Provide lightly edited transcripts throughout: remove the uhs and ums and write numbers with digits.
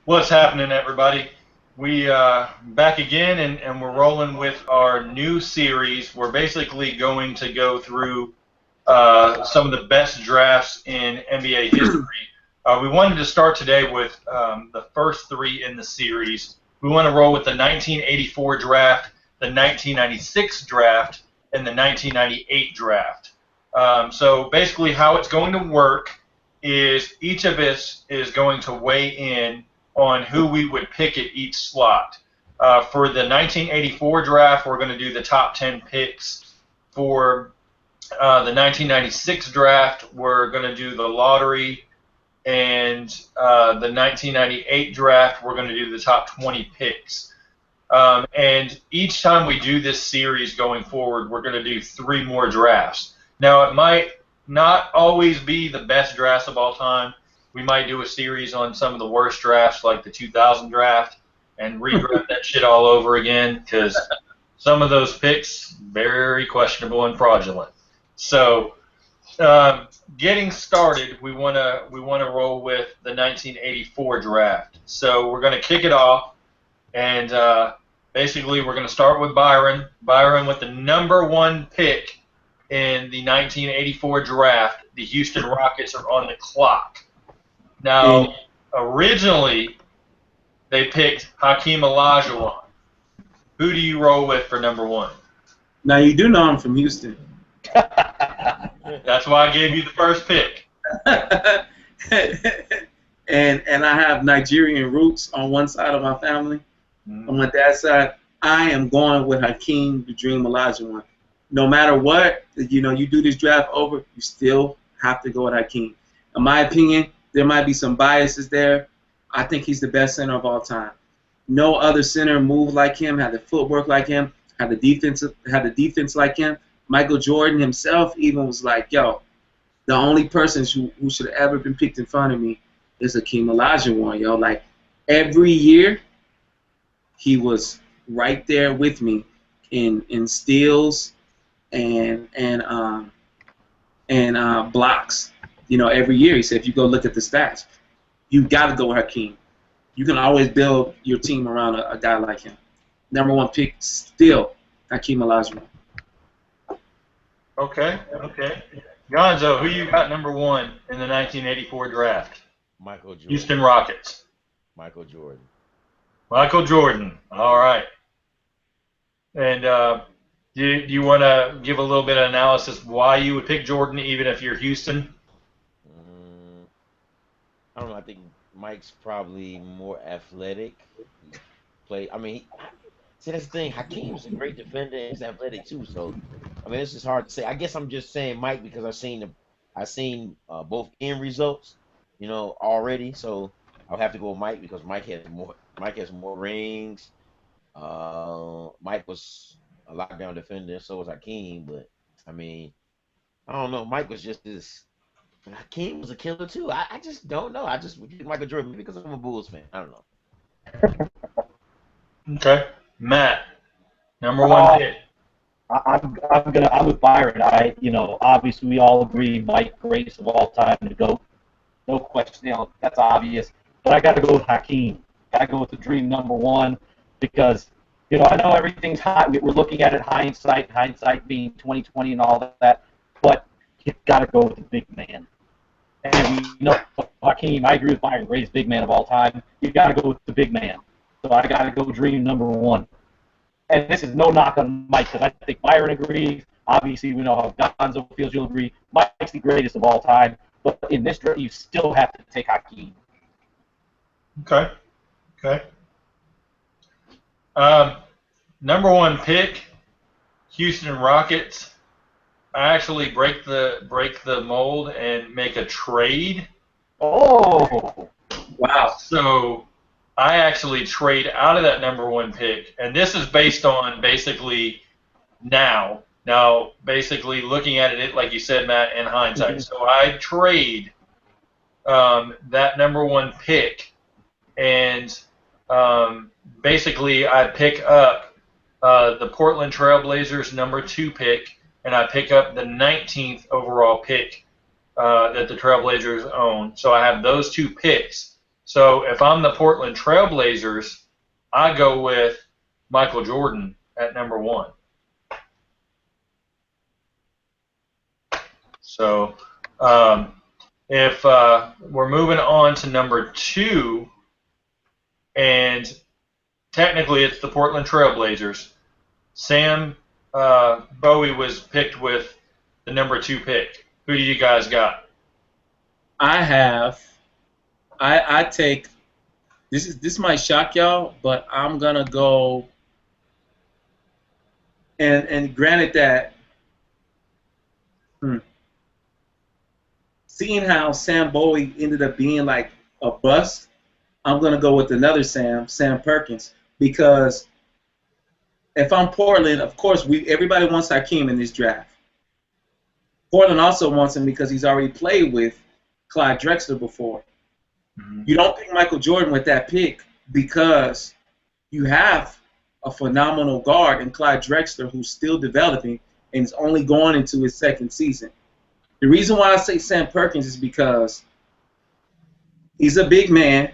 What's happening, everybody? We back again, and we're rolling with our new series. We're basically going to go through some of the best drafts in NBA history. We wanted to start today with the first three in the series. We want to roll with the 1984 draft, the 1996 draft, and the 1998 draft. So basically, how it's going to work is each of us is going to weigh in on who we would pick at each slot. For the 1984 draft, we're going to do the top 10 picks. For the 1996 draft, we're going to do the lottery. And the 1998 draft, we're going to do the top 20 picks. And each time we do this series going forward, we're going to do three more drafts. Now, it might not always be the best drafts of all time. We might do a series on some of the worst drafts, like the 2000 draft, and redraft that shit all over again, because some of those picks very questionable and fraudulent. So, getting started, we wanna roll with the 1984 draft. So we're gonna kick it off, and basically we're gonna start with Byron. Byron with the number one pick in the 1984 draft. The Houston Rockets are on the clock. Now, originally, they picked Hakeem Olajuwon. Who do you roll with for number one? Now, you do know I'm from Houston. That's why I gave you the first pick. and I have Nigerian roots on one side of my family. On my dad's side, I am going with Hakeem the Dream Olajuwon. No matter what, you do this draft over, you still have to go with Hakeem. In my opinion, there might be some biases there. I think he's the best center of all time. No other center moved like him, had the footwork like him, had the defense like him. Michael Jordan himself even was like, yo, the only person who should have ever been picked in front of me is Hakeem Olajuwon, yo. Like, every year, he was right there with me in steals and blocks. Every year he said, if you go look at the stats, you got to go with Hakeem. You can always build your team around a guy like him. Number one pick, still Hakeem Olajuwon. Okay. Gonzo, who you got number one in the 1984 draft? Michael Jordan. Houston Rockets. Michael Jordan. Michael Jordan. All right. And do you want to give a little bit of analysis why you would pick Jordan even if you're Houston? I don't know. I think Mike's probably more athletic. See, that's the thing. Hakeem's a great defender. And he's athletic too. So, it's just hard to say. I guess I'm just saying Mike because I've seen both end results, already. So I'll have to go with Mike because Mike has more rings. Mike was a lockdown defender. So was Hakeem. But I don't know. Mike was just this. Hakeem was a killer too. I just don't know. I just would get Michael Jordan because I'm a Bulls fan. I don't know. Okay. Matt, number one pick. I'm with Byron. Obviously we all agree Mike greatest of all time to go. No question. That's obvious. But I got to go with Hakeem. Got to go with the dream number one because I know everything's hot. We're looking at it hindsight being 2020 and all that. But you got to go with the big man. And Hakeem, I agree with Byron, greatest big man of all time. You got to go with the big man. So I got to go dream number one. And this is no knock on Mike because I think Byron agrees. Obviously, we know how Gonzo feels. You'll agree. Mike's the greatest of all time. But in this draft, you still have to take Hakeem. Okay. Number one pick, Houston Rockets. I actually break the mold and make a trade. Oh, wow! So I actually trade out of that number one pick, and this is based on basically now. Now, basically looking at it, like you said, Matt, in hindsight. So I trade that number one pick, and basically I pick up the Portland Trailblazers number two pick, and I pick up the 19th overall pick that the Trailblazers own. So I have those two picks. So if I'm the Portland Trailblazers, I go with Michael Jordan at number 1. So if we're moving on to number 2, and technically it's the Portland Trailblazers, Sam Bowie was picked with the number 2 pick. Who do you guys got? I take this might shock y'all, but I'm gonna go and granted that seeing how Sam Bowie ended up being like a bust, I'm gonna go with another Sam Perkins, because if I'm Portland, of course everybody wants Hakeem in this draft. Portland also wants him because he's already played with Clyde Drexler before. Mm-hmm. You don't pick Michael Jordan with that pick because you have a phenomenal guard in Clyde Drexler who's still developing and is only going into his 2nd season. The reason why I say Sam Perkins is because he's a big man.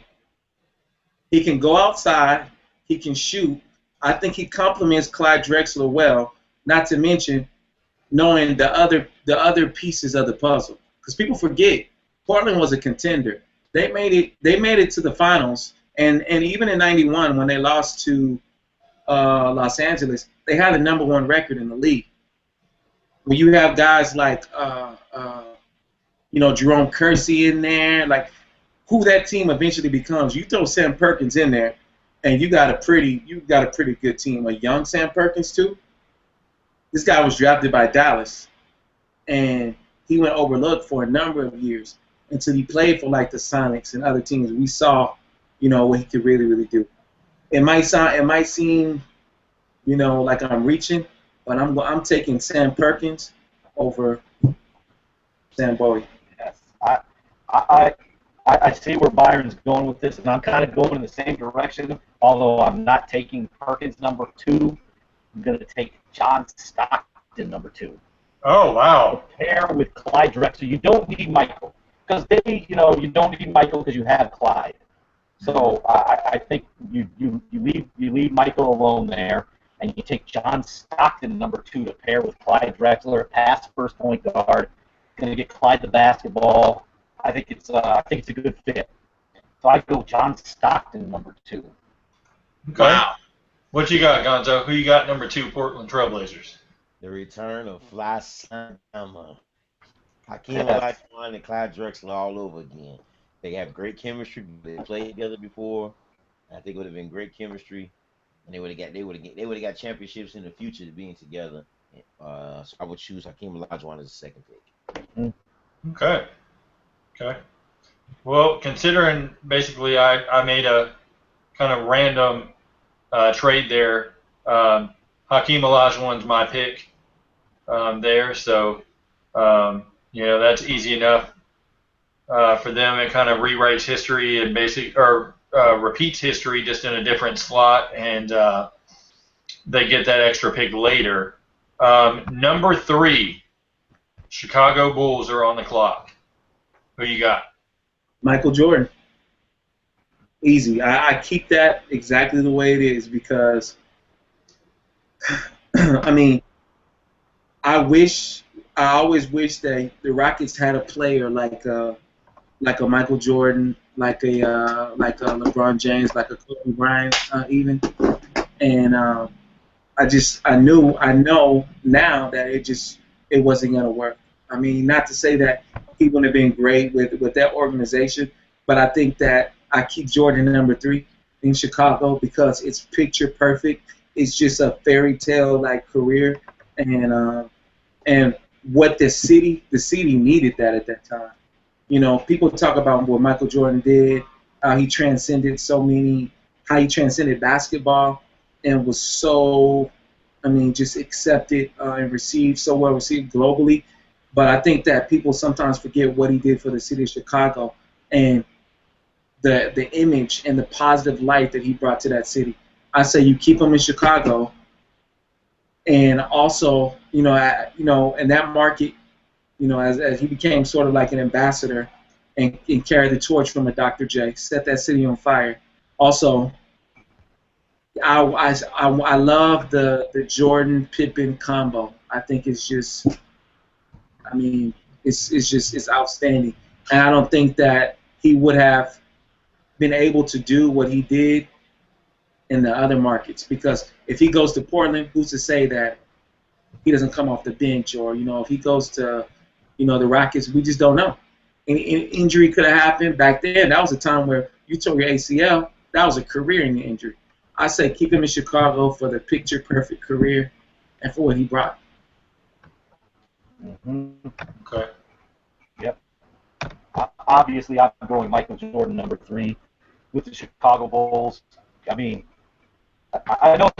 He can go outside. He can shoot. I think he complements Clyde Drexler well, not to mention knowing the other pieces of the puzzle. Because people forget, Portland was a contender. They made it to the finals, and even in '91 when they lost to Los Angeles, they had the number 1 record in the league. When you have guys like Jerome Kersey in there, like who that team eventually becomes, you throw Sam Perkins in there, and you got a pretty good team. A young Sam Perkins too. This guy was drafted by Dallas, and he went overlooked for a number of years until he played for like the Sonics and other teams. We saw, what he could really do. It might seem, like I'm reaching, but I'm taking Sam Perkins over Sam Bowie. Yes, I see where Byron's going with this, and I'm kind of going in the same direction. Although I'm not taking Perkins number 2, I'm going to take John Stockton number 2. Oh wow! Pair with Clyde Drexler. You don't need Michael because you don't need Michael because you have Clyde. So I think you leave Michael alone there, and you take John Stockton number 2 to pair with Clyde Drexler, a pass first point guard, going to get Clyde the basketball. I think it's a good fit. So I go John Stockton number 2. Okay. Wow. What you got, Gonzo? Who you got number 2, Portland Trailblazers? The return of Fly Sama. Hakeem Olajuwon and Clyde Drexler all over again. They have great chemistry. They played together before. I think it would have been great chemistry, and they would have got championships in the future being together. So I would choose Hakeem Olajuwon as the 2nd pick. Okay. Well, considering basically I made a kind of random trade there. Hakeem Olajuwon's my pick there, so that's easy enough for them. It kind of rewrites history and repeats history just in a different slot, and they get that extra pick later. Number 3, Chicago Bulls are on the clock. Who you got? Michael Jordan. Easy. I keep that exactly the way it is because, I always wish that the Rockets had a player like a Michael Jordan, like a LeBron James, like a Kobe Bryant, even. And I know now that it wasn't gonna work. Not to say that he wouldn't have been great with that organization, but I think that I keep Jordan number 3 in Chicago because it's picture perfect. It's just a fairy tale like career, and what the city needed that at that time. People talk about what Michael Jordan did, how he transcended basketball and was so, just accepted and so well received globally. But I think that people sometimes forget what he did for the city of Chicago and the image and the positive light that he brought to that city. I say you keep him in Chicago, and also, in that market, as he became sort of like an ambassador and carry the torch from a Dr. J. Set that city on fire. Also, I love the Jordan Pippen combo. I think it's just, I mean, it's outstanding. And I don't think that he would have been able to do what he did in the other markets, because if he goes to Portland, who's to say that he doesn't come off the bench, or if he goes to the Rockets, we just don't know. Any injury could have happened back then. That was a time where you tore your ACL. That was a career-ending injury. I say keep him in Chicago for the picture-perfect career and for what he brought. Mm-hmm. Okay. Yep. Obviously, I'm going Michael Jordan, number 3, with the Chicago Bulls. I mean, I know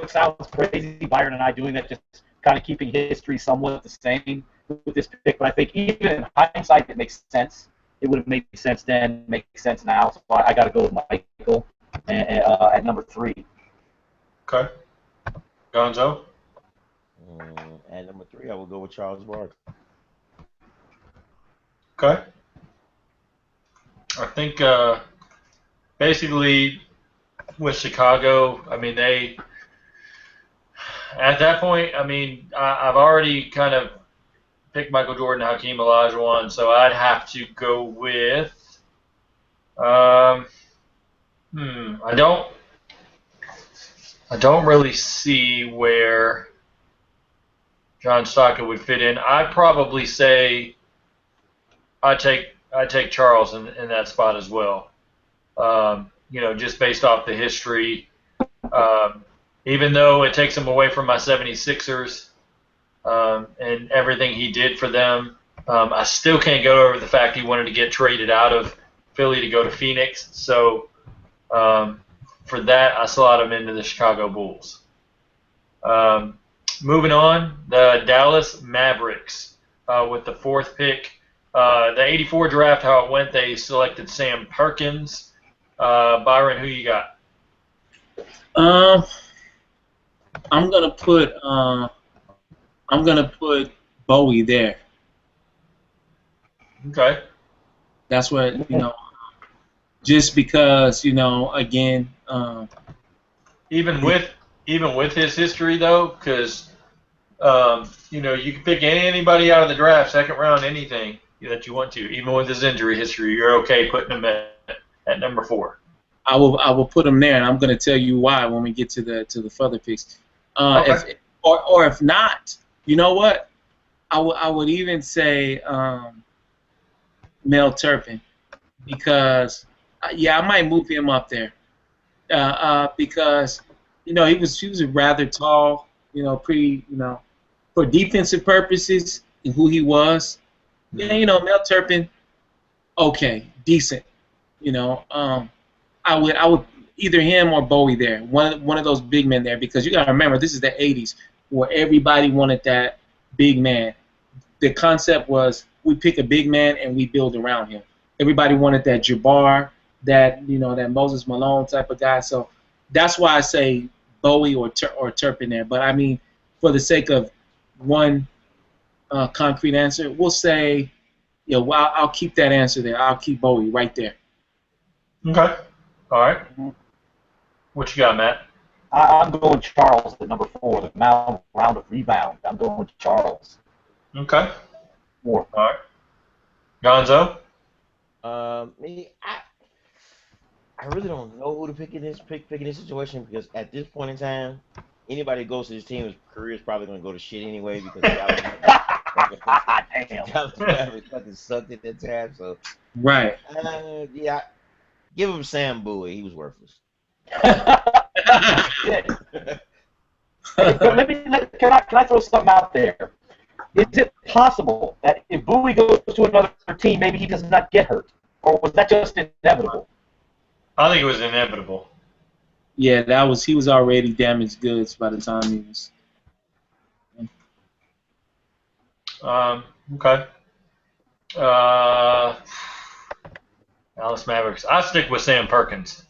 it sounds crazy, Byron and I doing that, just kind of keeping history somewhat the same with this pick, but I think even in hindsight, it makes sense. It would have made sense then, makes sense now, so I got to go with Michael at number 3. Okay. Gonzo? At number 3, I will go with Charles Barkley. Okay. I think basically with Chicago, I mean, at that point, I mean, I've already kind of picked Michael Jordan, Hakeem Olajuwon, so I'd have to go with, I don't really see where John Stockton would fit in. I'd probably say I take Charles in that spot as well. Just based off the history. Even though it takes him away from my 76ers and everything he did for them, I still can't get over the fact he wanted to get traded out of Philly to go to Phoenix. So for that, I slot him into the Chicago Bulls. Moving on, the Dallas Mavericks with the 4th pick. The 84 draft, how it went, they selected Sam Perkins. Byron, who you got? I'm gonna put Bowie there. Okay. That's what just because again. Even with his history though, because you can pick anybody out of the draft, 2nd round, anything that you want to. Even with his injury history, you're okay putting him at number 4. I will put him there, and I'm going to tell you why when we get to the further picks. Okay. If not, you know what? I would even say Mel Turpin, because I might move him up there because he was rather tall, pretty for defensive purposes and who he was. Yeah, Mel Turpin, okay, decent. I would either him or Bowie there, one of those big men there, because you got to remember this is the 80s where everybody wanted that big man. The concept was we pick a big man and we build around him. Everybody wanted that Jabbar, that that Moses Malone type of guy. So that's why I say Bowie or Turpin there. But I mean, for the sake of one concrete answer, we'll say, I'll keep that answer there. I'll keep Bowie right there. Okay. All right. What you got, Matt? I'm going Charles at number 4, the round of rebound. I'm going with Charles. Okay. 4. All right. Gonzo? Me, I really don't know who to pick in this situation, because at this point in time, anybody who goes to this team's career is probably going to go to shit anyway, because Dallas Mavericks fucking sucked at that time. So Right. Give him Sam Bowie. He was worthless. Can I throw something out there? Is it possible that if Bowie goes to another team, maybe he does not get hurt? Or was that just inevitable? I think it was inevitable. Yeah, he was already damaged goods by the time he was. Okay. Dallas Mavericks. I stick with Sam Perkins.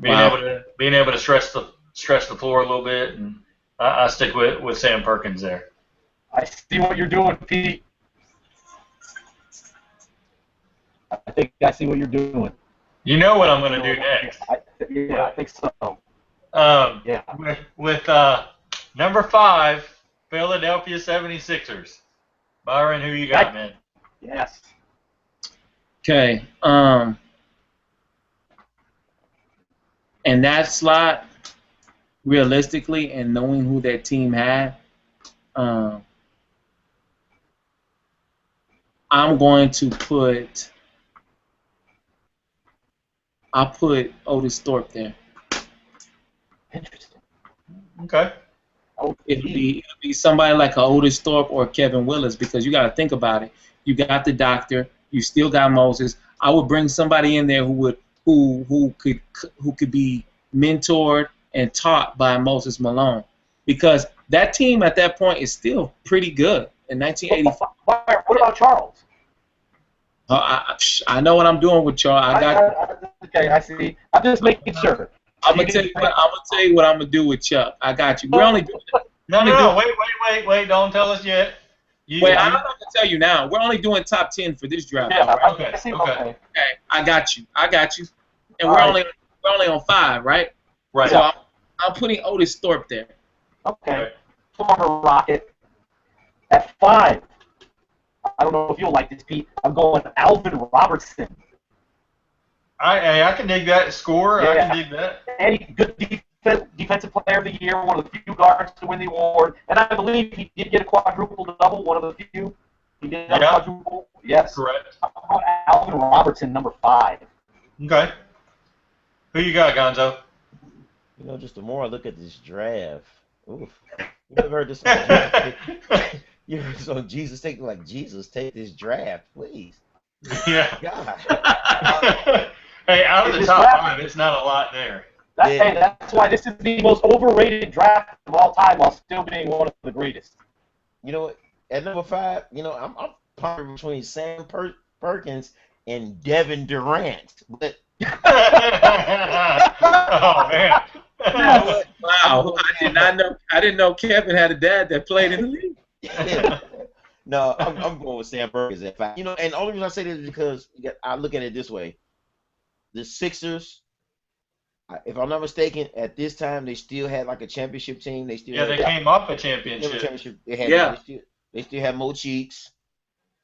Being able to stretch the floor a little bit, and I stick with Sam Perkins there. I see what you're doing, Pete. think I see what you're doing. You know what I'm going to do next. I think so. Yeah. With number 5, Philadelphia 76ers. Byron, who you got, man? Yes. Okay. And that slot, realistically, and knowing who that team had, I'm going to put. I'll put Otis Thorpe there. Interesting. Okay. It'll be somebody like a Otis Thorpe or Kevin Willis, because you got to think about it. You got the doctor. You still got Moses. I would bring somebody in there who could be mentored and taught by Moses Malone, because that team at that point is still pretty good in 1985. What about Charles? I know what I'm doing with Charles. Okay, I see. I'm just making sure. I'm gonna tell you what I'm gonna do with Chuck. I got you. We're only doing. No. Wait. Don't tell us yet. I'm not gonna tell you now. We're only doing top 10 for this draft. Yeah, right? Okay. Okay. I got you. And we're only on 5, right? Right. So I'm putting Otis Thorpe there. Okay. Former Rocket. At 5. I don't know if you'll like this, Pete. I'm going Alvin Robertson. I can dig that score. Yeah. I can dig that. And he's good defensive player of the year, one of the few guards to win the award. And I believe he did get a quadruple double, one of the few. He did have a quadruple. Yes. Correct. I'm going Alvin Robertson, number 5. Okay. Who you got, Gonzo? You know, just the more I look at this draft, oof. You ever heard this on you heard this on Jesus take this draft, please. Yeah. God. Hey, out of the top 5, it's not a lot there. That's why this is the most overrated draft of all time, while still being one of the greatest. You know what? At number 5, you know, I'm pondering between Sam Perkins and Devin Durant. But oh man! Wow, I didn't know Kevin had a dad that played in the league. Yeah. No, I'm going with Sam Perkins at 5. You know, and the only reason I say this is because I look at it this way: the Sixers, if I'm not mistaken, at this time they still had like a championship team. They came off a championship. They still had Mo Cheeks.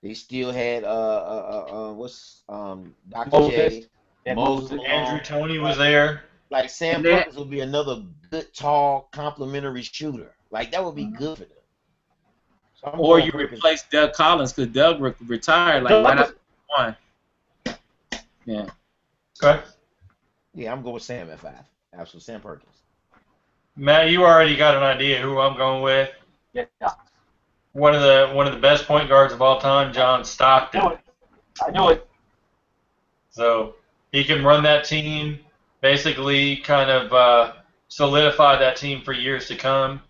They still had Dr. J. Moses. Andrew Toney was there. Like Sam Perkins would be another good, tall, complimentary shooter. Like that would be good for them. So or you replace Doug Collins, because Doug retired like right after 1. Yeah. Okay. Yeah, I'm going with Sam at 5. Absolutely, Sam Perkins. Matt, you already got an idea who I'm going with. Yeah. One of the best point guards of all time, John Stockton. I knew it. So he can run that team, basically kind of solidify that team for years to come,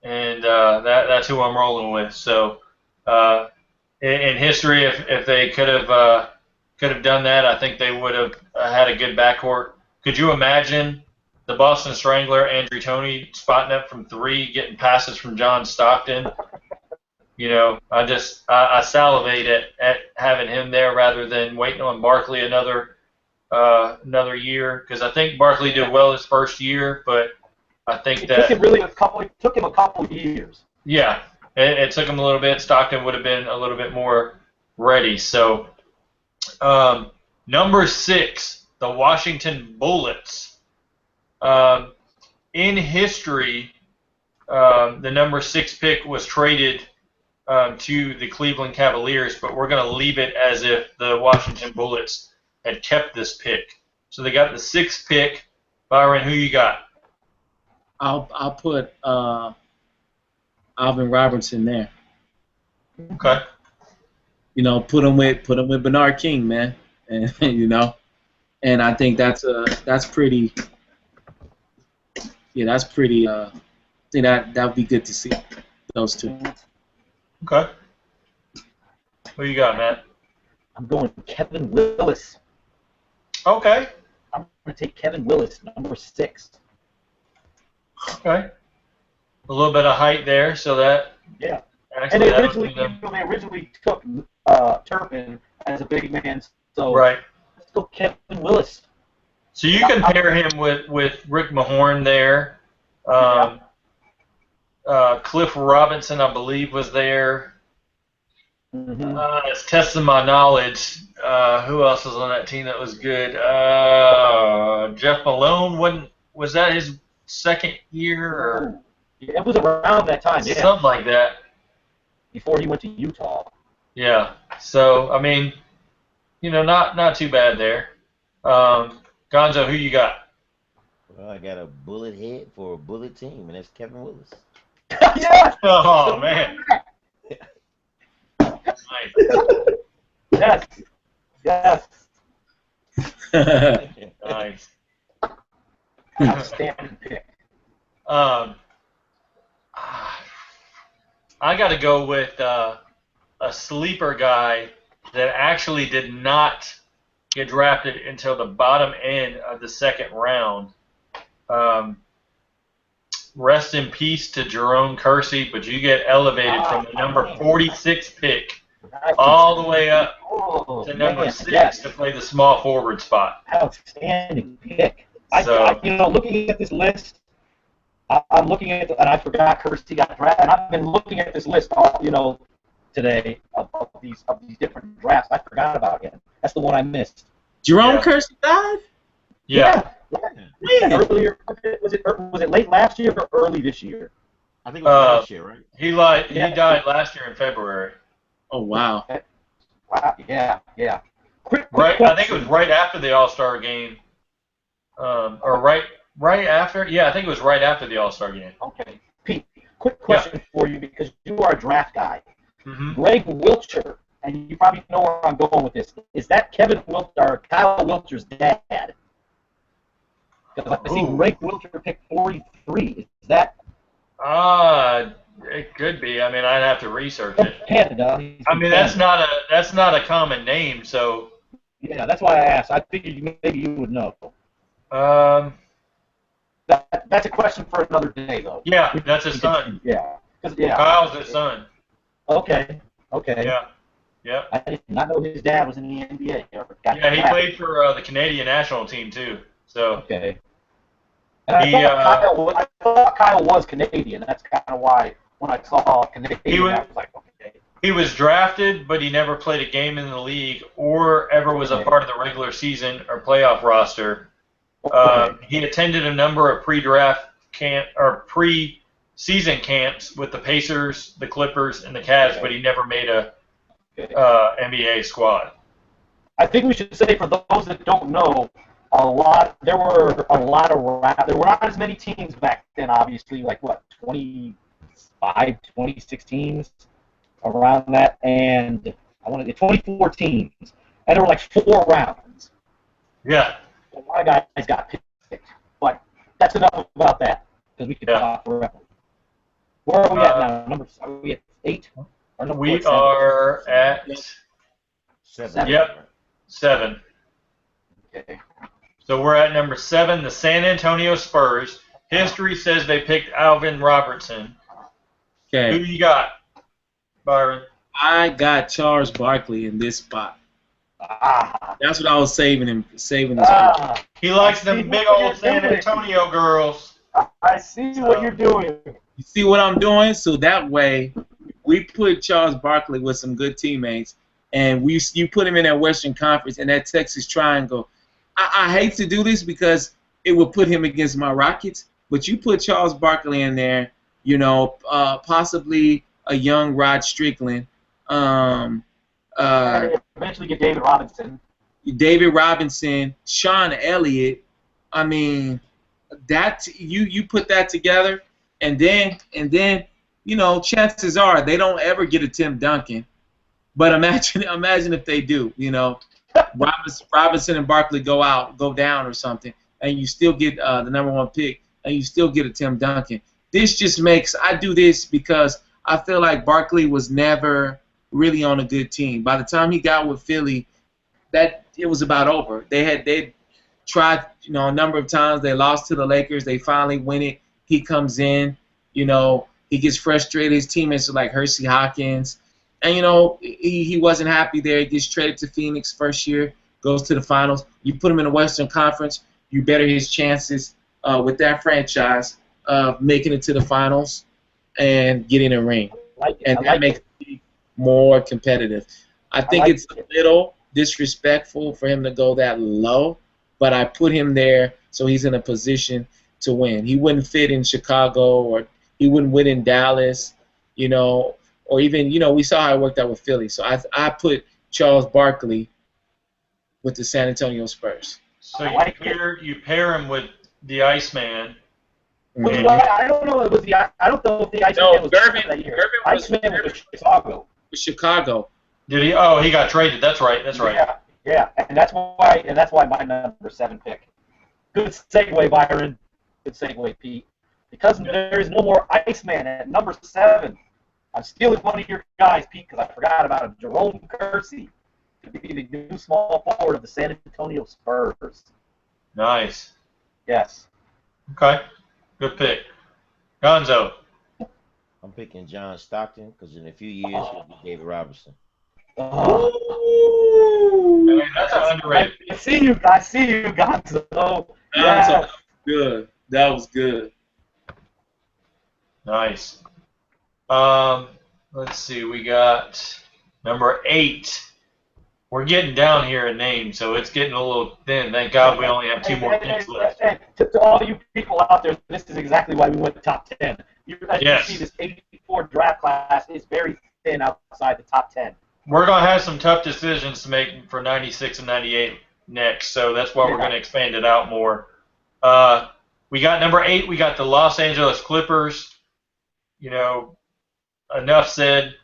and that's who I'm rolling with. So in history, if they could have done that, I think they would have had a good backcourt. Could you imagine the Boston Strangler, Andrew Toney, spotting up from 3, getting passes from John Stockton? You know, I salivate at having him there rather than waiting on Barkley another year, because I think Barkley did well his first year, but I think it took him a couple of years. Yeah, it took him a little bit. Stockton would have been a little bit more ready. So, number 6, the Washington Bullets. In history, the number 6 pick was traded to the Cleveland Cavaliers, but we're going to leave it as if the Washington Bullets had kept this pick. So they got the 6th pick. Byron, who you got? I'll put Alvin Robertson there. Okay. You know, put him with Bernard King, man, and you know, and I think that's pretty. Yeah, that's pretty. I think that would be good to see those two. Okay. Who you got, Matt? I'm going Kevin Willis. Okay. I'm going to take Kevin Willis, number 6. Okay. A little bit of height there, so that. Yeah. Actually, And they originally took Turpin as a big man, So Right. let's go Kevin Willis. So you can pair him with Rick Mahorn there. Cliff Robinson, I believe, was there. It's testing my knowledge. Who else was on that team that was good? Jeff Malone was that his second year or It was around that time, yeah. something like that. Before he went to Utah. Yeah. So I mean, not too bad there. Gonzo, who you got? Well, I got a bullet head for a bullet team, and that's Kevin Willis. Yeah. Oh man. Nice. Yes. Nice. Outstanding pick. I got to go with a sleeper guy that actually did not get drafted until the bottom end of the second round. Rest in peace to Jerome Kersey, but you get elevated from the number 46 pick all the way up to number 6 to play the small forward spot. Outstanding pick. Looking at this list, I'm looking at and I forgot Kersey got drafted. And I've been looking at this list all today of these different drafts. I forgot about him. That's the one I missed. Jerome Kersey died? Yeah. Earlier, was it late last year or early this year? I think it was last year, right? He died last year in February. Oh wow. Wow. Yeah. Quick Right. I think it was right after the All-Star game. Or right after. Yeah, I think it was right after the All-Star game. Okay. Pete, quick question for you because you are a draft guy. Mm-hmm. Greg Wiltshire, and you probably know where I'm going with this. Is that Kyle Wiltshire's dad? Because I see Greg Wiltshire picked 43. Is that? It could be. I mean, I'd have to research it. Canada. I mean, that's not a common name, so. Yeah, that's why I asked. I figured maybe you would know. That's a question for another day, though. Yeah, that's his son. Yeah. Kyle's his son. Okay. Yeah. I did not know his dad was in the NBA. Yeah, he played for the Canadian national team too. So. Okay. And I thought Kyle was Canadian. That's kind of why when I saw Canadian, I was like, okay. He was drafted, but he never played a game in the league or ever was a part of the regular season or playoff roster. He attended a number of pre-draft pre-season camps with the Pacers, the Clippers, and the Cavs, but he never made a NBA squad. I think we should say for those that don't know, there were not as many teams back then, obviously, like 25, 26 teams around that, and I want to get 24 teams, and there were like 4 rounds. Yeah. A lot of guys got picked, but that's enough about that because we could talk forever. Where are we at now? Are we at 8? We are at 7. Yep, 7. Okay. So we're at number 7, the San Antonio Spurs. History says they picked Alvin Robertson. Okay. Who you got, Byron? I got Charles Barkley in this spot. That's what I was saving this for. He likes them big old San Antonio girls. I see what you're doing. You see what I'm doing? So that way, we put Charles Barkley with some good teammates, and you put him in that Western Conference and that Texas Triangle. I hate to do this because it would put him against my Rockets, but you put Charles Barkley in there, possibly a young Rod Strickland. Eventually get David Robinson, Sean Elliott. I mean, that you put that together, and then chances are they don't ever get a Tim Duncan. But imagine if they do. Robinson and Barkley go down or something, and you still get the number 1 pick, and you still get a Tim Duncan. This just makes I do this because I feel like Barkley was never really on a good team. By the time he got with Philly, that it was about over. They tried a number of times. They lost to the Lakers. They finally win it. He comes in, he gets frustrated. His teammates are like Hersey Hawkins. And, he wasn't happy there. He gets traded to Phoenix first year. goes to the finals. You put him in the Western Conference, you better his chances with that franchise of making it to the finals and getting a ring. And that makes it more competitive. I think it's a little disrespectful for him to go that low, but I put him there so he's in a position to win. He wouldn't fit in Chicago, or he wouldn't win in Dallas, or even, we saw how it worked out with Philly. So I put Charles Barkley with the San Antonio Spurs. So you pair him with the Iceman. Which I don't know. I don't know if the Iceman was that year. Iceman was with Chicago. With Chicago. Did he? Oh, he got traded. That's right. Yeah, and that's why my number 7 pick. Good segue, Byron. Good segue, Pete. Because there is no more Iceman at number 7. I'm stealing one of your guys, Pete, because I forgot about him. Jerome Kersey to be the new small forward of the San Antonio Spurs. Nice. Yes. Okay. Good pick. Gonzo. I'm picking John Stockton because in a few years he'll be David Robinson. Oh. That's underrated. I see you, Gonzo. Yeah. Good. That was good. Nice. Let's see. We got number 8. We're getting down here in names, so it's getting a little thin. Thank God we only have 2 more picks left. To all you people out there, this is exactly why we went to top 10. As you see, this 84 draft class is very thin outside the top 10. We're going to have some tough decisions to make for 96 and 98 next, so that's why we're going to expand it out more. We got number 8. We got the Los Angeles Clippers. Enough said.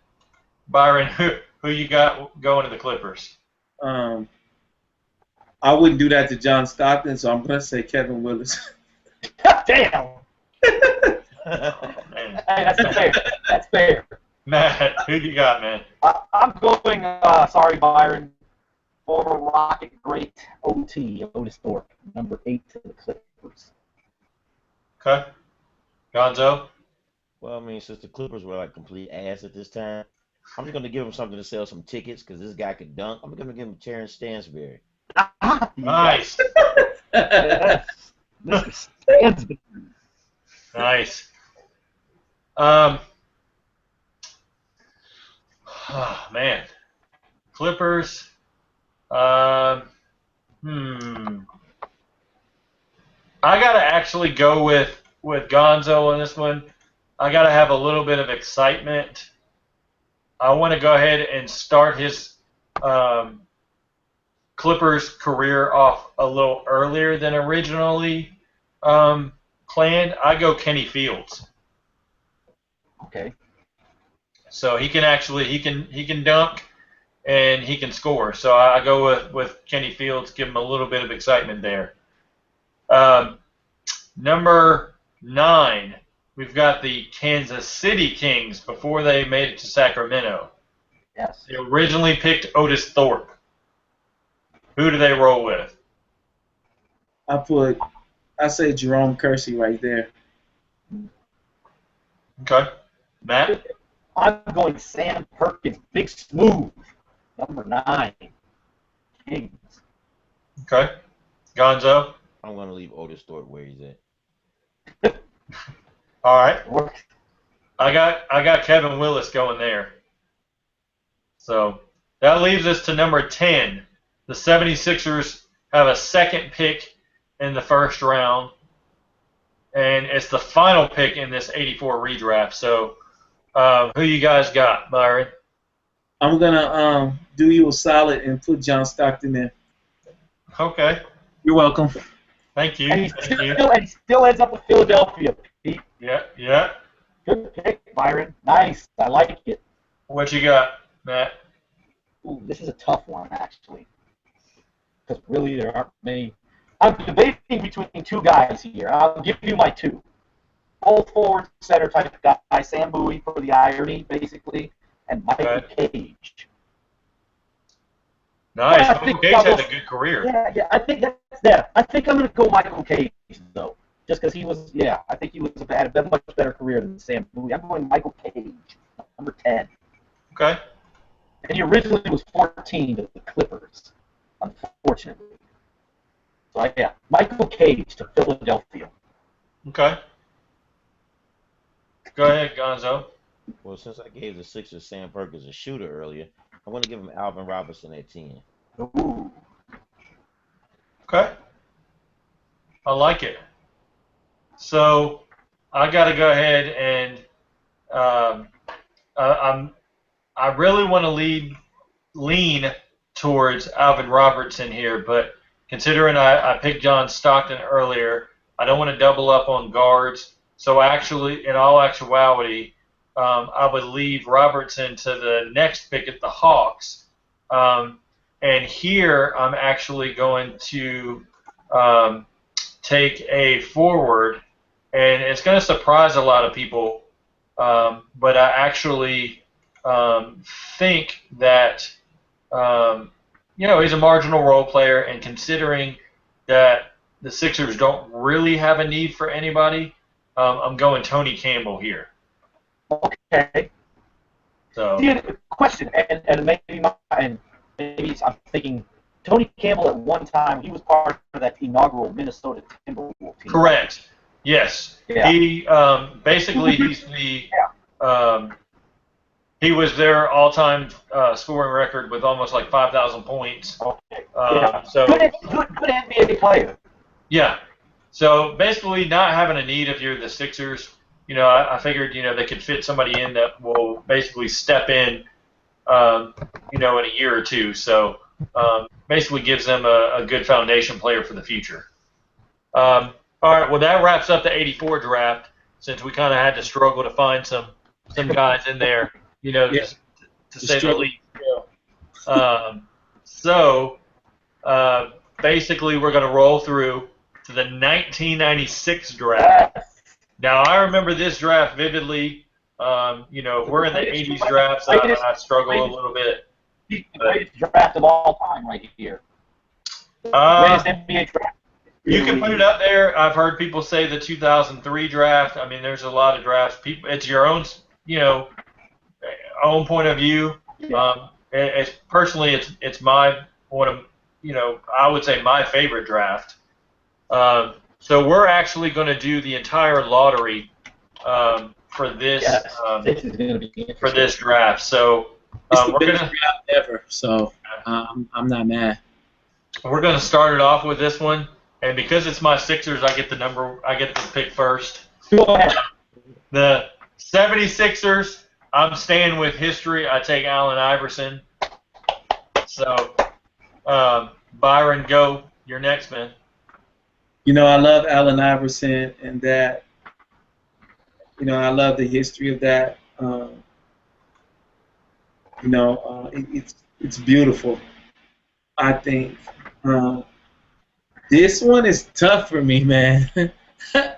Byron, who you got going to the Clippers? I wouldn't do that to John Stockton, so I'm going to say Kevin Willis. Damn. Oh, man. Hey, that's fair. Matt, who you got, man? I'm going, sorry, Byron, former Rocket great Otis Thorpe, number 8 to the Clippers. Okay. Gonzo? Well, I mean, since the Clippers were like complete ass at this time, I'm just going to give him something to sell some tickets because this guy could dunk. I'm going to give him Terrence Stansberry. Nice. Yes. Mr. Stansberry. Nice. Oh, man. Clippers. I got to actually go with Gonzo on this one. I got to have a little bit of excitement. I want to go ahead and start his Clippers career off a little earlier than originally planned. I go Kenny Fields. Okay. So he can dunk and he can score. So I go with Kenny Fields, give him a little bit of excitement there. Number 9, we've got the Kansas City Kings before they made it to Sacramento. Yes. They originally picked Otis Thorpe. Who do they roll with? I say Jerome Kersey right there. Okay. Matt? I'm going Sam Perkins, Big Smooth, number 9, Kings. Okay. Gonzo? I'm going to leave Otis Thorpe where he's at. All right. I got Kevin Willis going there. So that leaves us to number 10. The 76ers have a second pick in the first round, and it's the final pick in this 84 redraft. So who you guys got, Byron? I'm going to do you a solid and put John Stockton in. Okay. You're welcome. Thank you. And he still ends up with Philadelphia, Pete. Yeah. Good pick, Byron. Nice. I like it. What you got, Matt? Ooh, this is a tough one, actually. Because really there aren't many. I'm debating between 2 guys here. I'll give you my 2. Both forward center type guy, Sam Bowie for the irony, basically, and Michael Cage. Nice. Michael Cage had a good career. Yeah. I think that's there. I think I'm going to go Michael Cage, though. Just because he was, I think he had a much better career than Sam Bowie. I'm going Michael Cage, number 10. Okay. And he originally was 14 to the Clippers. unfortunately. So yeah, Michael Cage to Philadelphia. Okay. Go ahead, Gonzo. Well, since I gave the Sixers Sam Perkins a shooter earlier, I want to give him Alvin Robertson at 10. Ooh. Okay. I like it. So I got to go ahead and um, I really want to lean towards Alvin Robertson here, but considering I picked John Stockton earlier, I don't want to double up on guards. So actually, in all actuality, I would leave Robertson to the next pick at the Hawks. And here I'm actually going to take a forward, and it's going to surprise a lot of people, but I actually think that he's a marginal role player, and considering that the Sixers don't really have a need for anybody, I'm going Tony Campbell here. Okay. So question, and maybe I'm thinking Tony Campbell at one time he was part of that inaugural Minnesota Timberwolves team. Correct. Yes. Yeah. He basically he's the he was their all-time scoring record with almost like 5,000 points. Okay. So good NBA player. Yeah. So basically, not having a need if you're the Sixers, I figured they could fit somebody in that will basically step in, in a year or two. So basically gives them a good foundation player for the future. All right. Well, that wraps up the '84 draft. Since we kind of had to struggle to find some guys in there, to say the least. So basically, we're going to roll through to the 1996 draft. Now, I remember this draft vividly. We're in the '80s drafts. I struggle a little bit. The greatest draft of all time, right here. Greatest NBA draft. You can put it up there. I've heard people say the 2003 draft. I mean, there's a lot of drafts. It's your own, own point of view. Personally, it's my one of, I would say my favorite draft. So we're actually going to do the entire lottery for this this is going to be for this draft. So it's the we're best gonna draft ever. So I'm not mad. We're going to start it off with this one, and because it's my Sixers, I get to pick first. Go ahead. The 76ers, I'm staying with history. I take Allen Iverson. So, Byron, go. You're next, man. I love Allen Iverson and that. I love the history of that. It's beautiful. I think this one is tough for me, man.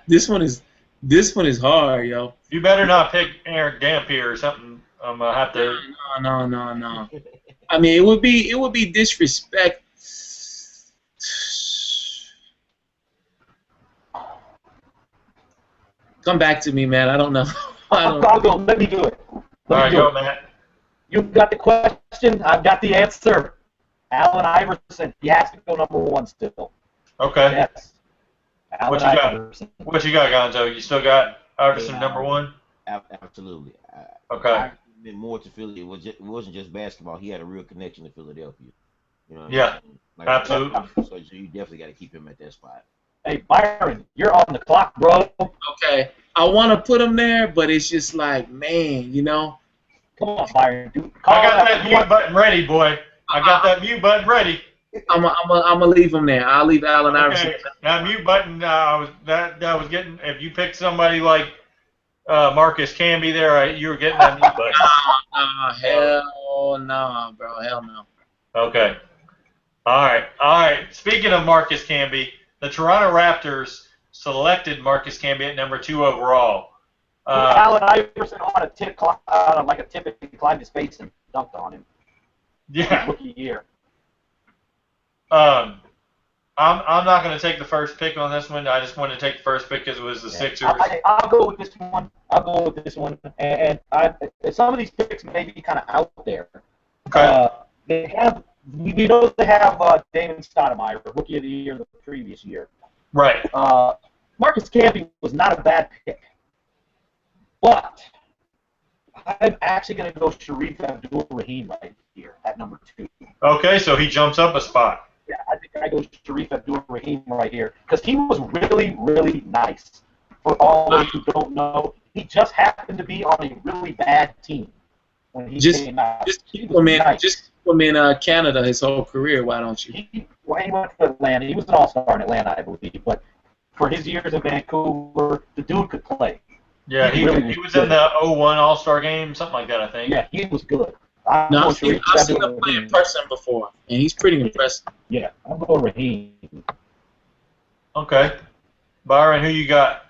This one is hard, yo. You better not pick Eric Dampier or something. I'm gonna have to. No. I mean, it would be disrespect. Come back to me, man. I don't know. I'll go. Let me do it. All right, go, Matt. You've got the question. I've got the answer. Allen Iverson. He has to go number one still. Okay. Yes. What you got? What you got, Gonzo? You still got Iverson number one? Absolutely. Okay. I've been more to Philly. It wasn't just basketball. He had a real connection to Philadelphia. Yeah. Absolutely. So you definitely got to keep him at that spot. Hey, Byron, you're on the clock, bro. Okay. I want to put him there, but it's just like, man, Come on, Byron. I got that mute button ready, boy. I got that mute button ready. I'm gonna leave him there. I'll leave Allen Iverson. That mute button, I was getting. If you pick somebody like Marcus Camby there, you were getting that mute button. Hell no, bro. Hell no. Okay. All right. Speaking of Marcus Camby, the Toronto Raptors selected Marcus Camby at number 2 overall. Allen Iverson on a tip, like a tip, and he climbed his face and dunked on him. Yeah. Rookie year. I'm not going to take the first pick on this one. I just wanted to take the first pick because it was the Sixers. I'll go with this one. And some of these picks may be kind of out there. Okay. They have we know they have Damon Stoudemire, Rookie of the Year the previous year. Right. Marcus Camby was not a bad pick, but I'm actually going to go Sharif Abdul-Rahim right here at number 2. Okay, so he jumps up a spot. Yeah, I think I go Sharif Abdul-Rahim right here because he was really, really nice. For all those who don't know, he just happened to be on a really bad team when he came out. Just keep him in Canada his whole career. Why don't you? He went to Atlanta. He was an all-star in Atlanta, I believe. But for his years in Vancouver, the dude could play. Yeah, he was in the 01 All-Star game, something like that, I think. Yeah, he was good. I've seen him play in person before, and he's pretty impressive. Yeah, I'm going Raheem. Okay. Byron, who you got?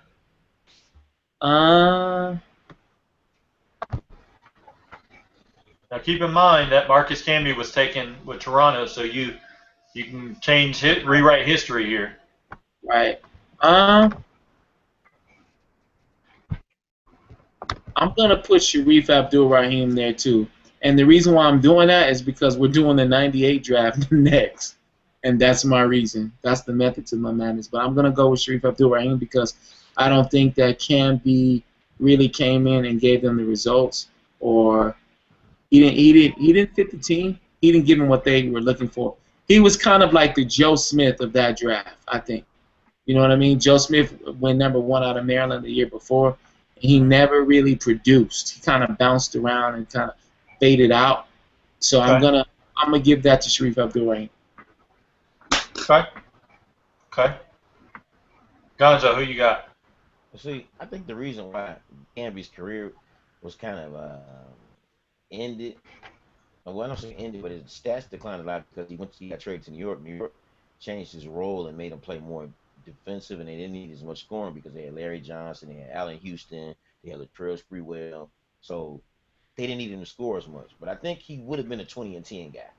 Uh, Now keep in mind that Marcus Camby was taken with Toronto, so you can rewrite history here. Right. I'm gonna put Sharif Abdul-Rahim there too, and the reason why I'm doing that is because we're doing the '98 draft next, and that's my reason. That's the method to my madness. But I'm gonna go with Sharif Abdul-Rahim because I don't think that Camby really came in and gave them the results, or he didn't fit the team. He didn't give them what they were looking for. He was kind of like the Joe Smith of that draft, I think. You know what I mean? Joe Smith went #1 out of Maryland the year before. He never really produced. He kind of bounced around and kind of faded out. So I'm gonna give that to Sharif Abdul-Rahim. Okay. Gonzo, who you got? See, I think the reason why Camby's career was kind of ended, well, I don't say ended, but his stats declined a lot because he got traded to New York. New York changed his role and made him play more defensive, and they didn't need as much scoring because they had Larry Johnson, they had Allen Houston, they had Latrell Sprewell, so they didn't need him to score as much. But I think he would have been a 20-10 guy.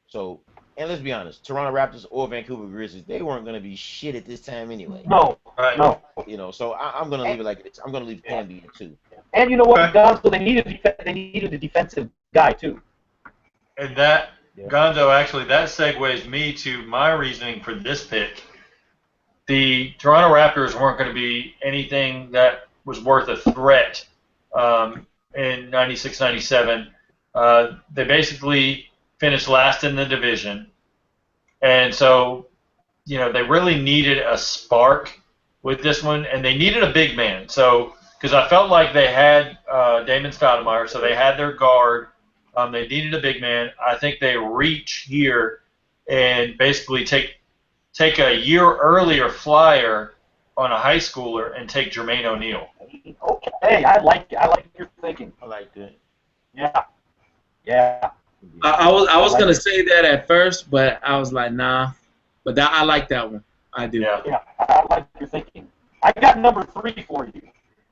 So, and let's be honest, Toronto Raptors or Vancouver Grizzlies, they weren't going to be shit at this time anyway. No. You know, so I'm going to leave it like this. I'm going to leave Camby at 2. And you know what, Gonzo, they needed a defensive guy too. And that, Gonzo, actually, that segues me to my reasoning for this pick. The Toronto Raptors weren't going to be anything that was worth a threat in 96, 97. They basically finished last in the division. And so, you know, they really needed a spark with this one, and they needed a big man. So, because I felt like they had Damon Stoudemire, so they had their guard. They needed a big man. I think they reach here and basically take a year earlier flyer on a high schooler and take Jermaine O'Neal. Okay, I like your thinking. I like that. Yeah. I was gonna say that at first, but I was like, nah. But I like that one. I do. Yeah, I like your thinking. I got number 3 for you.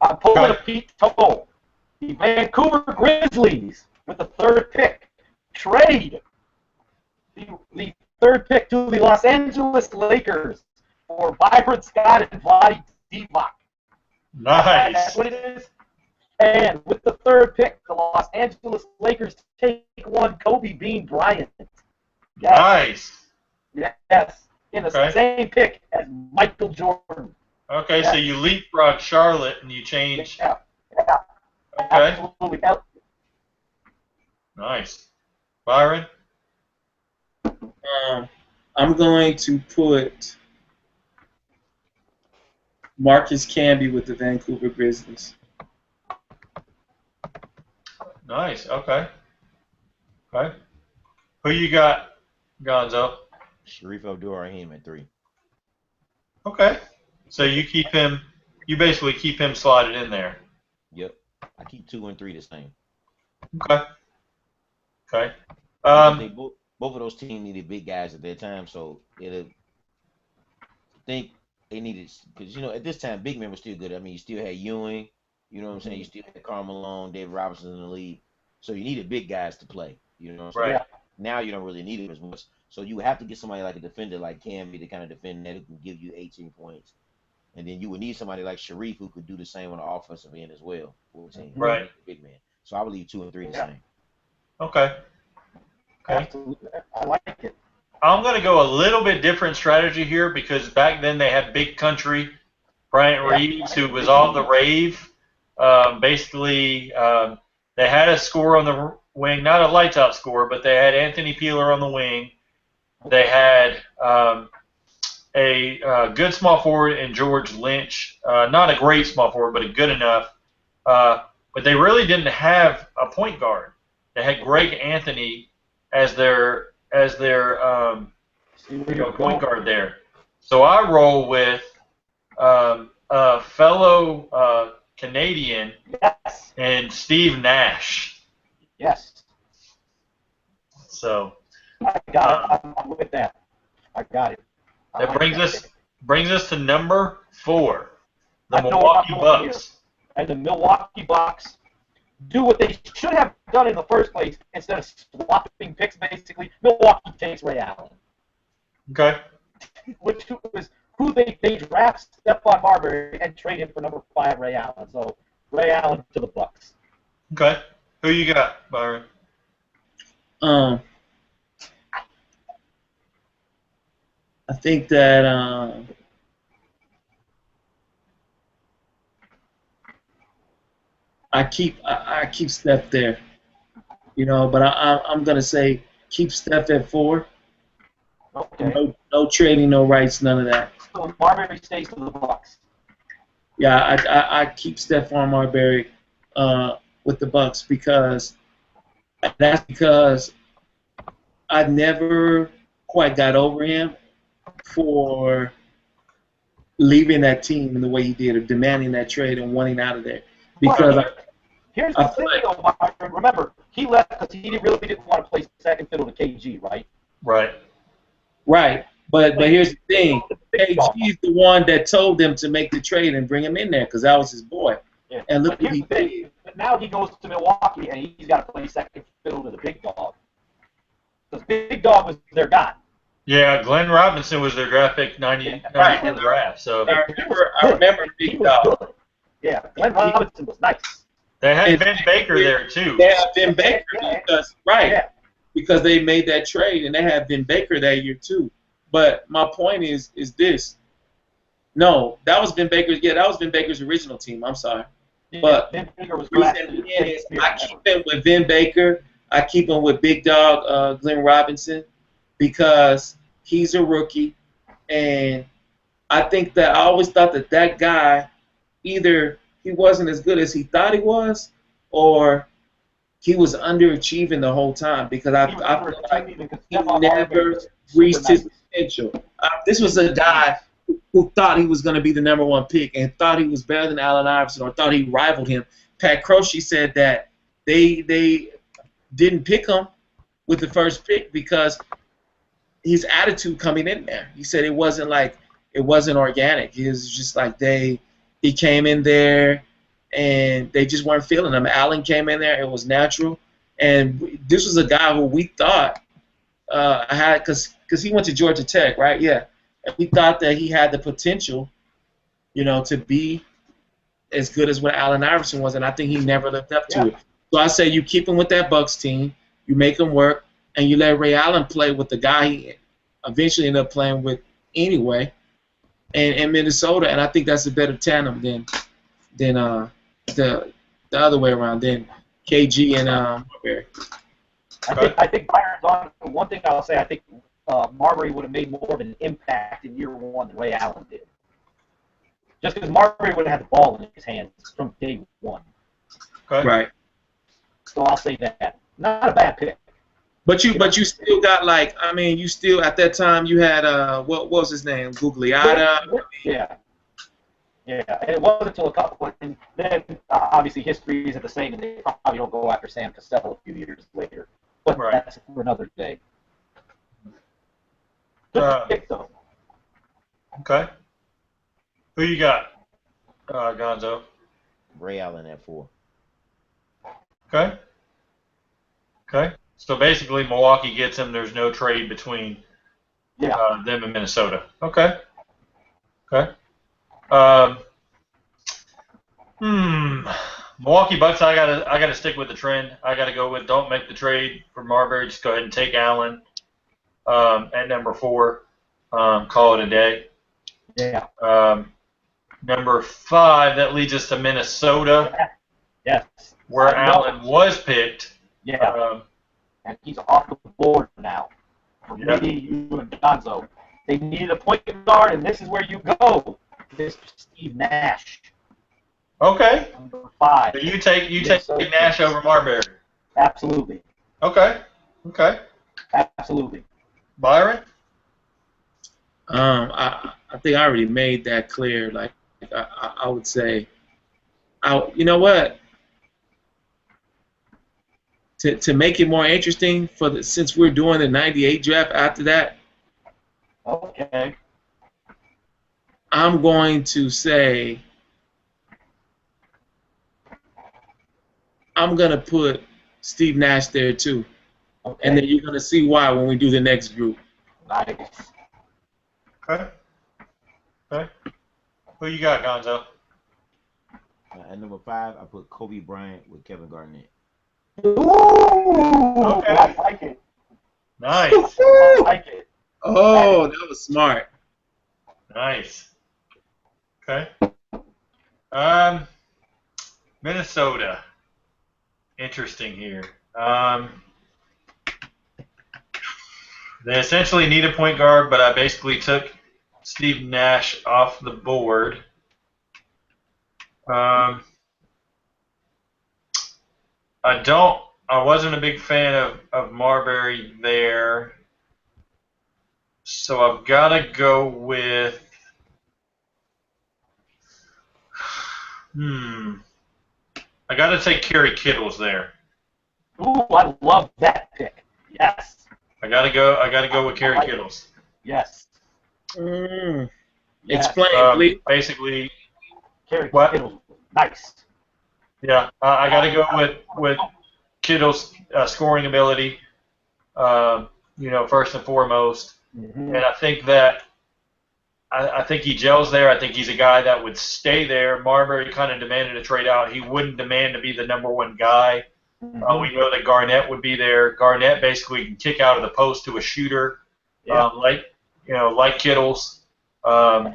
I'm pulling a Pete Toll. The Vancouver Grizzlies with the 3rd pick trade the 3rd pick to the Los Angeles Lakers for Byron Scott and Vlade Divac. Nice. That's what it is. And with the 3rd pick, the Los Angeles Lakers take one Kobe Bean Bryant. Yes. Nice. Yes. In the same pick as Michael Jordan. Okay, so you leapfrog Charlotte and you change. Yeah. Okay. Absolutely. Nice. Byron? I'm going to put Marcus Camby with the Vancouver Grizzlies. Nice. Okay. Who you got, Gonzo? Sharif Abdul-Rahim at 3. Okay. So you basically keep him slotted in there. Yep. I keep 2 and 3 the same. Okay. Both of those teams needed big guys at their time, so I think they needed, because, you know, at this time, big men were still good. I mean, you still had Ewing, you know what I'm saying? You still had Karl Malone, David Robinson in the league. So you needed big guys to play, you know what I'm saying? Right. Now you don't really need them as much. So you have to get somebody like a defender like Camby to kind of defend that, who can give you 18 points. And then you would need somebody like Sharif who could do the same on the offensive end as well for a team. Right. Big man. So I would leave 2 and 3 the same. Okay. Okay. Absolutely. I like it. I'm going to go a little bit different strategy here because back then they had Big Country, Bryant Reeves, who was all the rave. Basically, they had a score on the wing, not a lights out score, but they had Anthony Peeler on the wing. They had a good small forward in George Lynch. Not a great small forward, but a good enough. But they really didn't have a point guard. They had Greg Anthony as their point guard there. So I roll with a fellow Canadian Yes. and Steve Nash. Yes. So I got it. I'm with that. I got it. that brings us to number 4, the Milwaukee Bucks. And the Milwaukee Bucks do what they should have done in the first place instead of swapping picks. Basically, Milwaukee takes Ray Allen. Okay. Which was who they draft Stephon Marbury and trade him for number 5 Ray Allen. So Ray Allen to the Bucks. Okay. Who you got, Byron? I think that I keep Steph there, but I'm gonna say keep Steph at 4. Okay. No trading, no rights, none of that. So Marbury stays to the Bucks. Yeah, I keep Stephon Marbury with the Bucks because I never quite got over him for leaving that team in the way he did, or demanding that trade and wanting out of there. Because here's the thing, though, remember, he left because he really didn't want to play second fiddle to KG, right? Right. Right. But here's the thing. KG is the one that told them to make the trade and bring him in there because that was his boy. Yeah. And look what he did. But now he goes to Milwaukee and he's got to play second fiddle to the big dog. Because Big Dog was their guy. Yeah, Glenn Robinson was their draft pick 94 draft. So I remember Big Dog. Yeah, Glenn Robinson was nice. They had Ben Baker there too. They had Ben Baker because they made that trade, and they had Ben Baker that year too. But my point is this. No, that was Ben Baker's. Yeah, that was Ben Baker's original team. I'm sorry, but Ben Baker was I keep him with Ben Baker. I keep him with Big Dog Glenn Robinson because he's a rookie, and I think that I always thought that guy either he wasn't as good as he thought he was, or he was underachieving the whole time because I feel like he never reached his potential. This was a guy who thought he was going to be the number 1 pick and thought he was better than Allen Iverson or thought he rivaled him. Pat Croce said that they didn't pick him with the first pick because his attitude coming in there. He said it wasn't organic. It was just like he came in there and they just weren't feeling him. Allen came in there, it was natural, and this was a guy who we thought had because he went to Georgia Tech, right? Yeah, and we thought that he had the potential, to be as good as what Allen Iverson was, and I think he never lived up to it. So I say you keep him with that Bucks team, you make him work, and you let Ray Allen play with the guy he eventually ended up playing with anyway, and Minnesota, and I think that's a better tandem than the other way around, than KG and Marbury. I think Byron's on. One thing I'll say, I think Marbury would have made more of an impact in year 1 than Ray Allen did. Just because Marbury would have had the ball in his hands from day 1. Okay. Right. So I'll say that. Not a bad pick. But you still got you still at that time you had what was his name, Gugliotta. Yeah. Yeah, and it wasn't until a couple, and then obviously history isn't the same, and they probably don't go after Sam Cassell a few years later. But that's for another day. Good pick, though. Okay. Who you got, Gonzo? Ray Allen at 4. Okay. Okay. So basically, Milwaukee gets him. There's no trade between them and Minnesota. Okay. Okay. Milwaukee Bucks. I gotta stick with the trend. I gotta go with don't make the trade for Marbury. Just go ahead and take Allen at number 4. Call it a day. Yeah. Number 5. That leads us to Minnesota, Yes. where Allen was picked. Yeah. And he's off the board now. For Yep. me, you and Gonzo. They needed a point guard, and this is where you go. Mr. Steve Nash. Okay. Number 5. So you take Nash over Marbury. Absolutely. Okay. Absolutely. Byron? I think I already made that clear. Like I would say, you know what? To make it more interesting since we're doing the '98 draft after that, Okay. I'm going to say I'm gonna put Steve Nash there too, Okay. and then you're gonna see why when we do the next group. Nice. Okay. Who you got, Gonzo? At number 5, I put Kobe Bryant with Kevin Garnett. Ooh, Okay. I like it. Nice. I like it. Oh, that was smart. Nice. Okay. Minnesota. Interesting here. They essentially need a point guard, but I basically took Steve Nash off the board. I wasn't a big fan of Marbury there. So I've got to go with I got to take Kerry Kittles there. Ooh, I love that pick. Yes. I got to go with Kerry Kittles. Yes. Yes. Explain, please. Basically, Kerry what? Kittles. Nice. Yeah, I got to go with Kittle's scoring ability. First and foremost, Mm-hmm. and I think that I think he gels there. I think he's a guy that would stay there. Marbury kind of demanded a trade out. He wouldn't demand to be the number 1 guy. Mm-hmm. We know that Garnett would be there. Garnett basically can kick out of the post to a shooter, like Kittles. So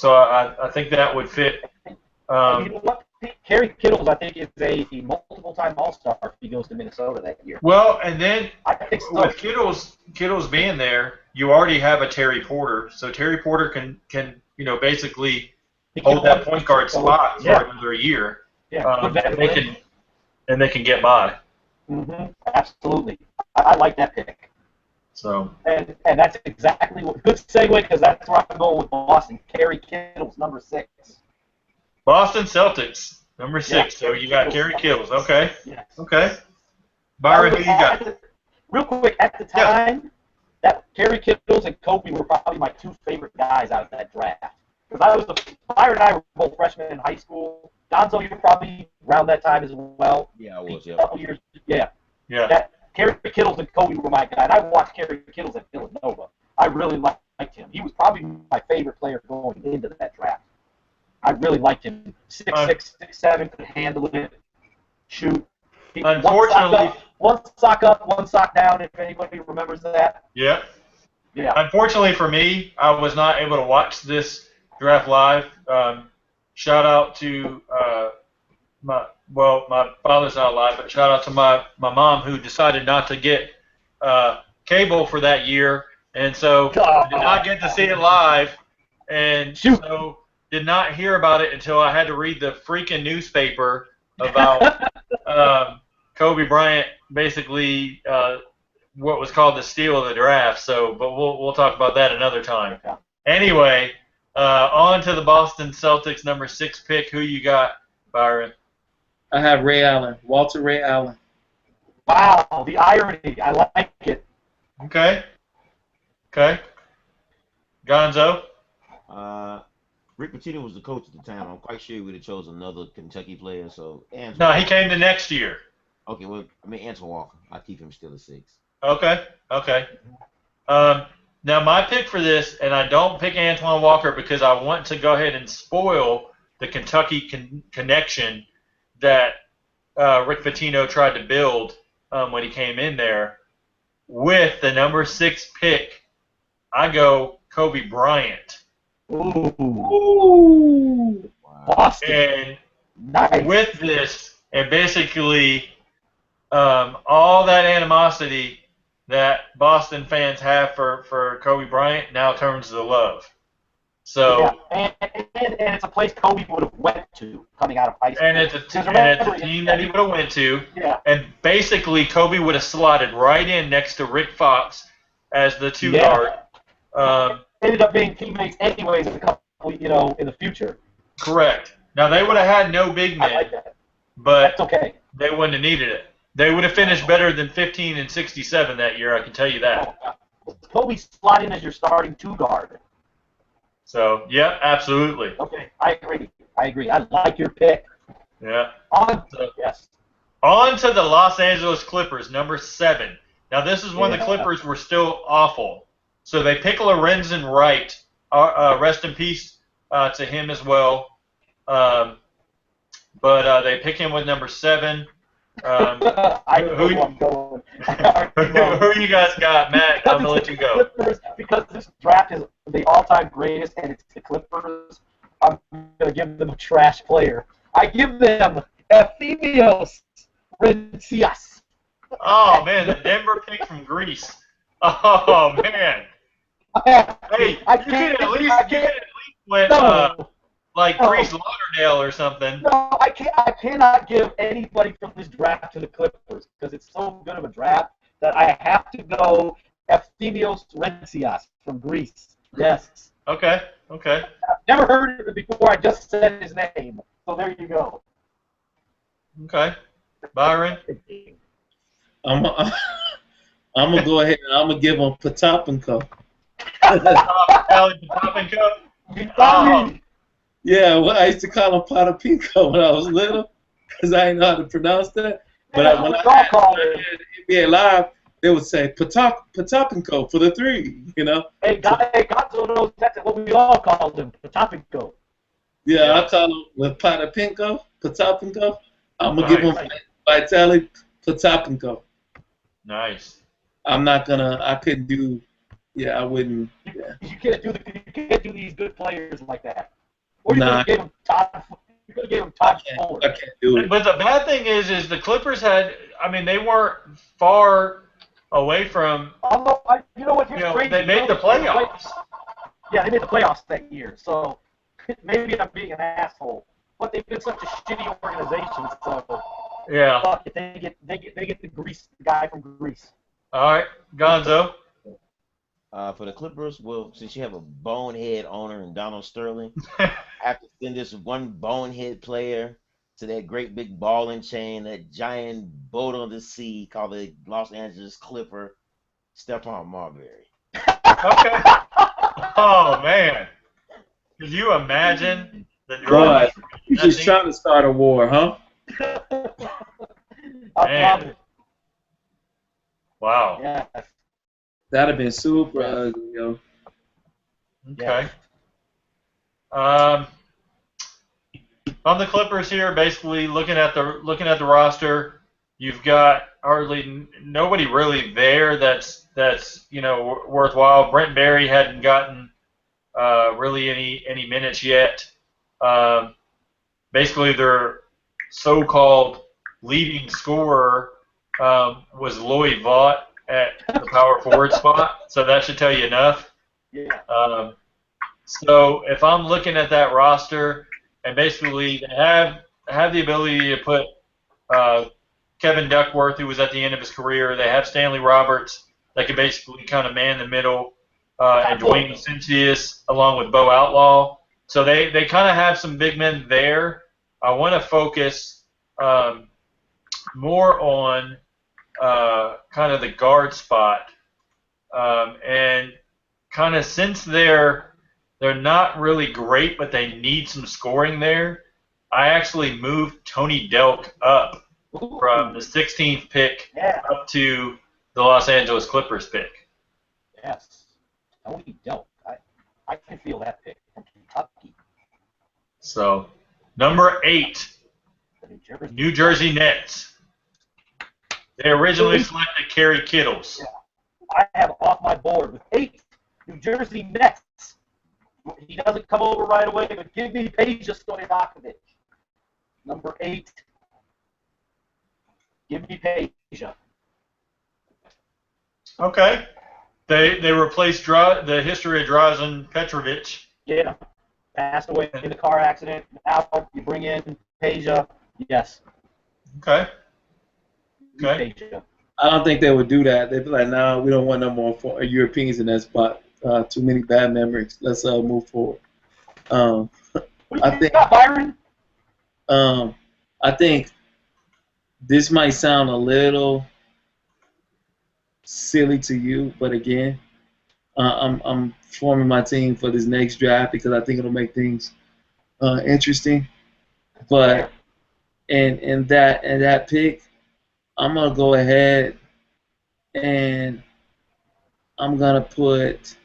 I think that would fit. You know what? Kerry Kittles, I think, is a multiple-time All-Star if he goes to Minnesota that year. Well, and then I think so. with Kittles being there, you already have a Terry Porter. So Terry Porter can basically hold that point guard spot for another year. Yeah. And they can get by. Mm-hmm. Absolutely. I like that pick. So. And that's exactly what. Good segue because that's where I'm going with Boston. Kerry Kittles, number 6. Boston Celtics, number 6. Yeah. So you got Kerry Kittles. Okay. Yes. Okay. Byron, who you got? Real quick, at the time, that Kerry Kittles and Kobe were probably my 2 favorite guys out of that draft. Because Byron and I were both freshmen in high school. Gonzo, you were probably around that time as well. Yeah, I was. A couple years. Yeah. Yeah. Kerry Kittles and Kobe were my guy. And I watched Kerry Kittles at Villanova. I really liked him. He was probably my favorite player going into that draft. I really liked him. 6'6", 6'7", could handle it, shoot. Unfortunately, one sock up, one sock down. If anybody remembers that. Yeah. Yeah. Unfortunately for me, I was not able to watch this draft live. Shout out to my father's not alive, but shout out to my mom who decided not to get cable for that year, and so I did not get to see it live, and so did not hear about it until I had to read the freaking newspaper about Kobe Bryant basically what was called the steal of the draft. So, but we'll talk about that another time. Anyway, on to the Boston Celtics number 6 pick. Who you got, Byron? I have Ray Allen, Walter Ray Allen. Wow, the irony. I like it. Okay. Gonzo? Rick Pitino was the coach at the time. I'm quite sure he would have chosen another Kentucky player. So No, he came the next year. Okay, well, I mean Antoine Walker. I keep him still at 6. Okay. Now my pick for this, and I don't pick Antoine Walker because I want to go ahead and spoil the Kentucky connection, that Rick Pitino tried to build when he came in there. With the number 6 pick, I go Kobe Bryant. Ooh. Boston. And nice. with this, and basically all that animosity that Boston fans have for Kobe Bryant now turns to love. So and it's a place Kobe would have went to coming out of high school. And it's a team that he would have went to. Yeah. And basically, Kobe would have slotted right in next to Rick Fox as the 2 guard. Ended up being teammates anyways in a couple, in the future. Correct. Now, they would have had no big men, like that. But That's okay. They wouldn't have needed it. They would have finished better than 15 and 67 that year, I can tell you that. Kobe slot in as your starting 2 guard. So, yeah, absolutely. Okay, I agree. I like your pick. Yeah. Yes. On to the Los Angeles Clippers, number 7. Now, this is when the Clippers were still awful. So they pick Lorenzen Wright. Rest in peace to him as well. But they pick him with number 7. Who you guys got, Matt? I'm going to let you go. Clippers, because this draft is the all-time greatest, and it's the Clippers, I'm going to give them a trash player. I give them Ephemios Rencias. Oh, man, the Denver pick from Greece. Oh, man. Hey, you could at least went Greece Lauderdale or something. No, I cannot give anybody from this draft to the Clippers because it's so good of a draft that I have to go Ephemios Rencias from Greece. Yes. Okay. I've never heard of it before. I just said his name. So there you go. Okay. Byron? I'm gonna go ahead and I'm gonna give him Potapenko. Potapenko? Yeah, well, I used to call him Potapinko when I was little because I didn't know how to pronounce that. But when I had NBA Live, they would say Potapenko for the 3, Hey, Gonzo knows that's what we all called him, Potapenko. Yeah, I call him with Potapenko. I'm going to give him Vitaly Potapenko. Nice. I couldn't do, I wouldn't. Yeah. You can't do these good players like that. Or you could have gave him Todd Fuller. I can't do it. But the bad thing is the Clippers they weren't far away from. You know what? Here's crazy. They made the playoffs. Yeah, they made the playoffs that year. So maybe I'm being an asshole, but they've been such a shitty organization. So yeah, fuck it, they get the guy from Greece. All right, Gonzo. For the Clippers, well, since you have a bonehead owner in Donald Sterling, I have to send this one bonehead player to that great big ball and chain, that giant boat on the sea called the Los Angeles Clipper, Stephon Marbury. Okay. Oh, man. Could you imagine the drama? You're just trying to start a war, huh? Man. Wow. Yeah. That'd have been super ugly, Okay. On the Clippers here, basically looking at the roster, you've got hardly nobody really there that's worthwhile. Brent Barry hadn't gotten really any minutes yet. Basically, their so-called leading scorer was Lloyd Vaught at the power forward spot, so that should tell you enough. Yeah. So if I'm looking at that roster, and basically they have the ability to put Kevin Duckworth, who was at the end of his career, they have Stanley Roberts that can basically kind of man the middle, and Dwayne Cincius along with Bo Outlaw. So they kind of have some big men there. I want to focus more on kind of the guard spot, and kind of since they're not really great, but they need some scoring there, I actually moved Tony Delk up from the 16th pick up to the Los Angeles Clippers pick. Yes, Tony Delk. I can feel that pick from Kentucky. So, number 8. The New Jersey New Jersey Nets. They originally selected Kerry Kittles. Yeah. I have off my board with 8 New Jersey Nets. He doesn't come over right away, but give me Peja Stojakovic. Number 8. Give me Peja. Okay. They replaced the history of Drazen Petrovic. Yeah. Passed away in a car accident. Now you bring in Peja. Yes. Okay. Okay. Peja. I don't think they would do that. They'd be like, no, we don't want no more Europeans in that spot. Too many bad memories. Let's move forward. What do you I think, got, Byron? I think this might sound a little silly to you, but again, I'm forming my team for this next draft because I think it'll make things interesting. But in that pick, I'm gonna go ahead and I'm gonna put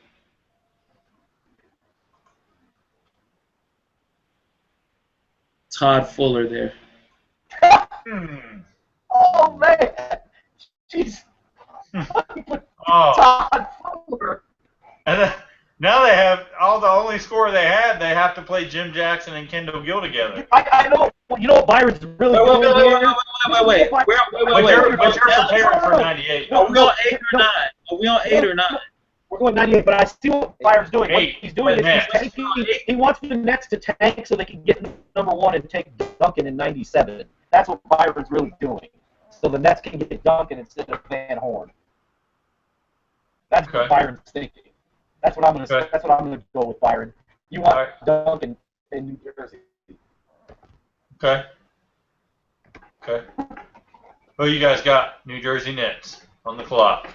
Todd Fuller there. Oh man, jeez. Oh. Todd Fuller. And then, now they have the only score they had. They have to play Jim Jackson and Kendall Gill together. I know. You know what Byron's really doing here? Wait. But you're preparing for '98. Are we on 8 or 9? Are we on 8 or 9? We're going 98, but I see what Byron's doing. What 8 he's doing is Nets. he's tanking. He wants the Nets to tank so they can get number 1 and take Duncan in '97. That's what Byron's really doing. So the Nets can get Duncan instead of Van Horn. That's what Byron's thinking. That's what I'm going to. Okay. That's what I'm going to go with, Byron. You want Duncan in New Jersey? Okay. Who you guys got? New Jersey Nets on the clock.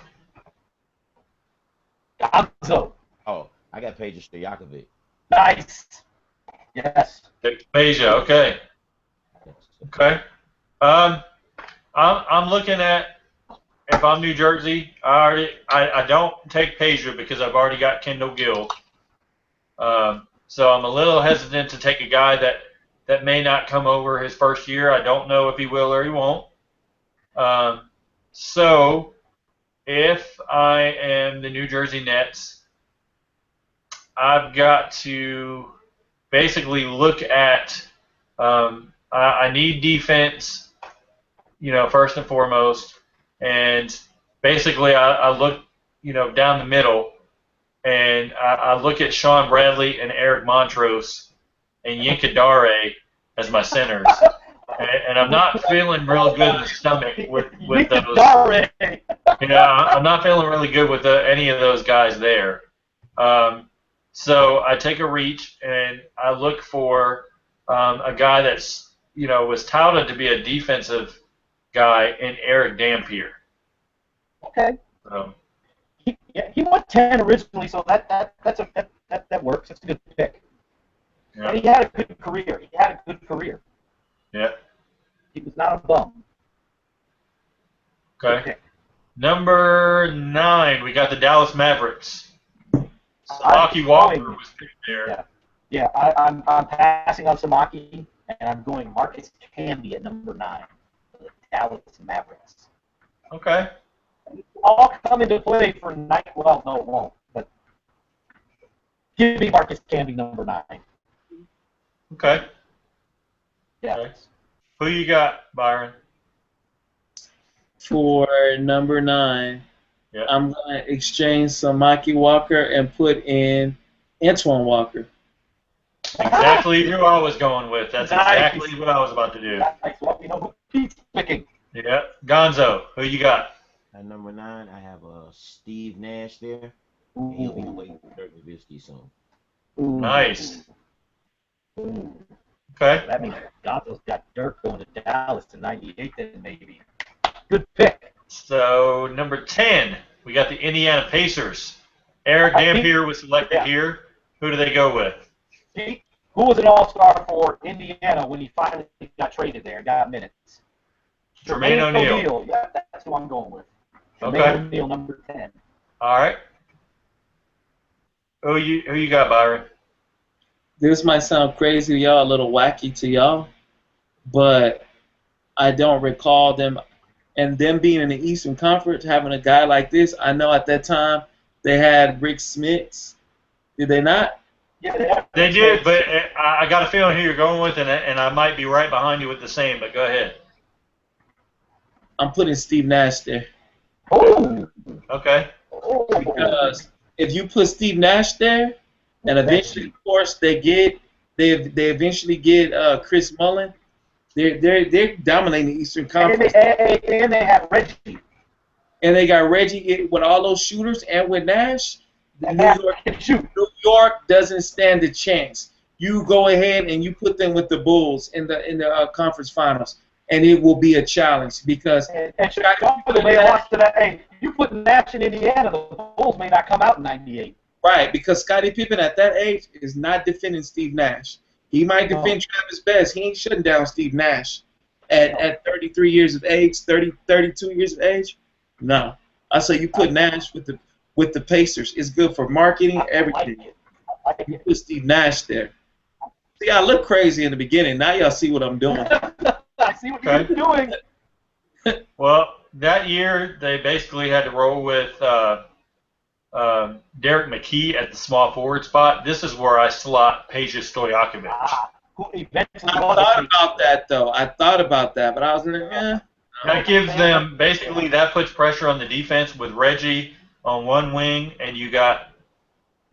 Gonzo. Oh, I got Peja Stojakovic. Nice. Yes. Peja. Okay. I'm looking at, if I'm New Jersey, I don't take Peja because I've already got Kendall Gill. So I'm a little hesitant to take a guy that may not come over his first year. I don't know if he will or he won't. So if I am the New Jersey Nets, I've got to basically look at, I need defense, first and foremost. And basically I look, down the middle, and I look at Sean Bradley and Eric Montrose and Yinka Dare as my centers. And I'm not feeling real good in the stomach with those. I'm not feeling really good with any of those guys there. So I take a reach and I look for a guy that's was touted to be a defensive guy in Eric Dampier. Okay. He went 10 originally, so that works. That's a good pick. Yeah. And he had a good career. Yeah. He was not a bum. Okay. Number 9, we got the Dallas Mavericks. Samaki Walker was picked there. Yeah. I'm passing on Samaki, and I'm going Marcus Camby at number 9 for the Dallas Mavericks. Okay. All come into play for night. Well, no, it won't. But give me Marcus Camby number 9. Okay. Yeah. Okay. Who you got, Byron? For number 9, yeah. I'm going to exchange Samaki Walker and put in Antoine Walker. Exactly who I was going with. That's exactly what I was about to do. Nice. Well, who he's picking. Yeah. Gonzo, who you got? At number 9, I have Steve Nash there. And he'll be waiting for Dirk Nowitzki soon. Nice. Okay. That means Gonzo's got Dirk going to Dallas in '98 then maybe. Good pick. So, number 10, we got the Indiana Pacers. Eric Dampier was selected here. Who do they go with? See, who was an all-star for Indiana when he finally got traded there, got minutes? Jermaine O'Neal. Yeah, that's who I'm going with. Okay. Jermaine O'Neal, number 10. All right. Who you got, Byron? This might sound crazy to y'all, a little wacky to y'all, but I don't recall them. And them being in the Eastern Conference, having a guy like this, I know at that time they had Rick Smits. Did they not? Yeah, They did, but I got a feeling who you're going with, and I might be right behind you with the same. But go ahead. I'm putting Steve Nash there. Oh. Okay. Because if you put Steve Nash there, and eventually, of course, they eventually get Chris Mullin. They're dominating the Eastern Conference. And they have Reggie. And they got Reggie with all those shooters, and with Nash, Shoot. New York doesn't stand a chance. You go ahead and you put them with the Bulls in the conference finals, and it will be a challenge because And they lost to that. Hey, you put Nash in Indiana, the Bulls may not come out in '98. right, because Scottie Pippen at that age is not defending Steve Nash. He might defend Travis Best. He ain't shutting down Steve Nash at 33 years of age, 32 years of age. No, I say you put Nash with the Pacers. It's good for marketing, everything. You put Steve Nash there. See, I look crazy in the beginning. Now y'all see what I'm doing. I see what you're doing. Well, that year they basically had to roll with Derek McKee at the small forward spot. This is where I slot Peja Stojakovic. Who eventually I thought about that, though. I thought about that, but I was like, That gives them, basically, that puts pressure on the defense with Reggie on one wing, and you got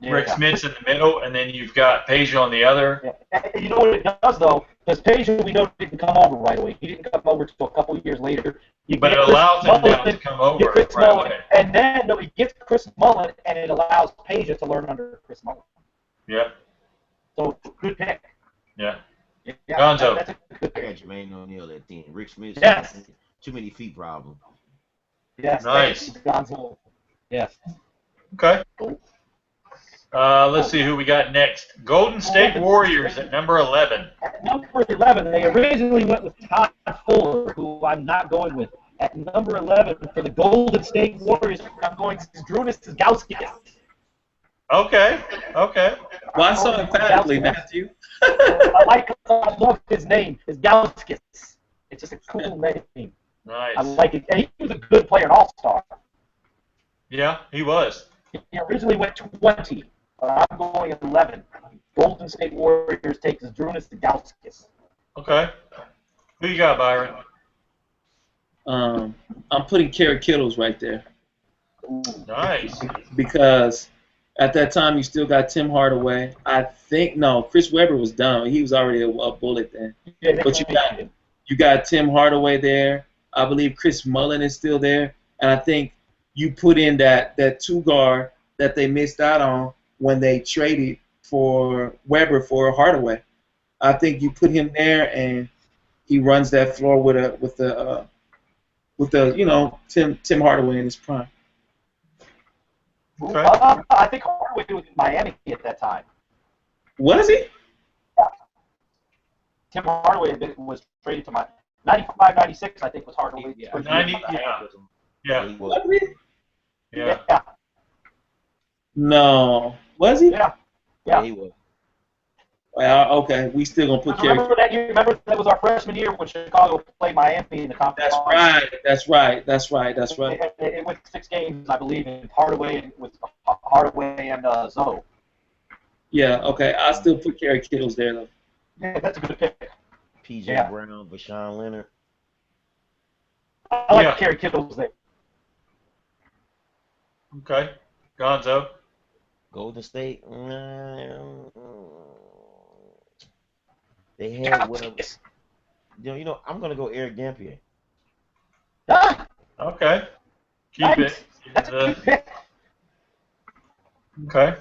Rick Smits in the middle, and then you've got Peja on the other. Yeah. And you know what it does, though? Because Peja, we know, didn't come over right away. He didn't come over until a couple of years later. But it allows him now to come over right away. And then he gets Chris Mullin, and it allows Peja to learn under Chris Mullin. Yeah. So, good pick. Yeah. Gonzo. That's a good pick. I got Jermaine O'Neal that team. Rick Smith. Yes. Too many feet problem. Yes. Nice. Gonzo. Yes. Okay. Let's see who we got next. Golden State Warriors at number 11. At number 11, they originally went with Todd Fuller, who I'm not going with. At number 11 for the Golden State Warriors, I'm going to Zdrunas Ilgauskas. Okay. Why so emphatically, Matthew? I love his name. It's Ilgauskas. It's just a cool name. Nice. I like it. And he was a good player, an all-star. Yeah, he was. He originally went 20. I'm going 11. Golden State Warriors takes Zdrunas Ilgauskas. Okay. Who you got, Byron? I'm putting Kerry Kittles right there. Nice. Because at that time you still got Tim Hardaway. I think Chris Webber was done. He was already a bullet then. Yeah, but you got Tim Hardaway there. I believe Chris Mullin is still there, and I think you put in that two guard that they missed out on when they traded for Webber for Hardaway. I think you put him there, and he runs that floor with the Tim Hardaway in his prime. Okay. I think Hardaway was in Miami at that time. Was he? Yeah. Tim Hardaway was traded to Miami. 95, 96, I think, was Hardaway. Yeah. 90, yeah. Yeah. No. Was he? Yeah, he was. Well, okay, we still gonna put Kerry. Remember that was our freshman year when Chicago played Miami in the conference. That's right. It went 6 games, I believe, in Hardaway and Zoe. Yeah, okay. I still put Kerry Kittles there though. Yeah, that's a good pick. P.J. Brown, Vashawn Leonard. I like Kerry Kittles there. Okay. Gonzo. Golden State. They had whatever. I'm gonna go Eric Dampier. Okay. Keep it. That's a good pick. Okay.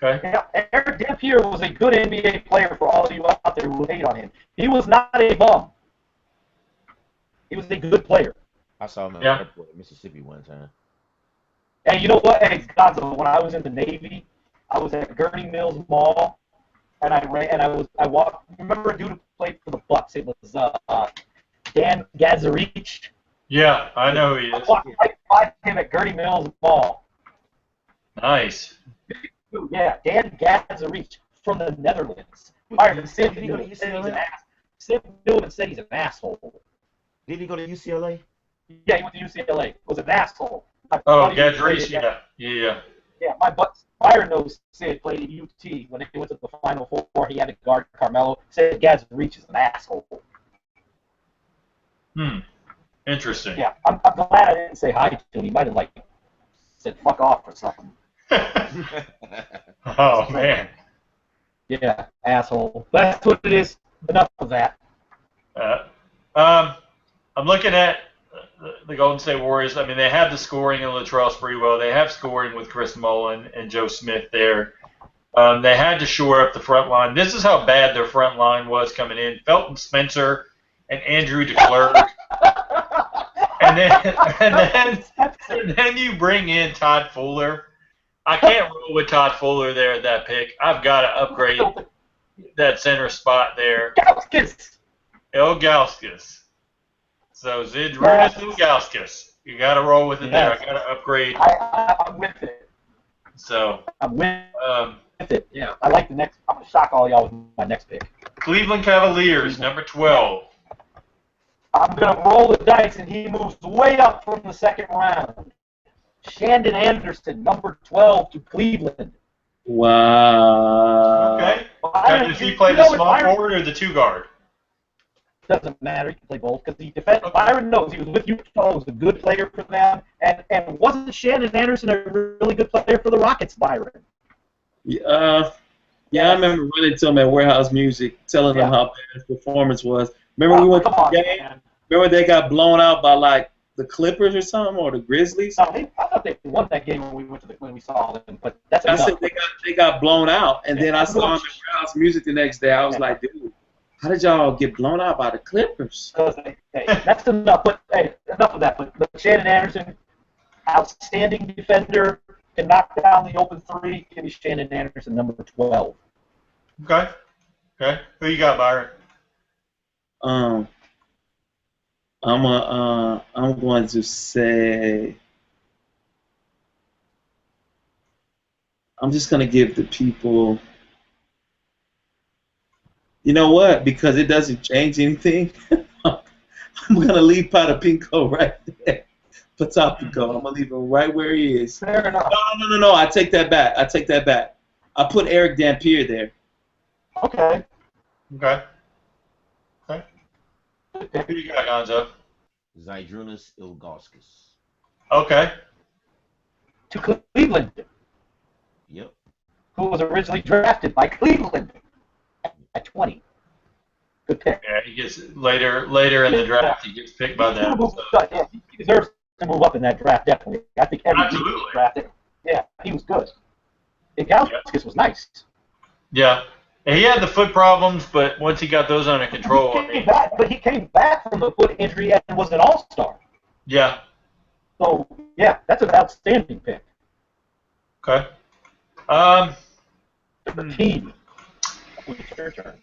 Yeah, Eric Dampier was a good NBA player for all of you out there who hate on him. He was not a bum. He was a good player. I saw him at the airport in Mississippi one time. And you know what? Hey, Gonzo, when I was in the Navy, I was at Gurney Mills Mall, and I walked. Remember a dude who played for the Bucks? It was Dan Gazarich. Yeah, I know who he is. I walked right by him at Gurney Mills Mall. Nice. Yeah, Dan Gazarich from the Netherlands. Byron, Sid knew and said he's an asshole. Did he go to UCLA? Yeah, he went to UCLA. Was an asshole. Oh, Gadrice, yeah. Yeah, my butt Byron knows Sid played at UT when they went to the Final Four. He had to guard Carmelo. Said Gadrice is an asshole. Interesting. Yeah, I'm glad I didn't say hi to him. He might have said fuck off or something. Oh man. Yeah, asshole. That's what it is. Enough of that. I'm looking at the Golden State Warriors. I mean, they have the scoring in Latrell Sprewell. They have scoring with Chris Mullin and Joe Smith there. They had to shore up the front line. This is how bad their front line was coming in. Felton Spencer and Andrew DeClerc. and then you bring in Todd Fuller. I can't roll with Todd Fuller there at that pick. I've got to upgrade that center spot there. Ilgauskas. So Zydrunas Ilgauskas. You got to roll with it there. I got to upgrade. I'm with it. So I'm with it. Yeah, I like the next. I'm gonna shock all y'all with my next pick. Cleveland Cavaliers, number 12. I'm gonna roll the dice, and he moves way up from the second round. Shandon Anderson, number 12 to Cleveland. Wow. Okay. Does he play the small forward or the 2 guard? Doesn't matter. He can play both because he defends. Okay. Byron knows he was with Utah. Was a good player for them, and wasn't Shandon Anderson a really good player for the Rockets, Byron? Yeah, I remember running to him at Warehouse Music, telling them how bad his performance was. Remember we went to the game? Man. Remember they got blown out by the Clippers or something, or the Grizzlies? No, I thought they won that game when we saw them, but that's enough. I said they got blown out, and then I saw them at Warehouse Music the next day. I was like, dude, how did y'all get blown out by the Clippers? That's enough. But enough of that. But Shannon Anderson, outstanding defender, can knock down the open three. Give me Shannon Anderson, number 12. Okay. Who you got, Byron? I'm going to say. I'm just going to give the people. You know what? Because it doesn't change anything, I'm going to leave Potapinko right there. Potapinko. I'm going to leave him right where he is. Fair enough. No. I take that back. I put Eric Dampier there. Okay. Who you got, Gonzo? Zydrunas Ilgauskas. Okay. To Cleveland. Yep. Who was originally drafted by Cleveland at 20. Good pick. Yeah, he gets later in the draft. He gets picked by them. Yeah, he deserves to move up in that draft, definitely. I think every team was drafted. Yeah, he was good. Ilgauskas was nice. Yeah. And he had the foot problems, but once he got those under control, he came back from the foot injury and was an all-star. Yeah. So yeah, that's an outstanding pick. Okay. Team. It's your turn.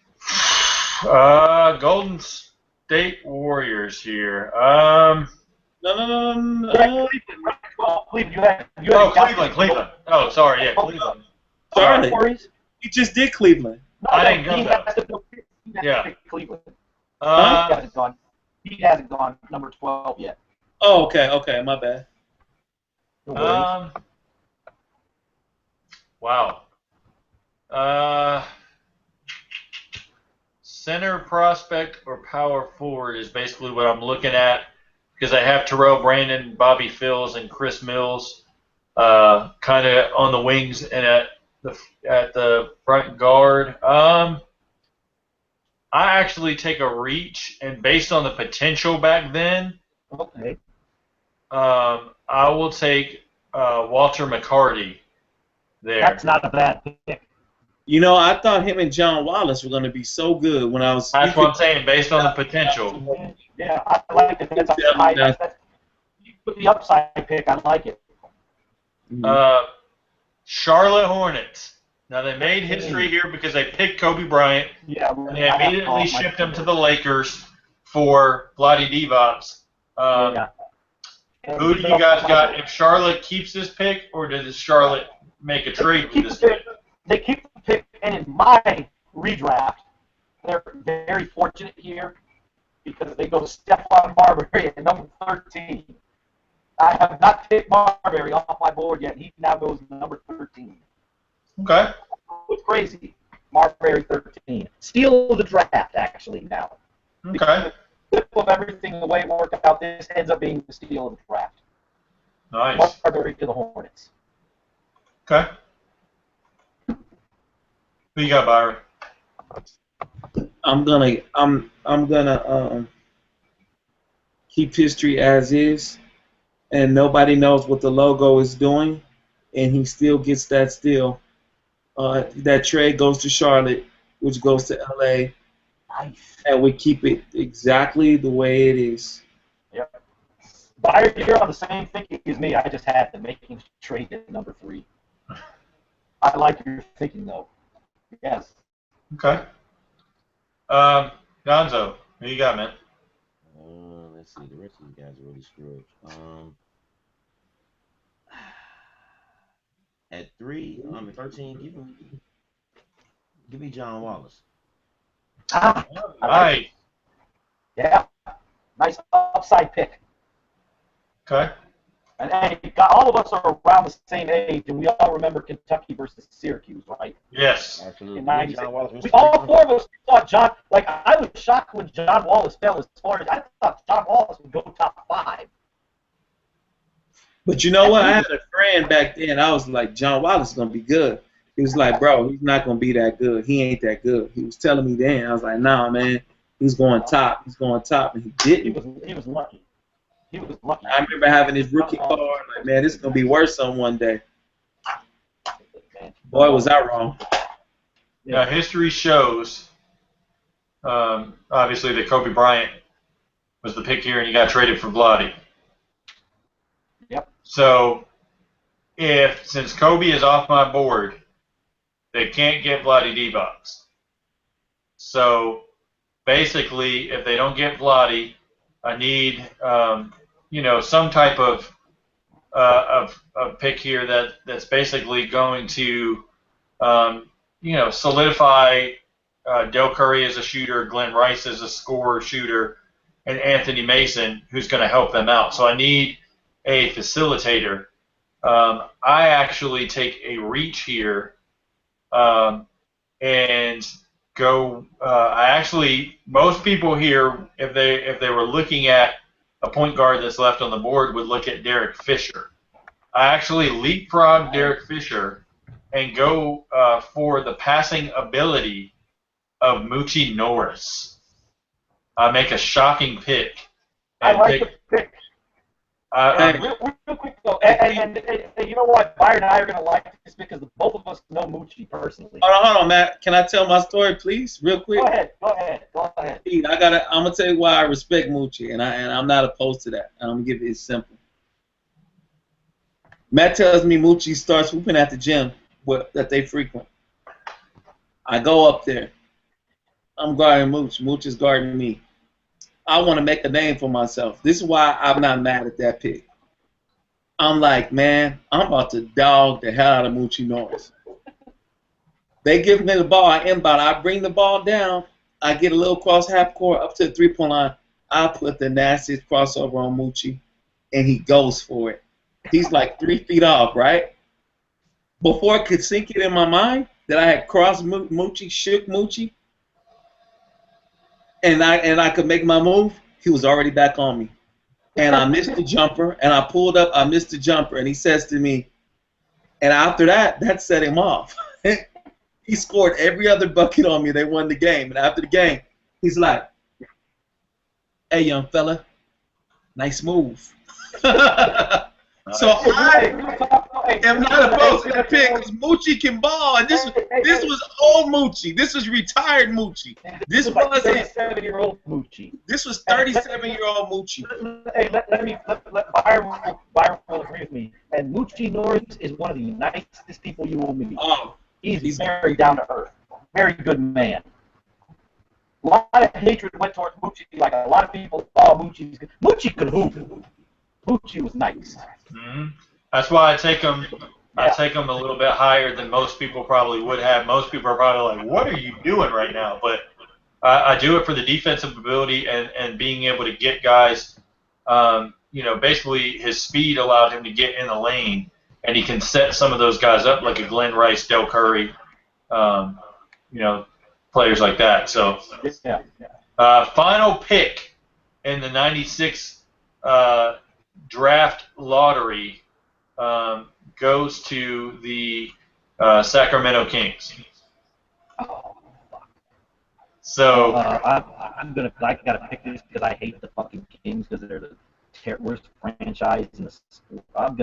Golden State Warriors here. No. Cleveland. Cleveland. Oh, sorry. Yeah, Cleveland. Sorry. You just did Cleveland. No, I didn't go there. Cleveland. He hasn't gone number 12 yet. Oh, okay, my bad. No wow. Center prospect or power forward is basically what I'm looking at because I have Terrell Brandon, Bobby Phills, and Chris Mills kind of on the wings and at the front guard. I actually take a reach, and based on the potential back then, okay, I will take Walter McCarty there. That's not a bad pick. You know, I thought him and John Wallace were going to be so good when I was. That's what I'm saying, based on the potential. Yeah, I like it. That's you put the upside pick. I like it. Charlotte Hornets. Now, they made history here because they picked Kobe Bryant. Yeah, and they immediately shipped him to the Lakers for Vlade Divac. Who do you guys got? If Charlotte keeps this pick, or does Charlotte make a trade with this pick? They keep the pick, and in my redraft, they're very fortunate here because they go Stephon Marbury at number 13. I have not picked Marbury off my board yet. He now goes number 13. Okay. It's crazy. Marbury 13. Steal of the draft, actually, now. Okay. Flip of everything, the way it worked out, this ends up being the steal of the draft. Nice. Marbury to the Hornets. Okay. Who you got, Byron? I'm gonna keep history as is, and nobody knows what the logo is doing, and he still gets that steal. That trade goes to Charlotte, which goes to LA, Nice. and we keep it exactly the way it is. Yep. Byron, you're on the same thinking as me. I just had to make him trade at number 3. I like your thinking, though. Yes. Okay. Gonzo, who you got, man? Let's see. The rest of these guys are really screwed. At 3, at 13, give me John Wallace. Ah, Nice. yeah. Nice upside pick. Okay. And hey, all of us are around the same age, and we all remember Kentucky versus Syracuse, right? Yes. Absolutely. In Give me 96. John Wallace. All 4 of us thought John. Like, I was shocked when John Wallace fell as far as I thought John Wallace would go top 5. But you know what? I had a friend back then. I was like, John Wallace is gonna be good. He was like, bro, he's not gonna be that good. He ain't that good. He was telling me then. I was like, nah, man, he's going top. He's going top, and he didn't. He was lucky. He was lucky. I remember having his rookie card. Like, man, this is gonna be worse on one day. Boy, was I wrong. Now, history shows, obviously, that Kobe Bryant was the pick here, and he got traded for Vlade. Yep. So, since Kobe is off my board, they can't get Vlade D-Box. So, basically, if they don't get Vlade, I need, some type of pick here that's basically going to, solidify Del Curry as a shooter, Glenn Rice as a scorer shooter, and Anthony Mason, who's going to help them out. So I need a facilitator. I actually take a reach here and go. Most people here, if they were looking at a point guard that's left on the board, would look at Derek Fisher. I actually leapfrog Derek Fisher and go for the passing ability of Moochie Norris. I make a shocking pick. I like the pick. Real quick though, and you know what? Byron and I are going to like this because both of us know Moochie personally. Hold on, Matt. Can I tell my story, please, real quick? Go ahead. I'm gonna tell you why I respect Moochie, and I'm not opposed to that. I'm gonna give it simple. Matt tells me Moochie starts hooping at the gym that they frequent. I go up there. I'm guarding Mooch. Mooch is guarding me. I want to make a name for myself. This is why I'm not mad at that pick. I'm like, man, I'm about to dog the hell out of Moochie Norris. They give me the ball. I inbound. I bring the ball down. I get a little cross half court up to the three-point line. I put the nastiest crossover on Moochie, and he goes for it. He's like 3 feet off, right? Before I could sink it in my mind that I had crossed Moochie, shook Moochie, and I could make my move, he was already back on me. And I missed the jumper, and I pulled up, I missed the jumper, and he says to me, and after that set him off. He scored every other bucket on me. They won the game. And after the game, he's like, hey, young fella, nice move. So I am not opposed to that pick because Moochie can ball. And this was old Moochie. This was retired Moochie. This was 37-year-old Moochie. This was 37-year-old Moochie. Hey, let Byron will agree with me. And Moochie Norris is one of the nicest people you will meet. Oh. He's very down to earth. Very good man. A lot of hatred went towards Moochie. Like a lot of people thought Moochie's good. Moochie could hoop. Moochie was nice. Mm-hmm. That's why I take him. I take him a little bit higher than most people probably would have. Most people are probably like, "What are you doing right now?" But I do it for the defensive ability and being able to get guys. Basically his speed allowed him to get in the lane, and he can set some of those guys up like a Glenn Rice, Del Curry, um, you know, players like that. So, Yeah. final pick in the '96 draft lottery goes to the Sacramento Kings. Oh, fuck. So I gotta pick this because I hate the fucking Kings because they're the worst franchise in the sport. I'm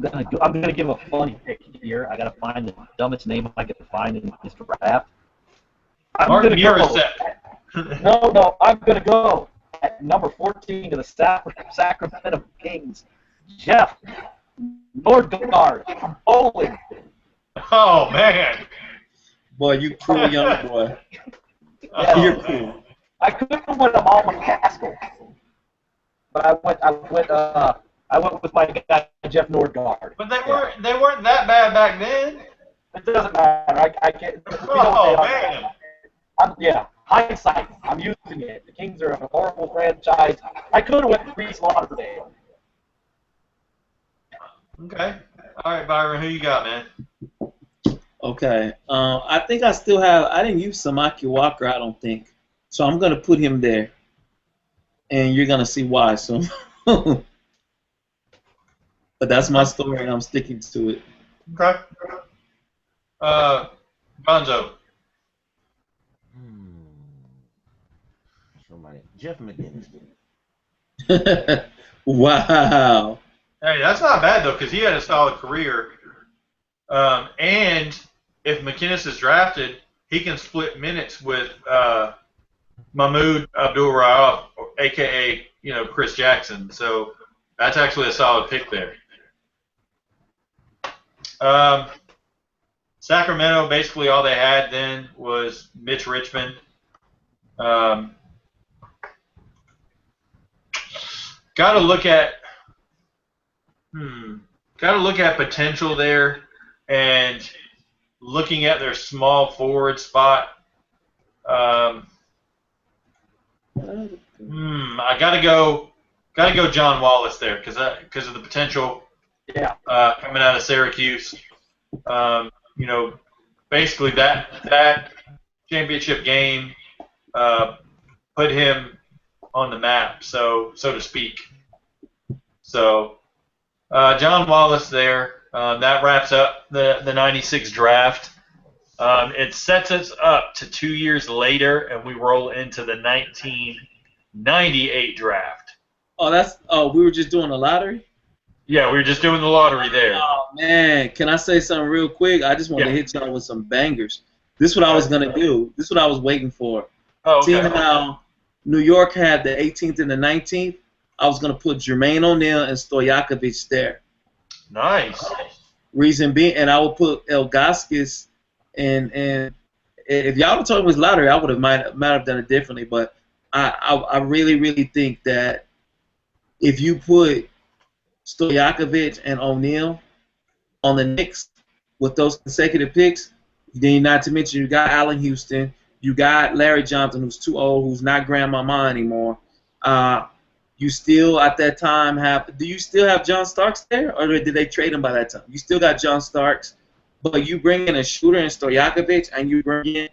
gonna give a funny pick here. I gotta find the dumbest name I can find in this draft. I'm Martin gonna go. Murasek. No, I'm gonna go at number 14 to the Sacramento Kings. Jeff Nordgaard from Poland. Oh man. Boy, you cool young boy. Oh, You're man. cool. I could have went Alma Haskell, but I went with my guy Jeff Nordgaard. But they weren't that bad back then. It doesn't matter. I can't. Oh man. Yeah, hindsight. I'm using it. The Kings are a horrible franchise. I could have went with Reese Lauderdale. Okay. All right, Byron, who you got, man? Okay. I think I still have. I didn't use Samaki Walker. I don't think. So I'm gonna put him there, and you're gonna see why. So, but that's my story, and I'm sticking to it. Okay. Gonzo. Somebody, Jeff McGinnis. Wow. Hey, that's not bad though, because he had a solid career. And if McInnes is drafted, he can split minutes with Mahmoud Abdul-Rauf, aka Chris Jackson. So that's actually a solid pick there. Sacramento, basically all they had then was Mitch Richmond. Got to look at potential there, and looking at their small forward spot. I gotta go John Wallace there because of the potential. Yeah. Coming out of Syracuse. Basically that championship game put him on the map, so to speak. So John Wallace there. That wraps up the '96 draft. It sets us up to 2 years later, and we roll into the 1998 draft. We were just doing a lottery? Yeah, we were just doing the lottery there. Oh, man. Can I say something real quick? I just want to hit y'all with some bangers. This is what I was going to do. This is what I was waiting for. Oh, okay. Seeing how New York had the 18th and the 19th, I was going to put Jermaine O'Neal and Stojakovic there. Nice. Reason being, and I would put Elgaskis and if y'all told me it was lottery, I would have might have done it differently. But I really think that if you put Stojakovic and O'Neal on the Knicks with those consecutive picks, then not to mention you got Allen Houston, you got Larry Johnson, who's too old, who's not grandmama anymore. You still at that time do you still have John Starks there, or did they trade him by that time? You still got John Starks, but you bring in a shooter in Stojakovic, and you bring in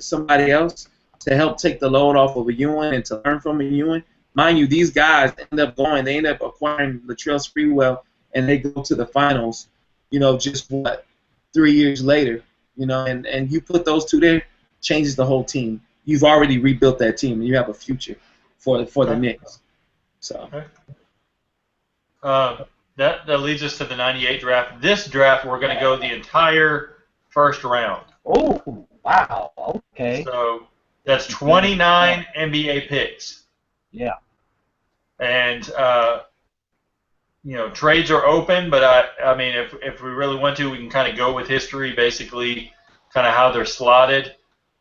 somebody else to help take the load off of a Ewing and to learn from a Ewing. Mind you, these guys end up acquiring Latrell Sprewell, and they go to the finals, just 3 years later, and you put those two there, changes the whole team. You've already rebuilt that team, and you have a future for the Knicks. So that leads us to the '98 draft. This draft, we're going to go the entire first round. Oh, wow. Okay. So that's 29 NBA picks. Yeah. And trades are open, but I mean, if we really want to, we can kind of go with history, basically, kind of how they're slotted.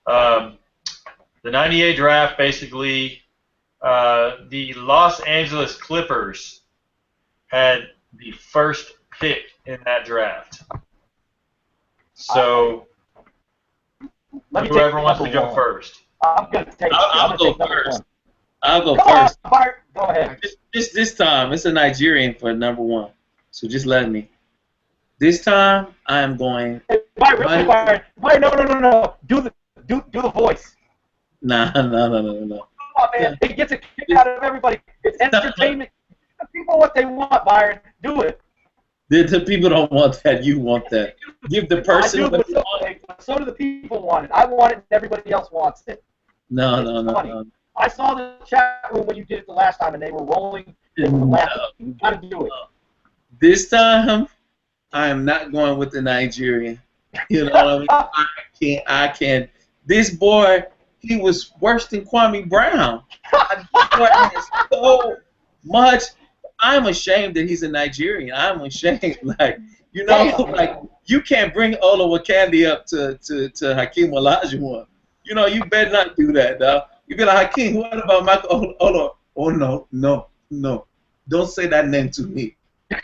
The '98 draft, basically, the Los Angeles Clippers had the first pick in that draft. So Let me Whoever take wants to number go one. first. I'm gonna take. I'll go take number first. one. I'll go Come first. on, Bart. Go ahead. This time, it's a Nigerian for number one. So just let me. This time, I am going. Bart, real quick, Bart. Bart, no. Do the voice. No. Come on, man. It gets a kick out of everybody. It's entertainment. The people what they want, Byron. Do it. The people don't want that. You want that. Give the person I do, what they want. but so do the people want it. I want it, and everybody else wants it. No. I saw the chat room when you did it the last time, and they were rolling. They were laughing. You got to do it. This time, I am not going with the Nigerian. You know what I mean? I can't. This boy, he was worse than Kwame Brown. This boy has so much. I'm ashamed that he's a Nigerian. I'm ashamed. Like, you know, like, you can't bring Olawokandi up to Hakeem Olajuwon. You know, you better not do that, dog. You be like, Hakeem, what about Michael Olo? Oh, no. Don't say that name to me.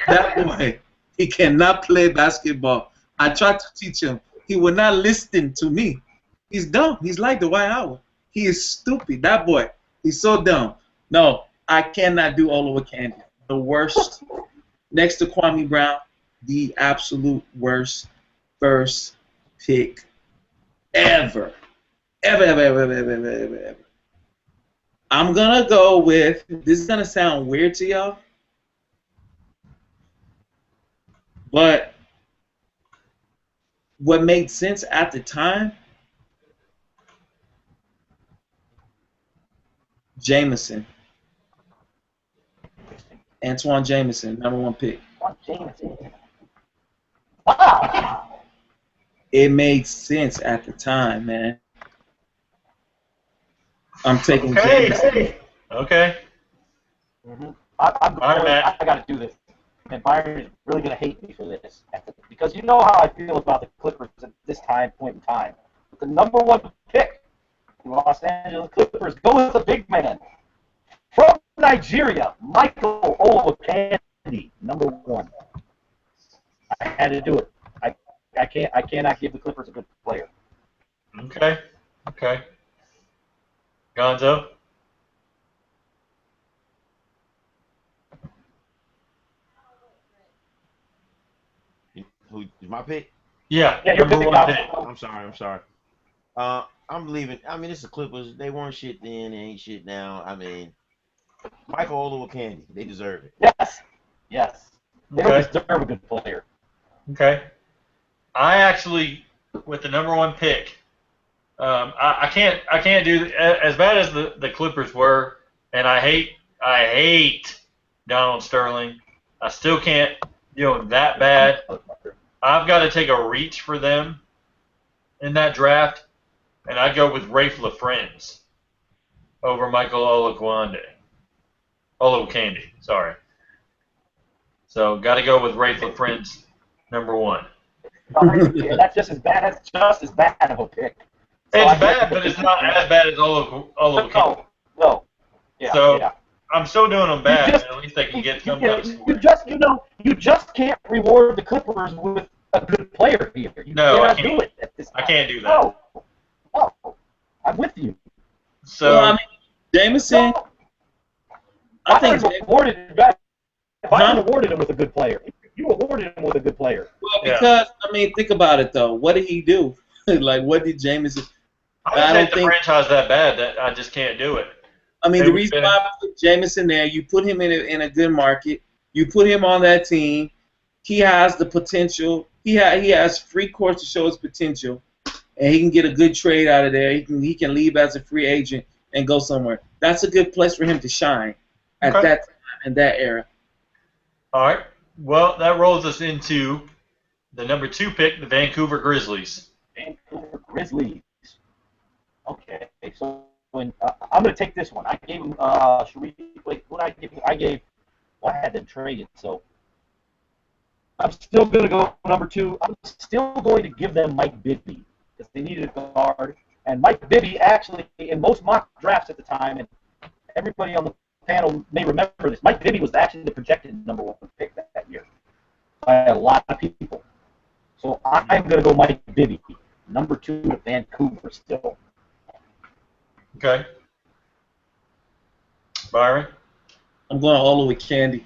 That boy, he cannot play basketball. I tried to teach him. He will not listen to me. He's dumb. He's like the White Hour. He is stupid. That boy, he's so dumb. No, I cannot do Olawokandi. The worst, next to Kwame Brown, the absolute worst first pick ever. Ever. I'm going to go with, this is going to sound weird to y'all, but what made sense at the time, Jameson. Antoine Jameson, number one pick. Wow. It made sense at the time, man. I'm taking Jameson. Okay. Mm-hmm. I Matt. got to do this. And Byron is really going to hate me for this. Because you know how I feel about the Clippers at this point in time. With the number one pick, the Los Angeles Clippers go with the big man. From Nigeria, Michael Olawokandi, number one. I had to do it. I cannot give the Clippers a good player. Okay. Gonzo? Who is my pick? Yeah, you're number picking one out. pick. I'm sorry. I'm leaving. I mean, it's the Clippers. They weren't shit then. They ain't shit now. I mean, Michael Olawokandi. They deserve it. Yes. They Okay. deserve a good player. Okay. I actually, with the number one pick, I can't do as bad as the Clippers were, and I hate Donald Sterling. I still can't, that bad. I've got to take a reach for them in that draft, and I'd go with Rafe LaFrentz over Michael Olawokandi. Sorry. So got to go with Rafe LaFrentz, number one. That's just as bad of a pick. It's bad, but it's not as bad as Olawokandi. No. Yeah. I'm still doing them bad, but at least they can get some kind of score. You just can't reward the Clippers with a good player here. You cannot do it at this time. I can't do that. No. I'm with you. So, well, I mean, Jameson, I think awarded him with a good player. You awarded him with a good player. Well, because, I mean, think about it, though. What did he do? Like, what did Jameson... I don't think the franchise that bad that I just can't do it. I mean, the reason why I put Jameson there, you put him in a good market. You put him on that team. He has the potential. He has free course to show his potential, and he can get a good trade out of there. He can leave as a free agent and go somewhere. That's a good place for him to shine at that time in that era. All right. Well, that rolls us into the number 2 pick, the Vancouver Grizzlies. Vancouver Grizzlies. Okay, so I'm going to take this one. I gave him. Should we wait? What I give? I had them traded, so I'm still going to go number 2. I'm still going to give them Mike Bibby because they needed a guard, and Mike Bibby actually in most mock drafts at the time, and everybody on the panel may remember this. Mike Bibby was actually the projected number 1 pick that year by a lot of people. So I'm going to go Mike Bibby. number 2 to Vancouver still. Okay. Byron? I'm going all with Candy.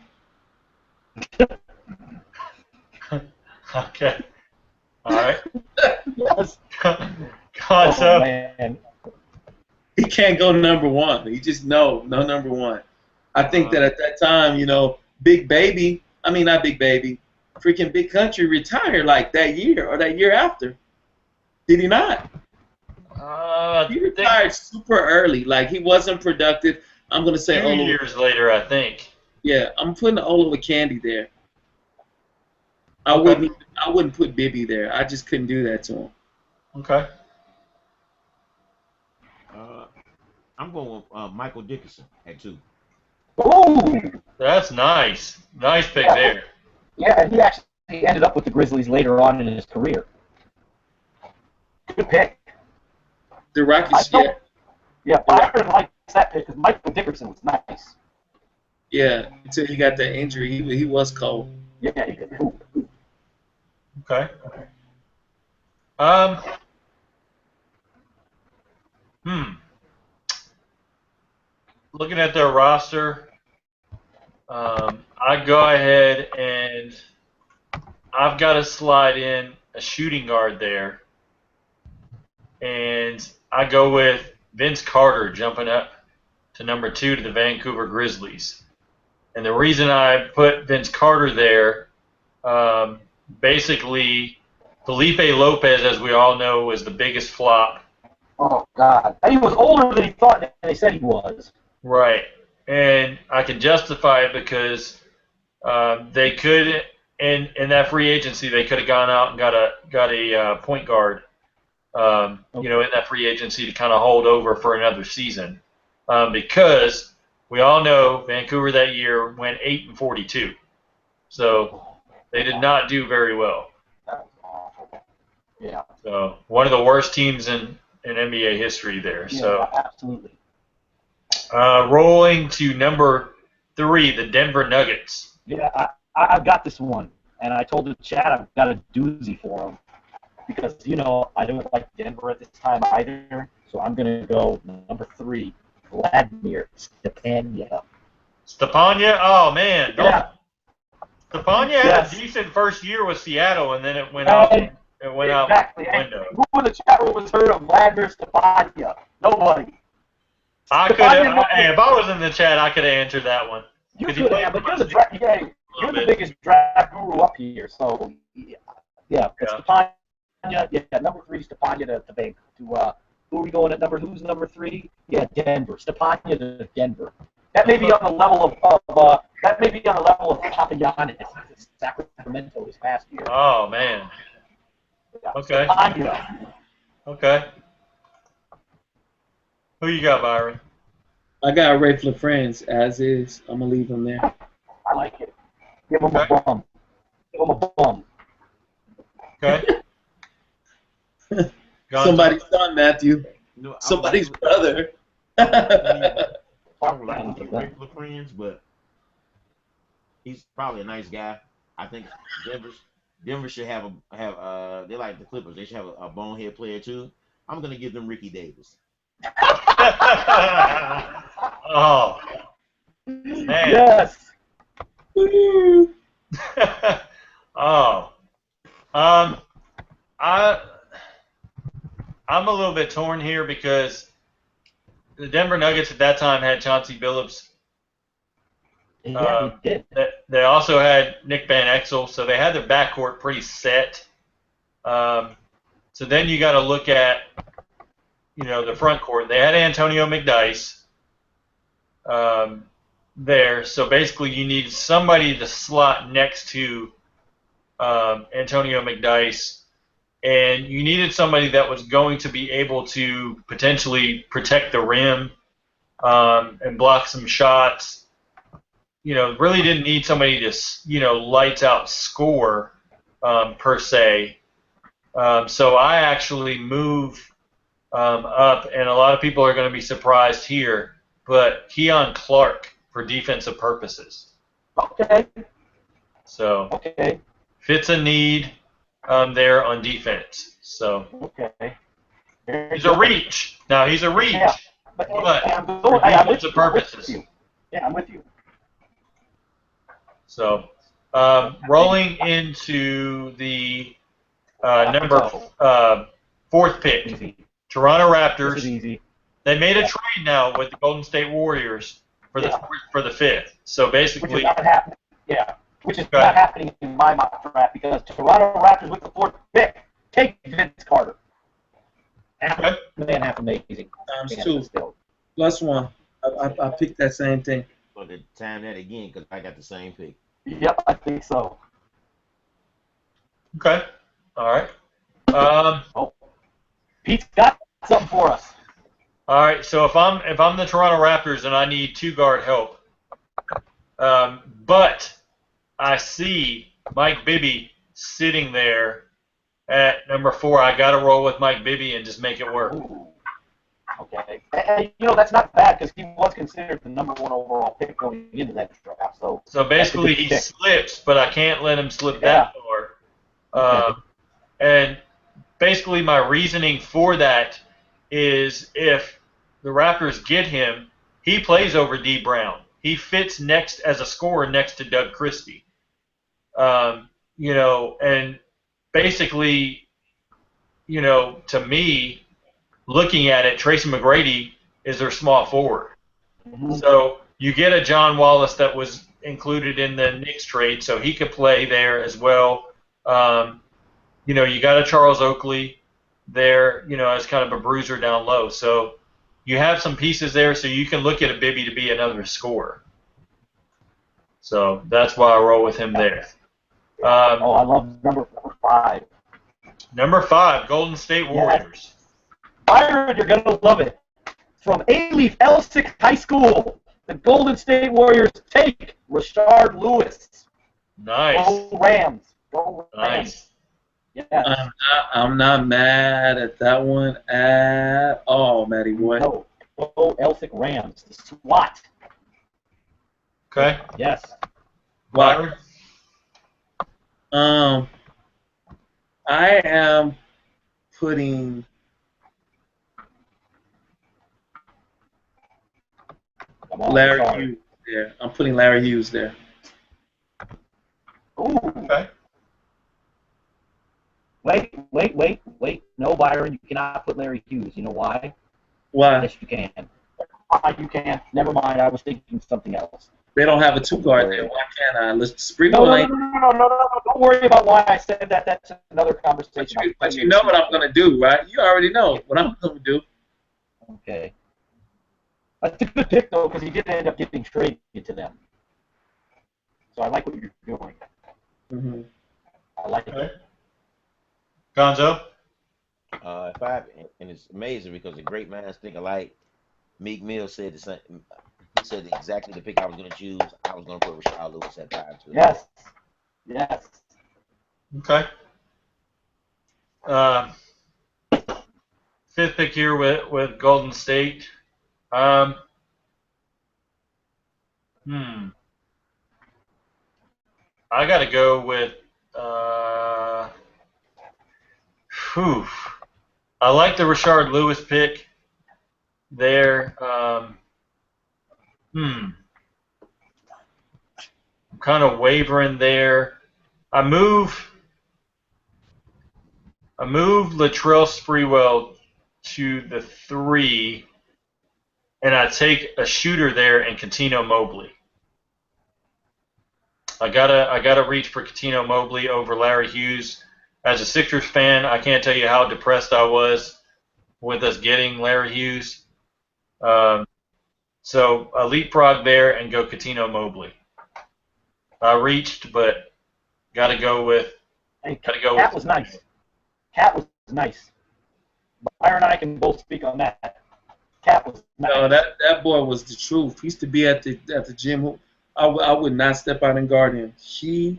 Okay. All right. Yes. God, so Man. He can't go number 1. He just no number 1. I think that at that time, Big Baby, I mean not Big Baby, freaking Big Country retired like that year or that year after. Did he not? He retired super early. Like he wasn't productive. I'm gonna say 2 years later, I think. Yeah, I'm putting Ola with Candy there. I Okay. wouldn't put Bibby there. I just couldn't do that to him. Okay. I'm going with Michael Dickerson at 2. Ooh. That's nice. Nice pick there. Yeah, and he actually ended up with the Grizzlies later on in his career. Good pick. The Rockies, yeah. Yeah, Byron likes that pick because Michael Dickerson was nice. Yeah, until he got that injury, he was cold. Yeah, he could hoop. Okay. Looking at their roster, I go ahead and I've got to slide in a shooting guard there, and I go with Vince Carter jumping up to number 2 to the Vancouver Grizzlies. And the reason I put Vince Carter there, basically, Felipe Lopez, as we all know, was the biggest flop. Oh, God. And he was older than he thought they said he was. Right. And I can justify it because they could, in that free agency, they could have gone out and got a point guard, in that free agency to kind of hold over for another season. Because we all know Vancouver that year went 8-42. So they did not do very well. That was awful. Yeah. So one of the worst teams in NBA history there. Yeah, So absolutely. rolling to number 3, the Denver Nuggets. Yeah, I've got this one, and I told the chat I've got a doozy for him because I don't like Denver at this time either. So I'm gonna go number 3, Vladimir Stepania. Stepania? Oh man, Yeah. Stepania had a decent first year with Seattle, and then it went out. It went exactly. out the window. Who in the chat room has heard of Vladimir Stepania? Nobody. I could have. Hey, if I was in the chat, I could have answered that one. You could have, but you're the biggest draft guru up here, so yeah. But Stepania, number 3, Stepania to Bank. Who are we going at number? Who's number 3? Yeah, Denver. Stepania to Denver. That may be on the level of Papagiannis, Sacramento this past year. Oh man. Yeah. Okay. Stepania. Okay. Who you got, Byron? I got Ray Friends as is. I'm gonna leave him there. I like it. Give him a bum. Give him a bum. Okay. Somebody's son, Matthew. Somebody's brother. I would like to regular friends, but he's probably a nice guy. I think Denver should have they like the Clippers. They should have a bonehead player too. I'm gonna give them Ricky Davis. Oh man. Yes. Oh. I'm a little bit torn here because the Denver Nuggets at that time had Chauncey Billups. Yeah, he did. They also had Nick Van Exel, so they had their backcourt pretty set. So then you got to look at, the front court. They had Antonio McDyess there, so basically you need somebody to slot next to Antonio McDyess. And you needed somebody that was going to be able to potentially protect the rim and block some shots. Really didn't need somebody to, lights out score per se. So I actually move up, and a lot of people are going to be surprised here, but Keon Clark for defensive purposes. Okay. So okay. Fits a need. there on defense. So Okay. he's a reach. Now he's a reach, Yeah, but for defensive purposes. Yeah, I'm with you. So rolling into the number fourth pick, Easy. Toronto This is Raptors. easy. They made a trade now with the Golden State Warriors for the fifth. So Which basically, is not happening. Yeah, which is not happening in my mock draft because Toronto Raptors with the fourth pick take Vince Carter. Half amazing. Times two. Plus one. I picked that same thing. So to time that again, because I got the same pick. Yep, I think so. okay, all right. Pete's got something for us. All right, so if I'm the Toronto Raptors and I need two guard help, but I see Mike Bibby sitting there at number 4, I got to roll with Mike Bibby and just make it work. Ooh. Okay, and that's not bad because he was considered the number 1 overall pick going into that draft. So basically he slips, but I can't let him slip that far. And basically my reasoning for that is if the Raptors get him, he plays over D. Brown. He fits next as a scorer next to Doug Christie. And basically, to me, looking at it, Tracy McGrady is their small forward. Mm-hmm. So you get a John Wallace that was included in the Knicks trade, so he could play there as well. You got a Charles Oakley there, as kind of a bruiser down low. So you have some pieces there, so you can look at a Bibby to be another scorer. So that's why I roll with him there. I love number 5. Number 5, Golden State Warriors. Byron, you're going to love it. From A-Leaf Elsick High School, the Golden State Warriors take Rashard Lewis. Nice. Go Rams. Go Rams. Nice. Yes. I'm not mad at that one at all, Matty boy. No. Go Elsick Rams. The SWAT. Okay. Yes. Byron? I am putting Larry Hughes there. I'm putting Larry Hughes there. Ooh. Okay. Wait. No, Byron, you cannot put Larry Hughes. You know why? Why? Yes, you can. You can. Never mind. I was thinking something else. They don't have a 2 guard there. Why can't I? Let's sprinkle No. Don't worry about why I said that. That's another conversation. But you know what I'm going to do, right? You already know what I'm going to do. Okay. That's a good pick, though, because he did end up getting traded to them. So I like what you're doing. Mm-hmm. I like it. Gonzo? And it's amazing because the great minds think alike. Meek Mill said the same. He said exactly the pick I was going to choose. I was going to put Rashard Lewis at 5 too. Yes. Okay. 5th pick here with Golden State. I got to go with. I like the Rashard Lewis pick there. I'm kind of wavering there. I move Latrell Sprewell to the 3, and I take a shooter there and Coutinho Mobley. I gotta reach for Coutinho Mobley over Larry Hughes. As a Sixers fan, I can't tell you how depressed I was with us getting Larry Hughes. So I leapfrog there and go Coutinho Mobley. I reached, but got to go with. Cat was nice. Cat was nice. Byron and I can both speak on that. Cat was nice. No, that boy was the truth. He used to be at the gym. I would not step out and guard him. He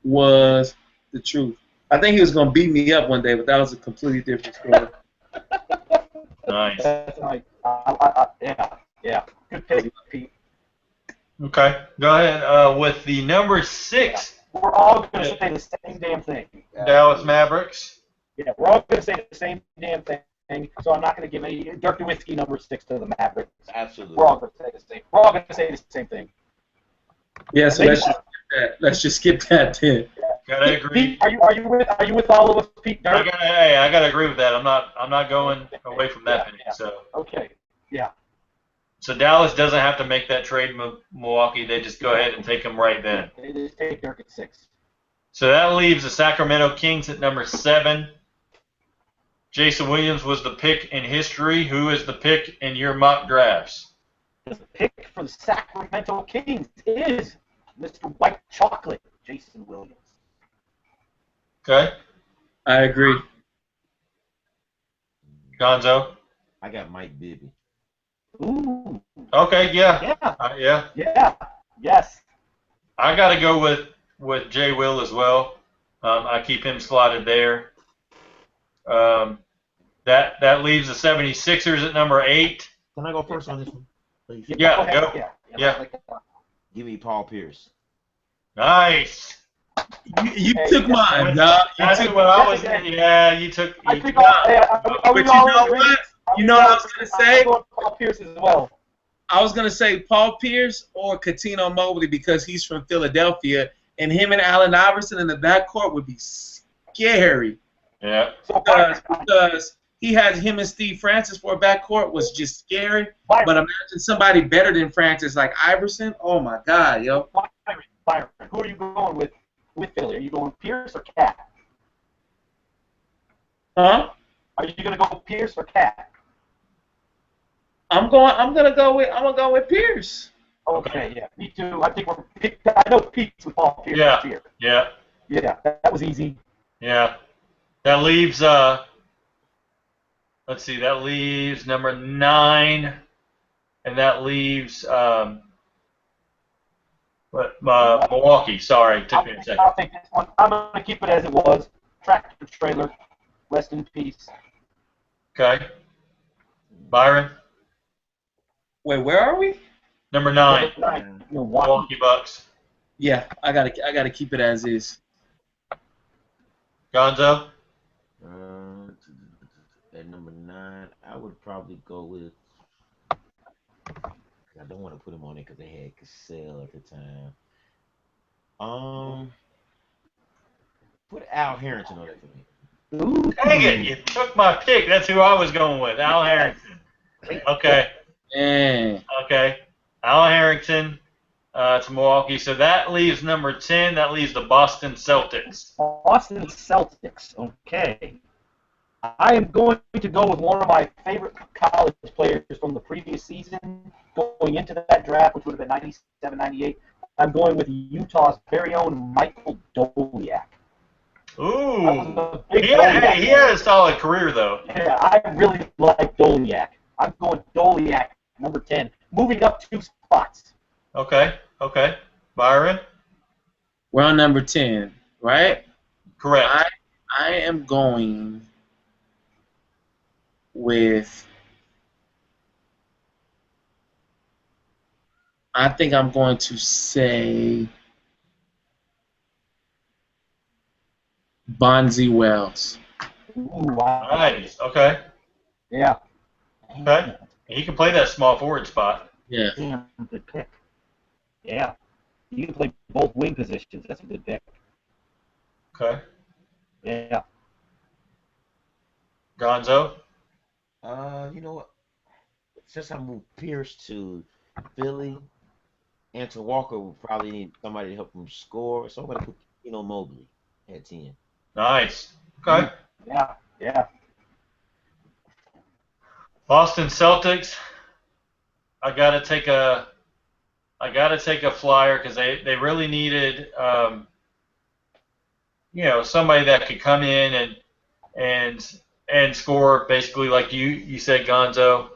was the truth. I think he was going to beat me up one day, but that was a completely different story. Nice. That's right. Yeah. Good pick, Pete. Okay. Go ahead. With the number 6 We're all going to say the same damn thing. Dallas Mavericks. Yeah, we're all going to say the same damn thing. So I'm not going to give any Dirk Nowitzki number 6 to the Mavericks. Absolutely. We're all going to say the same. We're all going to say the same thing. Yeah, so let's just skip that then. Gotta agree. Pete, are you with all of us, Pete? Dirk? I gotta agree with that. I'm not going away from that. Yeah. So Okay. Yeah. So Dallas doesn't have to make that trade with Milwaukee. They just go ahead and take him right then. They just take Dirk at 6. So that leaves the Sacramento Kings at number 7. Jason Williams was the pick in history. Who is the pick in your mock drafts? The pick for the Sacramento Kings is Mr. White Chocolate, Jason Williams. Okay. I agree. Gonzo? I got Mike Bibby. Ooh. Okay, yeah. Yeah. Yeah. Yes. I got to go with Jay Will as well. I keep him slotted there. That leaves the 76ers at number 8. Can I go first on this one, please? Yeah, go. Yeah. Give me Paul Pierce. Nice. You took mine, dog. That's what I was. Yeah, you took. Are But you know what? You know what I was gonna say? I'm going Paul Pierce as well. I was gonna say Paul Pierce or Cuttino Mobley because he's from Philadelphia, and him and Allen Iverson in the backcourt would be scary. Yeah. Because he had him and Steve Francis for a backcourt was just scary. But imagine somebody better than Francis like Iverson. Oh my God, yo. Byron, who are you going with Philly? Are you going Pierce or Cat? Huh? Are you gonna go Pierce or Cat? I'm gonna go with Pierce. Okay, yeah, me too. I think I know Pete's with Paul Pierce this year. Yeah. Yeah, that was easy. Yeah. That leaves let's see, that leaves number 9, and that leaves Milwaukee. Sorry, took me a second. I'll take this one. I'm gonna keep it as it was. Tractor trailer. Rest in peace. Okay. Byron. Wait, where are we? Number 9. Milwaukee Bucks. Yeah, I gotta keep it as is. Gonzo. At number 9, I would probably go with. I don't want to put him on it because they had Cassell at the time. Put Al Harrington on it for me. Ooh. Dang it! You took my pick. That's who I was going with. Al Harrington. Okay. Okay. Al Harrington to Milwaukee. So that leaves number 10. That leaves the Boston Celtics. Boston Celtics. Okay. I am going to go with one of my favorite college players from the previous season going into that draft, which would have been 97, 98. I'm going with Utah's very own Michael Doliak. Ooh. He had a solid career, though. Yeah, I really like Doliak. I'm going Doliak, number 10. Moving up 2 spots. Okay. Byron? We're on number 10, right? Correct. I am going with. I think I'm going to say Bonzi Wells. Ooh, wow. Nice. Okay. Yeah. Okay. He can play that small forward spot. Yeah. Damn, good pick. Yeah. You can play both wing positions. That's a good pick. Okay. Yeah. Gonzo? You know what? Since I moved Pierce to Philly, Anton Walker will probably need somebody to help him score, so I'm going to put Mobley at 10. Nice. Okay. Yeah. Boston Celtics. I gotta take a flyer because they really needed somebody that could come in and score basically like you said, Gonzo.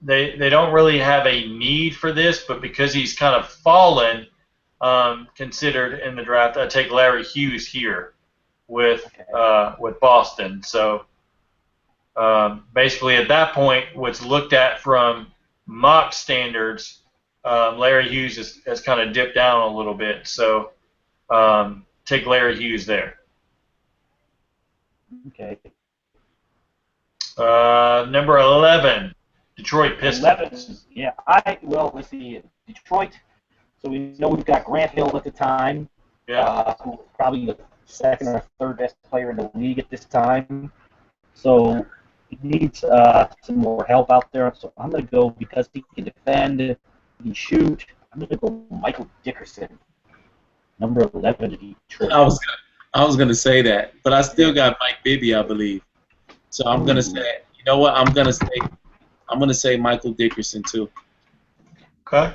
They don't really have a need for this, but because he's kind of fallen considered in the draft, I take Larry Hughes here with Boston. So basically at that point, what's looked at from mock standards, Larry Hughes has kind of dipped down a little bit. So take Larry Hughes there. Okay. Number 11, Detroit Pistons. 11. Yeah. Well, let's see. Detroit. So we know we've got Grant Hill at the time. Yeah. Who was probably the second or third best player in the league at this time. So he needs some more help out there. So I'm going to go, because he can defend, he can shoot, I'm going to go Michael Dickerson, number 11 to Detroit. I was gonna say that, but I still got Mike Bibby, I believe. So I'm gonna say, you know what? I'm gonna say Michael Dickerson too. Okay.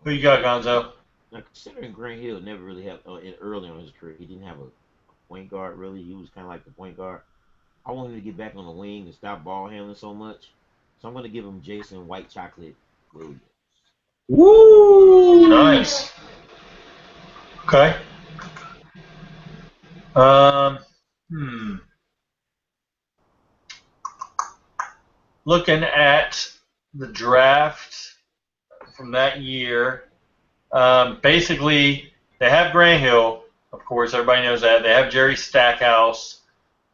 Who you got, Gonzo? Now, considering Grant Hill never really had early on in his career, he didn't have a point guard really. He was kind of like the point guard. I want him to get back on the wing and stop ball handling so much. So I'm going to give him Jason White Chocolate Williams. Woo! Nice. Okay. Looking at the draft from that year, basically they have Grant Hill, of course, everybody knows that. They have Jerry Stackhouse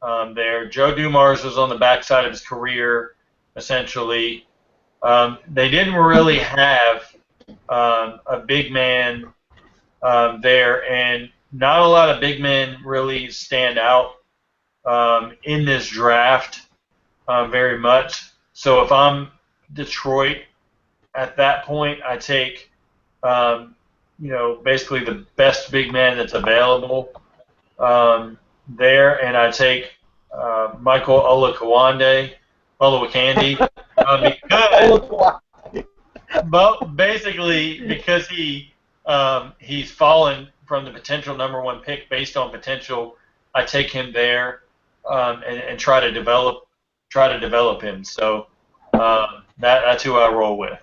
there. Joe Dumars was on the backside of his career, essentially. They didn't really have a big man there, and not a lot of big men really stand out in this draft very much. So if I'm Detroit at that point, I take basically the best big man that's available there, and I take Michael Olowokandi but basically because he's fallen from the potential number one pick based on potential, I take him there and try to develop him. So that's who I roll with.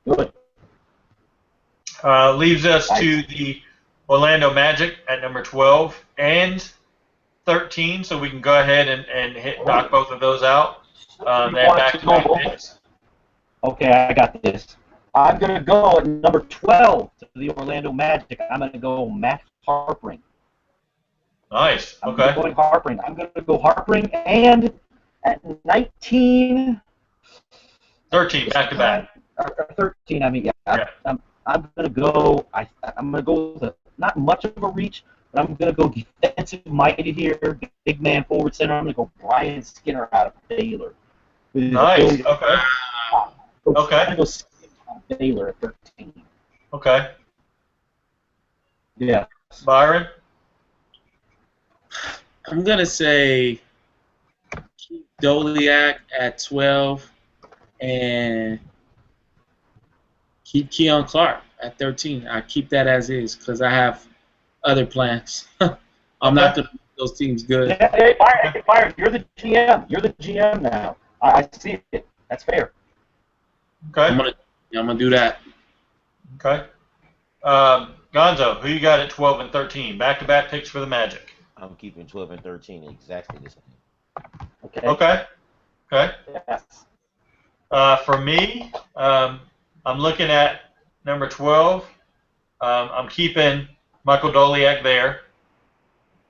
Good. Leaves us to the Orlando Magic at number 12 and 13, so we can go ahead and knock both of those out. They have back-to-back picks. Okay, I got this. I'm going to go at number 12 to the Orlando Magic. I'm going to go Matt Harpring. Nice. Okay. I'm going Harpring, and at 19... 13, back-to-back. 13, I mean, yeah. I'm going to go... I'm going to go with not much of a reach, but I'm going to go defensive mighty here, big man forward center. I'm going to go Brian Skinner out of Baylor. Nice. Okay. Okay. I'm going to go Baylor at 13. Okay. Yeah. Byron? I'm going to say keep Doliak at 12 and keep Keon Clark at 13. I keep that as is because I have other plans. I'm not going to make those teams good. Hey, Byron, you're the GM. You're the GM now. I see it. That's fair. Okay. I'm gonna do that. Okay. Gonzo, who you got at 12 and 13? Back-to-back picks for the Magic. I'm keeping 12 and 13 exactly the same. Okay. Okay. Okay. Yes. For me, I'm looking at number 12. I'm keeping Michael Doliak there,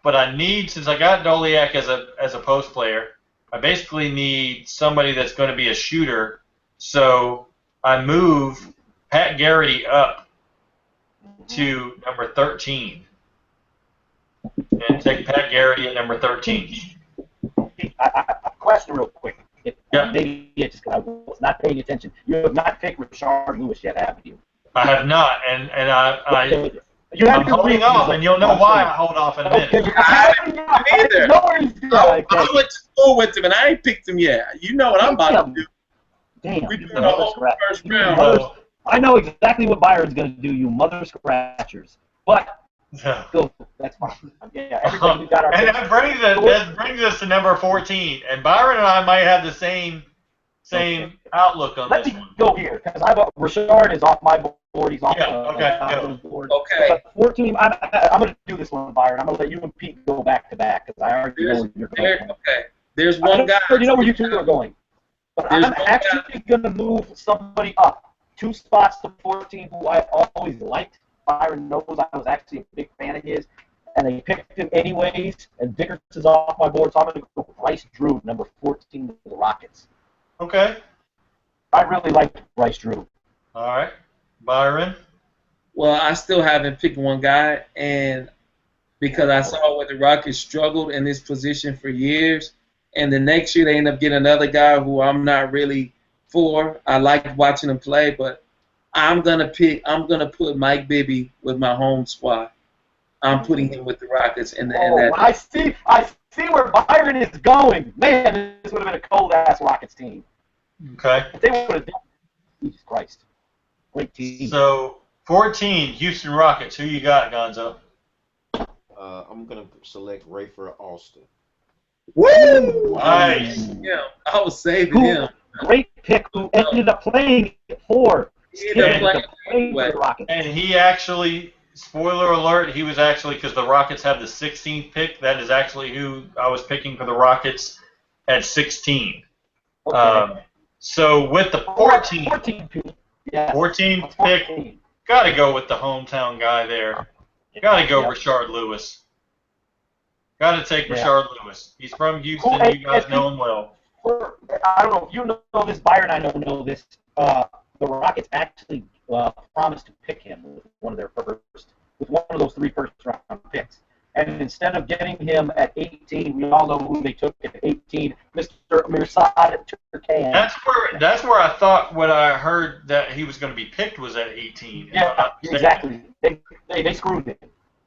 but I need, since I got Doliak as a post player, I basically need somebody that's going to be a shooter. So I move Pat Garrity up to number 13 and take Pat Garrity at number 13. A question real quick. Yeah. Maybe I was not paying attention. You have not picked Rashard Lewis yet, haven't you? I have not, and I'm holding off, and you'll know why I hold off in a minute. I haven't either. I went to school with him, and I ain't picked him yet. You know what I'm about to do. Damn. We're doing a whole first round. I know exactly what Byron's going to do, you mother scratchers. But, so, that's fine. Yeah, everything we got our and that brings us to number 14. And Byron and I might have the same outlook on Let this me one. go here, because Rashard is off my board. He's off go. the board. Okay. But 14, I'm going to do this one, Byron. I'm going to let you and Pete go back-to-back, because I already know where you're going. Okay. There's one guy. I already know where you two are going. But I'm actually going to move somebody up 2 spots to 14 who I've always liked. Byron knows I was actually a big fan of his, and they picked him anyways, and Dickerson's off my board, so I'm going to go with Bryce Drew, number 14 for the Rockets. Okay. I really liked Bryce Drew. All right. Byron? Well, I still haven't picked one guy, and because I saw where the Rockets struggled in this position for years, and the next year they end up getting another guy who I'm not really for. I like watching him play, but I'm gonna put Mike Bibby with my home squad. I'm putting him with the Rockets in that. I see where Byron is going. Man, this would have been a cold-ass Rockets team. Okay. If they would have done Jesus Christ. Great team. So, 14, Houston Rockets. Who you got, Gonzo? I'm gonna select Rayford Alston. Woo! Nice. Yeah, I was saving him. Great pick. Who ended up playing for? He ended up playing for the Rockets. And he actually, spoiler alert, he was actually, because the Rockets have the 16th pick, that is actually who I was picking for the Rockets at 16. Okay. So with the 14 pick, yes. 14th pick, got to go with the hometown guy there. Got to go Rashard Lewis. Got to take Rashard Lewis. He's from Houston. You guys know him well. I don't know if you know this, Byron. I don't know this. The Rockets actually promised to pick him with one of those 3 first-round picks. And instead of getting him at 18, we all know who they took at 18, Mr. Mirsad Turkayan. That's where I thought when I heard that he was going to be picked was at 18. Yeah, exactly. They screwed him.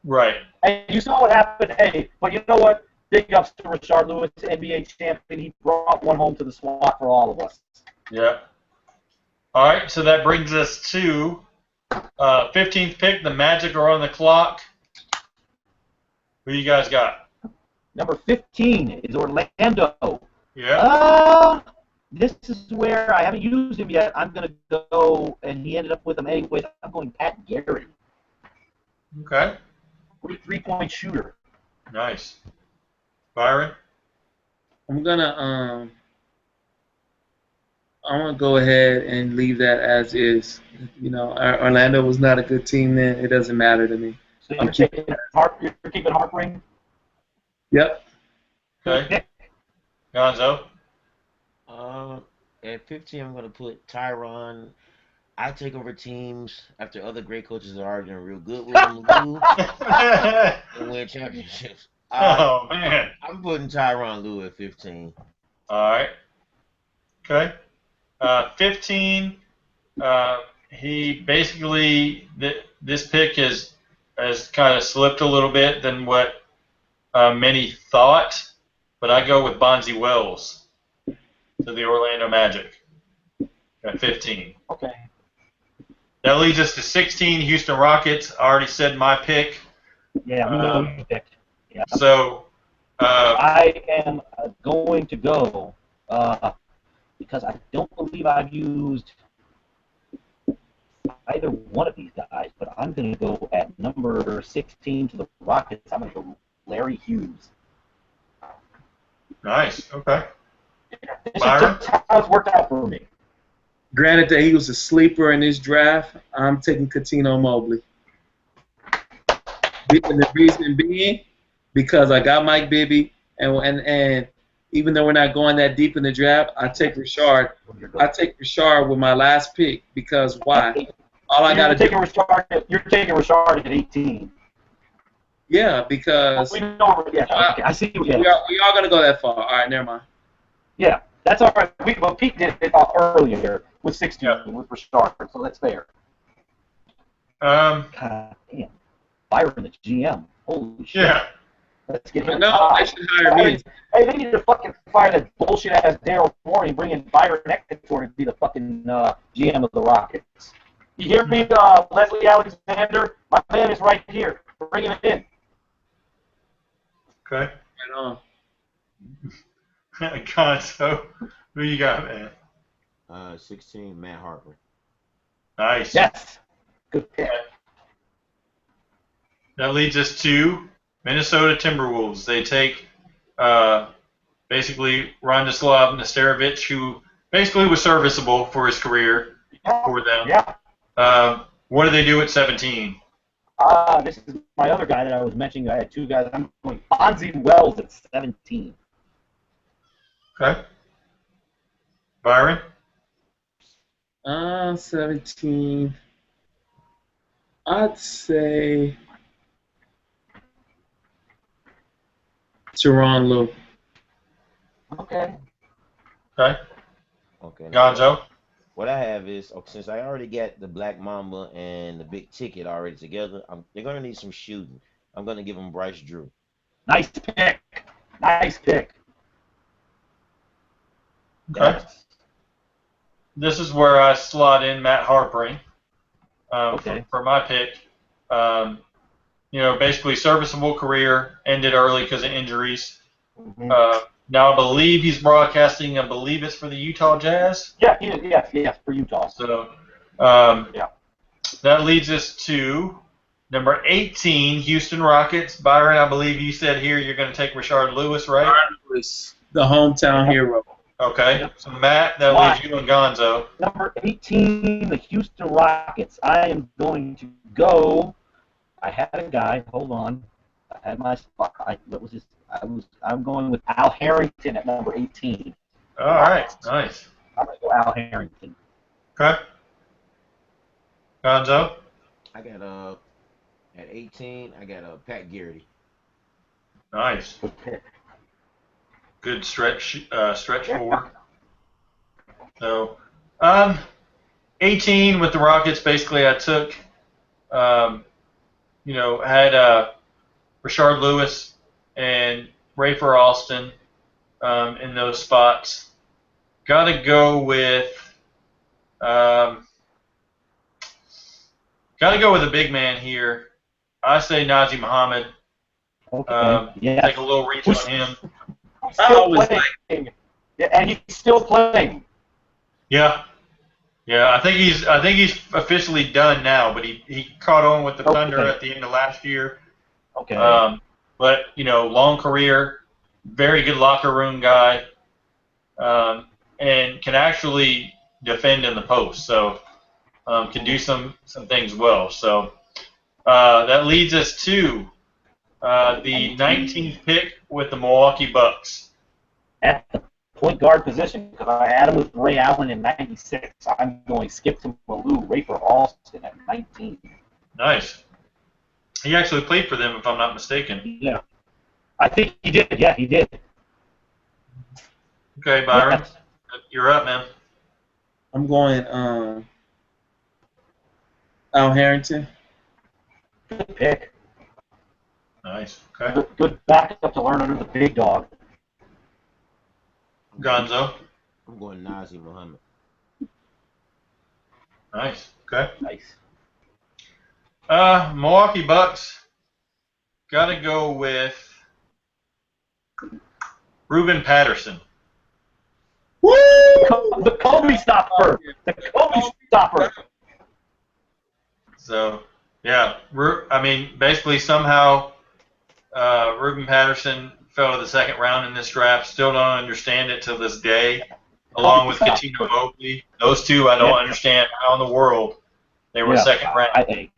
Right. And you saw what happened. Hey, but you know what? Big ups to Rashard Lewis, NBA champion. He brought one home to the SWAT for all of us. Yeah. All right, so that brings us to 15th pick. The Magic are on the clock. Who you guys got? Number 15 is Orlando. Yeah. This is where I haven't used him yet. I'm going to go, and he ended up with him anyways. I'm going Pat Gary. Okay. Great 3-point shooter. Nice. Byron? I'm gonna go ahead and leave that as is. You know, Orlando was not a good team then. It doesn't matter to me. So you're keeping Harpering? Yep. Okay. Gonzo? At 15, I'm going to put Tyron. I take over teams after other great coaches are already doing real good with them and win championships. Oh, man. I'm putting Tyronn Lue at 15. All right. Okay. 15, he basically, this pick has kind of slipped a little bit than what many thought, but I go with Bonzi Wells to the Orlando Magic at 15. Okay. That leads us to 16, Houston Rockets. I already said my pick. Yeah, we know who you picked. Yeah. So I am going to go because I don't believe I've used either one of these guys, but I'm going to go at number 16 to the Rockets. I'm going to go Larry Hughes. nice. Okay. This is just how it's worked out for me. Granted that he was a sleeper in this draft, I'm taking Coutinho Mobley. And the reason being, because I got Mike Bibby, and even though we're not going that deep in the draft, I take Rashard. I take Rashard with my last pick because why? All I got to do. You're taking Rashard at 18. Yeah, because we know. Yeah, okay, I see. We are gonna go that far. All right, never mind. Yeah, that's all right. Well, Pete did it earlier with 16 with Rashard, so that's fair. God damn, Byron the GM. Holy shit. Yeah. Let's get him. No, they should hire me. Hey, they need to fucking fire that bullshit ass Daryl Morey and bring in Byron Ector to be the fucking GM of the Rockets. You hear me, Leslie Alexander? My man is right here. Bring him in. Okay. Right on. God, so who you got, man? 16, Matt Harper. Nice. Yes. Good pick. That leads us to Minnesota Timberwolves. They take basically Rondislav Nesterovic, who basically was serviceable for his career for them. Yeah. What do they do at 17? This is my other guy that I was mentioning. I had two guys. I'm going Fonzie Wells at 17. Okay. Byron? 17. I'd say Teron Lou. Okay. Okay. Okay. Gonzo? What I have is, since I already got the Black Mamba and the Big Ticket already together, they're gonna need some shooting. I'm gonna give them Bryce Drew. Nice pick. Nice pick. Okay. Yes. This is where I slot in Matt Harpering Okay. for my pick. Basically serviceable career, ended early because of injuries. Mm-hmm. Now I believe he's broadcasting. I believe it's for the Utah Jazz. Yeah, yes, for Utah. So Yeah. that leads us to number 18, Houston Rockets. Byron, I believe you said here you're going to take Rashard Lewis, right? Lewis, the hometown hero. Okay. So Matt, that leaves you and Gonzo. Number 18, the Houston Rockets. I am going to go. I had a guy. Hold on. I had my spot. What was his? I'm going with Al Harrington at number 18. All right. Nice. I'm going to go Al Harrington. Okay. Gonzo? I got at 18, I got Pat Garrity. Nice. Good pick. Good stretch forward. So, 18 with the Rockets. Basically, I took, had Rashard Lewis and Rafer Alston in those spots. Got to go with a big man here. I say Najee Muhammad. Okay. Yeah. Take a little reach on him. Still playing. Yeah, and he's still playing. Yeah. I think he's officially done now, but he caught on with the Thunder at the end of last year. Okay. But long career, very good locker room guy, and can actually defend in the post. So can do some things well. So that leads us to the 19th pick with the Milwaukee Bucks. At the point guard position, because I had him with Ray Allen in 96. I'm going skip to Malou, Rafer Alston at 19. Nice. He actually played for them, if I'm not mistaken. Yeah. I think he did. Yeah, he did. Okay, Byron. You're up, man. I'm going Al Harrington. Good pick. Nice. Okay. Good backup to learn under the big dog. Gonzo. I'm going Najee Muhammad. Nice. Okay. Nice. Milwaukee Bucks. Got to go with Ruben Patterson. Woo! The Kobe stopper. The Kobe stopper. So, yeah. Basically somehow Ruben Patterson fell to the second round in this draft. Still don't understand it to this day. Along with Coutinho Mobley. Those two, I don't understand how in the world they were second round. I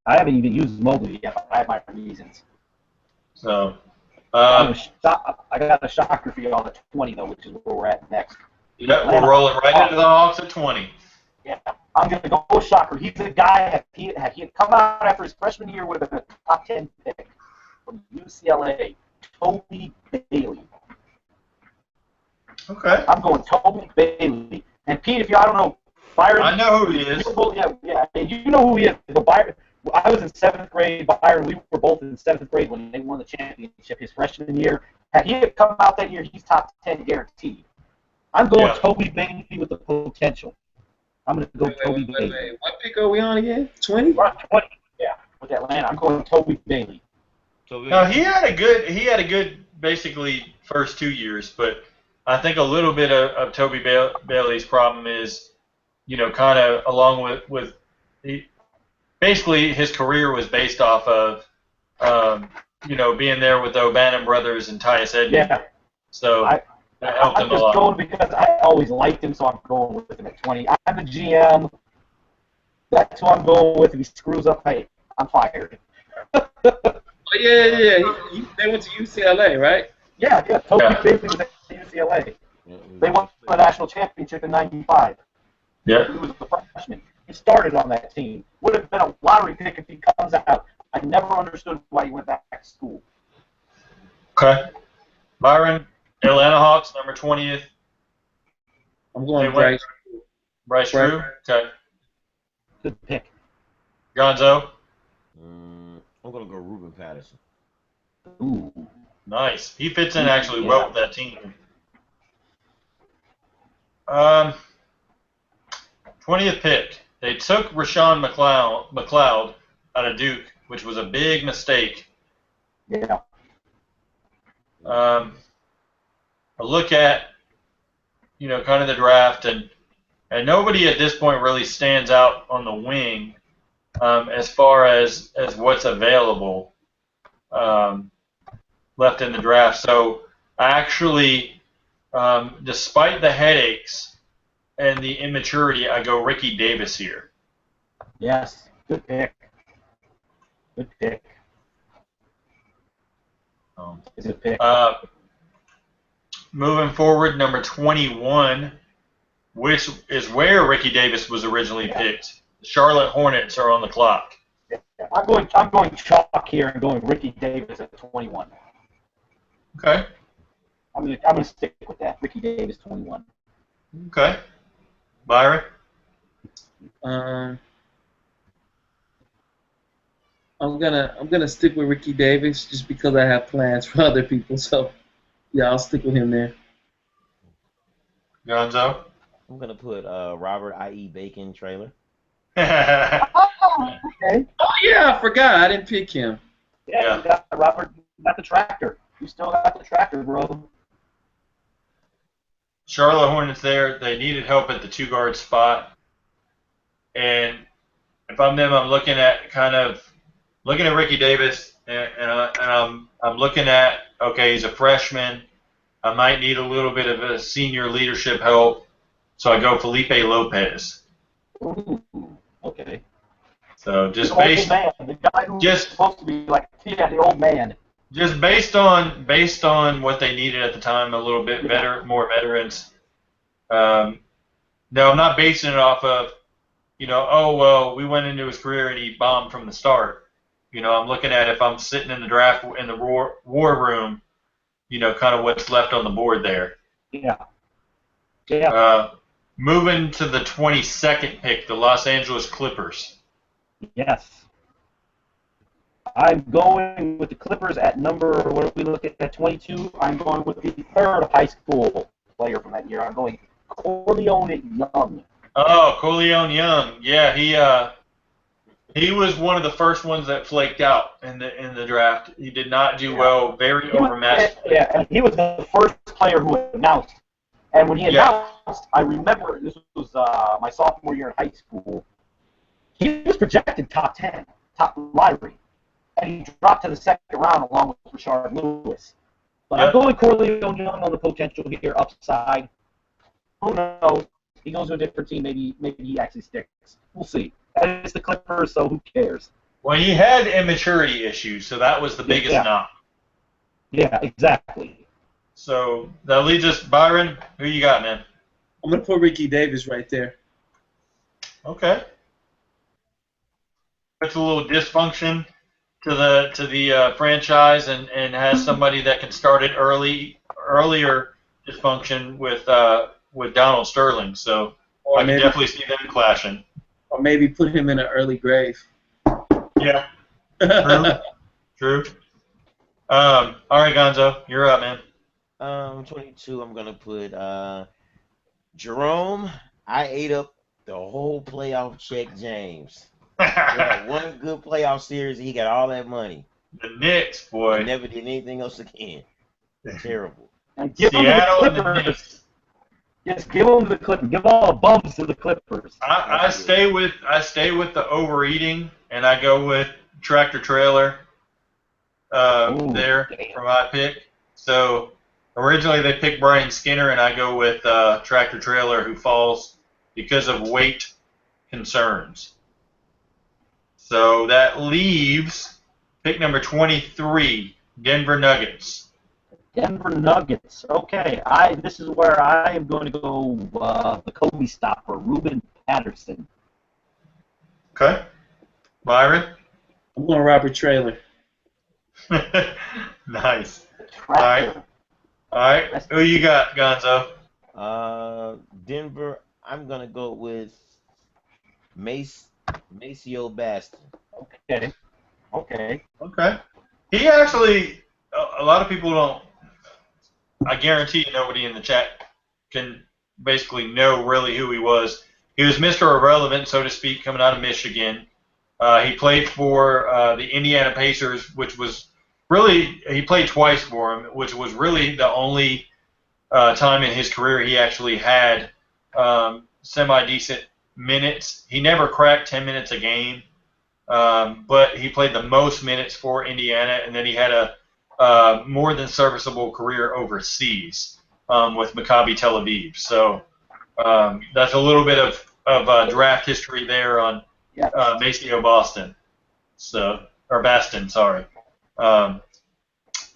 haven't even used Mobley yet, but I have my reasons. So, I got a shocker for you on the 20, though, which is where we're at next. yeah, we're rolling right into the Hawks at 20. Yeah, I'm going to go with shocker. He's a guy, he had come out after his freshman year, would have been a top 10 pick from UCLA, Toby Bailey. Okay. I'm going Toby Bailey. And Pete, I don't know, Byron. I know who he is. Yeah, you know who he is. Byron, I was in 7th grade. Byron, we were both in 7th grade when they won the championship his freshman year. Had he come out that year, he's top 10 guaranteed. I'm going Toby Bailey with the potential. I'm going to go Toby Bailey. Wait. What pick are we on again? 20? We're on 20. Yeah, with Atlanta. I'm going Toby Bailey. No, he had a good basically first 2 years, but I think a little bit of Toby Bailey's problem is, kind of along with basically his career was based off of, being there with the O'Bannon brothers and Tyus Edmond. Yeah. So that helped him a lot. I'm just going because I always liked him, so I'm going with him at 20. I'm the GM. That's who I'm going with. If he screws up, hey, I'm fired. Oh, yeah. They went to UCLA, right? Yeah. Toby Yeah. Bailey was at UCLA. Yeah, They won the national championship in '95. Yeah. He was a freshman. He started on that team. Would have been a lottery pick if he comes out. I never understood why he went back to school. Okay. Byron, Atlanta Hawks, number 20th. I'm going They went- Bryce. Bryce Drew. Okay. Good pick. Gonzo. I'm gonna go Ruben Patterson. Ooh. Nice. He fits in actually well with that team. 20th pick. They took Rashawn McLeod out of Duke, which was a big mistake. Yeah. I look at, kind of the draft, and nobody at this point really stands out on the wing as far as what's available left in the draft. So I actually, despite the headaches and the immaturity, I go Ricky Davis here. Yes. Good pick. Good pick. Good pick. Moving forward, number 21, which is where Ricky Davis was originally picked. The Charlotte Hornets are on the clock. Yeah. I'm going chalk here and going Ricky Davis at 21. Okay. I'm gonna stick with that. Ricky Davis 21. Okay. Byron? I'm gonna stick with Ricky Davis just because I have plans for other people. So yeah, I'll stick with him there. Gonzo? I'm gonna put Robert I.E. Bacon trailer. Oh, okay. Oh yeah, I forgot. I didn't pick him. Yeah. You got Robert. You got the tractor. You still got the tractor, bro. Charlotte Hornets there. They needed help at the two-guard spot. And if I'm them, I'm looking at Ricky Davis, and I'm looking at, okay, he's a freshman. I might need a little bit of a senior leadership help, so I go Felipe Lopez. Ooh, okay. So just the old man, the guy who's supposed to be like, the old man. Just based on what they needed at the time, a little bit better, more veterans. No, I'm not basing it off of, oh well, we went into his career and he bombed from the start. I'm looking at if I'm sitting in the draft in the war room, kind of what's left on the board there. Yeah. Yeah. Moving to the 22nd pick, the Los Angeles Clippers. Yes. I'm going with the Clippers at number, what if we look at 22? I'm going with the third high school player from that year. I'm going Corleone Young. Oh, Corleone Young. Yeah, he was one of the first ones that flaked out in the draft. He did not do well, very overmatched. Yeah, and he was the first player who announced. And when he announced, I remember this was my sophomore year in high school. He was projected top 10, top lottery. And he dropped to the second round along with Rashard Lewis. But I'm going Corleone Young on the potential here, upside. Who knows? He goes to a different team. Maybe he actually sticks. We'll see. And it's the Clippers, so who cares? Well, he had immaturity issues, so that was the biggest knock. Yeah, exactly. So that leads us, Byron. Who you got, man? I'm gonna put Ricky Davis right there. Okay. Puts a little dysfunction to the franchise, and has somebody that can start it earlier dysfunction with Donald Sterling. So I can definitely see them clashing. Or maybe put him in an early grave. Yeah. True. All right, Gonzo, you're up, man. 22. I'm gonna put Jerome. I ate up the whole playoff check, James. He had one good playoff series. He got all that money. The Knicks, boy. He never did anything else again. Terrible. And give Seattle them and the Knicks. Just give them the Clippers. Give all the bums to the Clippers. I stay with the overeating, and I go with tractor trailer there for my pick. So originally they picked Brian Skinner, and I go with tractor trailer, who falls because of weight concerns. So that leaves pick number 23, Denver Nuggets. Denver Nuggets. Okay, this is where I am going to go the Kobe stopper, Ruben Patterson. Okay. Byron? I'm going Robert Traylor. Nice. Tractor. All right. Who you got, Gonzo? Denver. I'm gonna go with Maceo Baston. Okay. Okay. Okay. He actually, a lot of people don't, I guarantee you nobody in the chat can basically know really who he was. He was Mr. Irrelevant, so to speak, coming out of Michigan. He played for the Indiana Pacers, which was really, he played twice for him, which was really the only time in his career he actually had semi-decent minutes. He never cracked 10 minutes a game, but he played the most minutes for Indiana, and then he had a more than serviceable career overseas with Maccabi Tel Aviv. So that's a little bit of draft history there on Maceo Baston. Baston, sorry.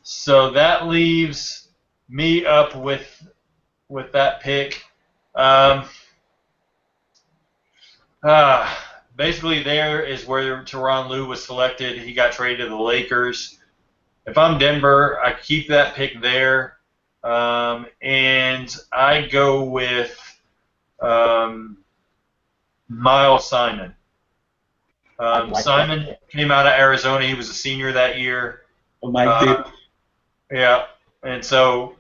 So that leaves me up with that pick. Basically, there is where Tyronn Lue was selected. He got traded to the Lakers. If I'm Denver, I keep that pick there, and I go with Miles Simon. Simon came out of Arizona. He was a senior that year. Mike Bibby. Yeah, and so,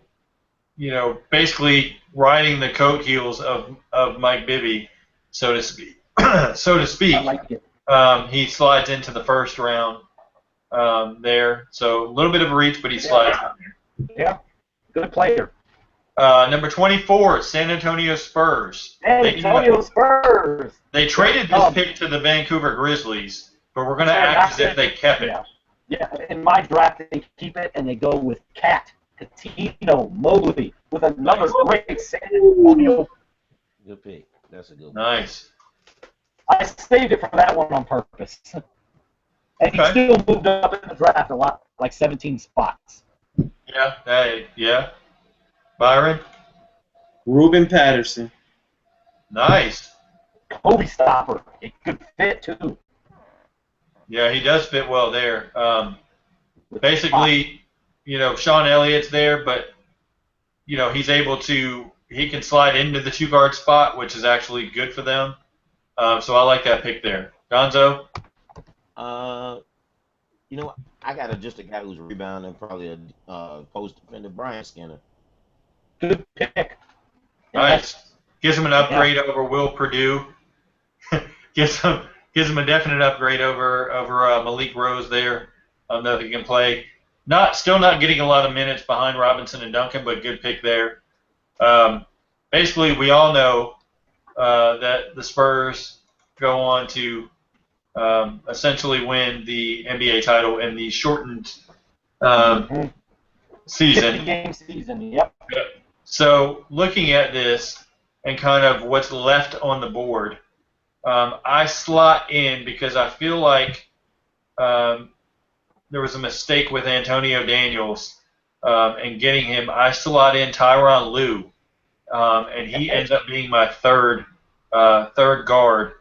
basically riding the coat heels of Mike Bibby, so to speak. I like it. He slides into the first round there. So a little bit of a reach, but he slides in there. Yeah, good player. Number 24, San Antonio Spurs. Spurs. They traded this pick to the Vancouver Grizzlies, but we're going to act as if they kept it. Yeah, in my draft, they keep it, and they go with Catino Mobley with another great San Antonio. Good pick. That's a good one. Nice. I saved it for that one on purpose. And he still moved up in the draft a lot, like 17 spots. Yeah. Byron? Ruben Patterson. Nice. Kobe stopper. A good fit, too. Yeah, he does fit well there. Basically, Sean Elliott's there, but, he's able to, he can slide into the two-guard spot, which is actually good for them. So I like that pick there. Gonzo? I got just a guy who's rebounding, probably a post defender, Brian Skinner. Good pick. Nice. Gives him an upgrade over Will Purdue. gives him a definite upgrade over Malik Rose there. I don't know if he can play. Still not getting a lot of minutes behind Robinson and Duncan, but good pick there. Basically, we all know that the Spurs go on to essentially win the NBA title in the shortened season. 50-game season, yep. So looking at this and kind of what's left on the board, I slot in because I feel like there was a mistake with Antonio Daniels and getting him. I slot in Tyronn Lue, and he ends up being my third guard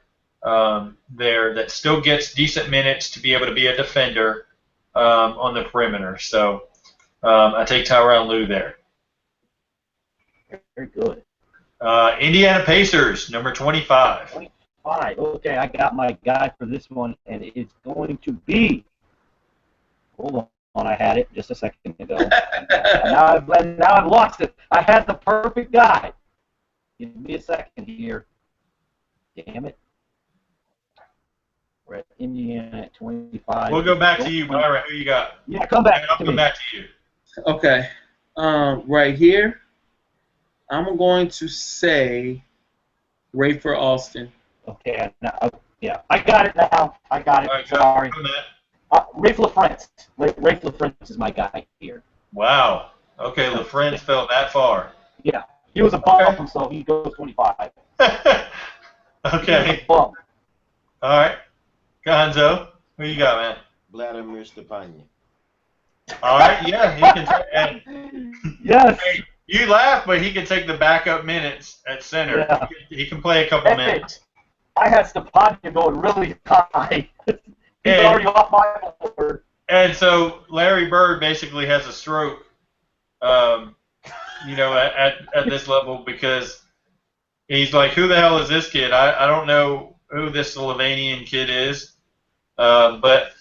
there that still gets decent minutes to be able to be a defender on the perimeter. So I take Tyronn Lue there. Very good. Indiana Pacers, number 25. 25. Okay, I got my guy for this one, and it's going to be. Hold on, I had it just a second ago. now I've lost it. I had the perfect guy. Give me a second here. Damn it. We're at Indiana at 25. We'll go back to you, Byron. Who you got? Yeah, come back. I'll come back to you. Okay. Right here, I'm going to say Rayford Alston. Okay, I got it now. I got it. All right, Sorry. Rafe LaFrentz. Rafe LaFrentz is my guy here. Wow. Okay, LaFrentz fell that far. Yeah, he was a bum, so he goes 25. Okay. Bum. All right. Gonzo, who you got, man? Vladimir Stepagne. All right, yeah, he can. Yes. Hey, you laugh, but he can take the backup minutes at center. Yeah. He can play a couple Hey, minutes. I had Stepania going really high. He's And, already off my board. and so Larry Bird basically has a stroke, at this level because he's like, who the hell is this kid? I don't know who this Slovenian kid is, but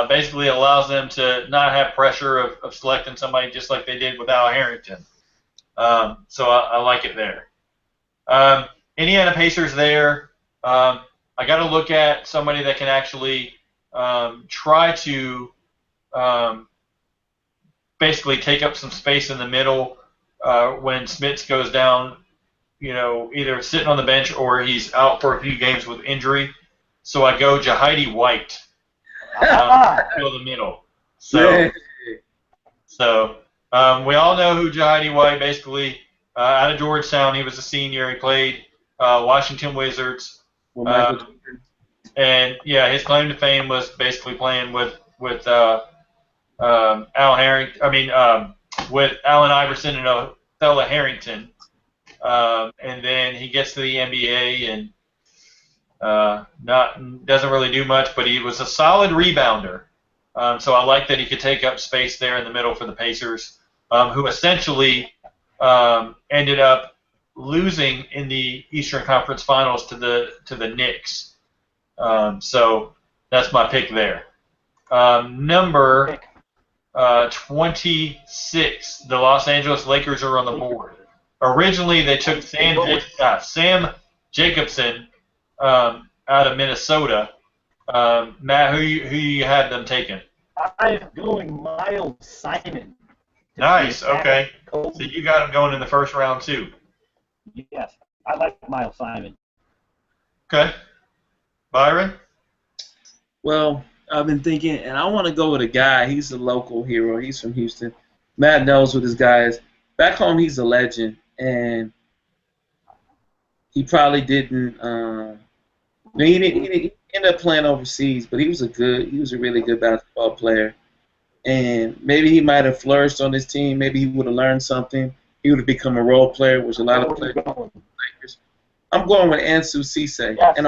basically allows them to not have pressure of selecting somebody just like they did with Al Harrington. So I like it there. Indiana Pacers there. I got to look at somebody that can actually try to basically take up some space in the middle when Smits goes down, either sitting on the bench or he's out for a few games with injury. So I go Jahidi White, fill the middle. So we all know who Jahidi White basically out of Georgetown. He was a senior. He played Washington Wizards. And yeah, his claim to fame was basically playing with Al Harrington. With Allen Iverson and Othello Harrington. And then he gets to the NBA and doesn't really do much, but he was a solid rebounder. So I like that he could take up space there in the middle for the Pacers, who essentially ended up losing in the Eastern Conference Finals to the Knicks. So that's my pick there. Number 26, the Los Angeles Lakers are on the board. Originally, they took Sam Jacobson out of Minnesota. Matt, who you had them taking? I'm going Miles Simon. Nice. Okay. So you got him going in the first round too. Yes, I like Miles Simon. Okay. Byron? Well, I've been thinking, and I want to go with a guy. He's a local hero. He's from Houston. Matt knows what this guy is. Back home, he's a legend, and he probably didn't. He didn't end up playing overseas, but he was a really good basketball player. And maybe he might have flourished on this team. Maybe he would have learned something. He would have become a role player, which a lot of players. I'm going with Ansu Cisse. Yes, And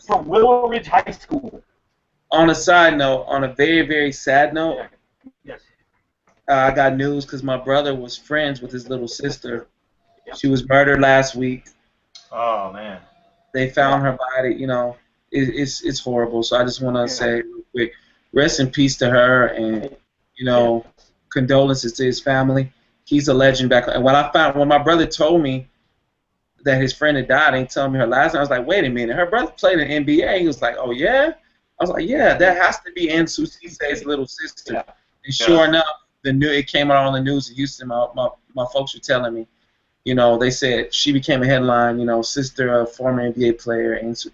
from Willow Ridge High School. On a side note, on a very, very sad note, Yes. I got news because my brother was friends with his little sister. She was murdered last week. Oh, man. They found her body. It's horrible. So I just want to say real quick, rest in peace to her, and condolences to his family. He's a legend back. And when my brother told me that his friend had died, and he told me her last name, I was like, wait a minute, her brother played in the NBA. He was like, oh yeah. I was like, yeah, that has to be Ansu Cisse's little sister. Yeah. And sure enough, it came out on the news in Houston. My folks were telling me, they said she became a headline, sister of former NBA player, and so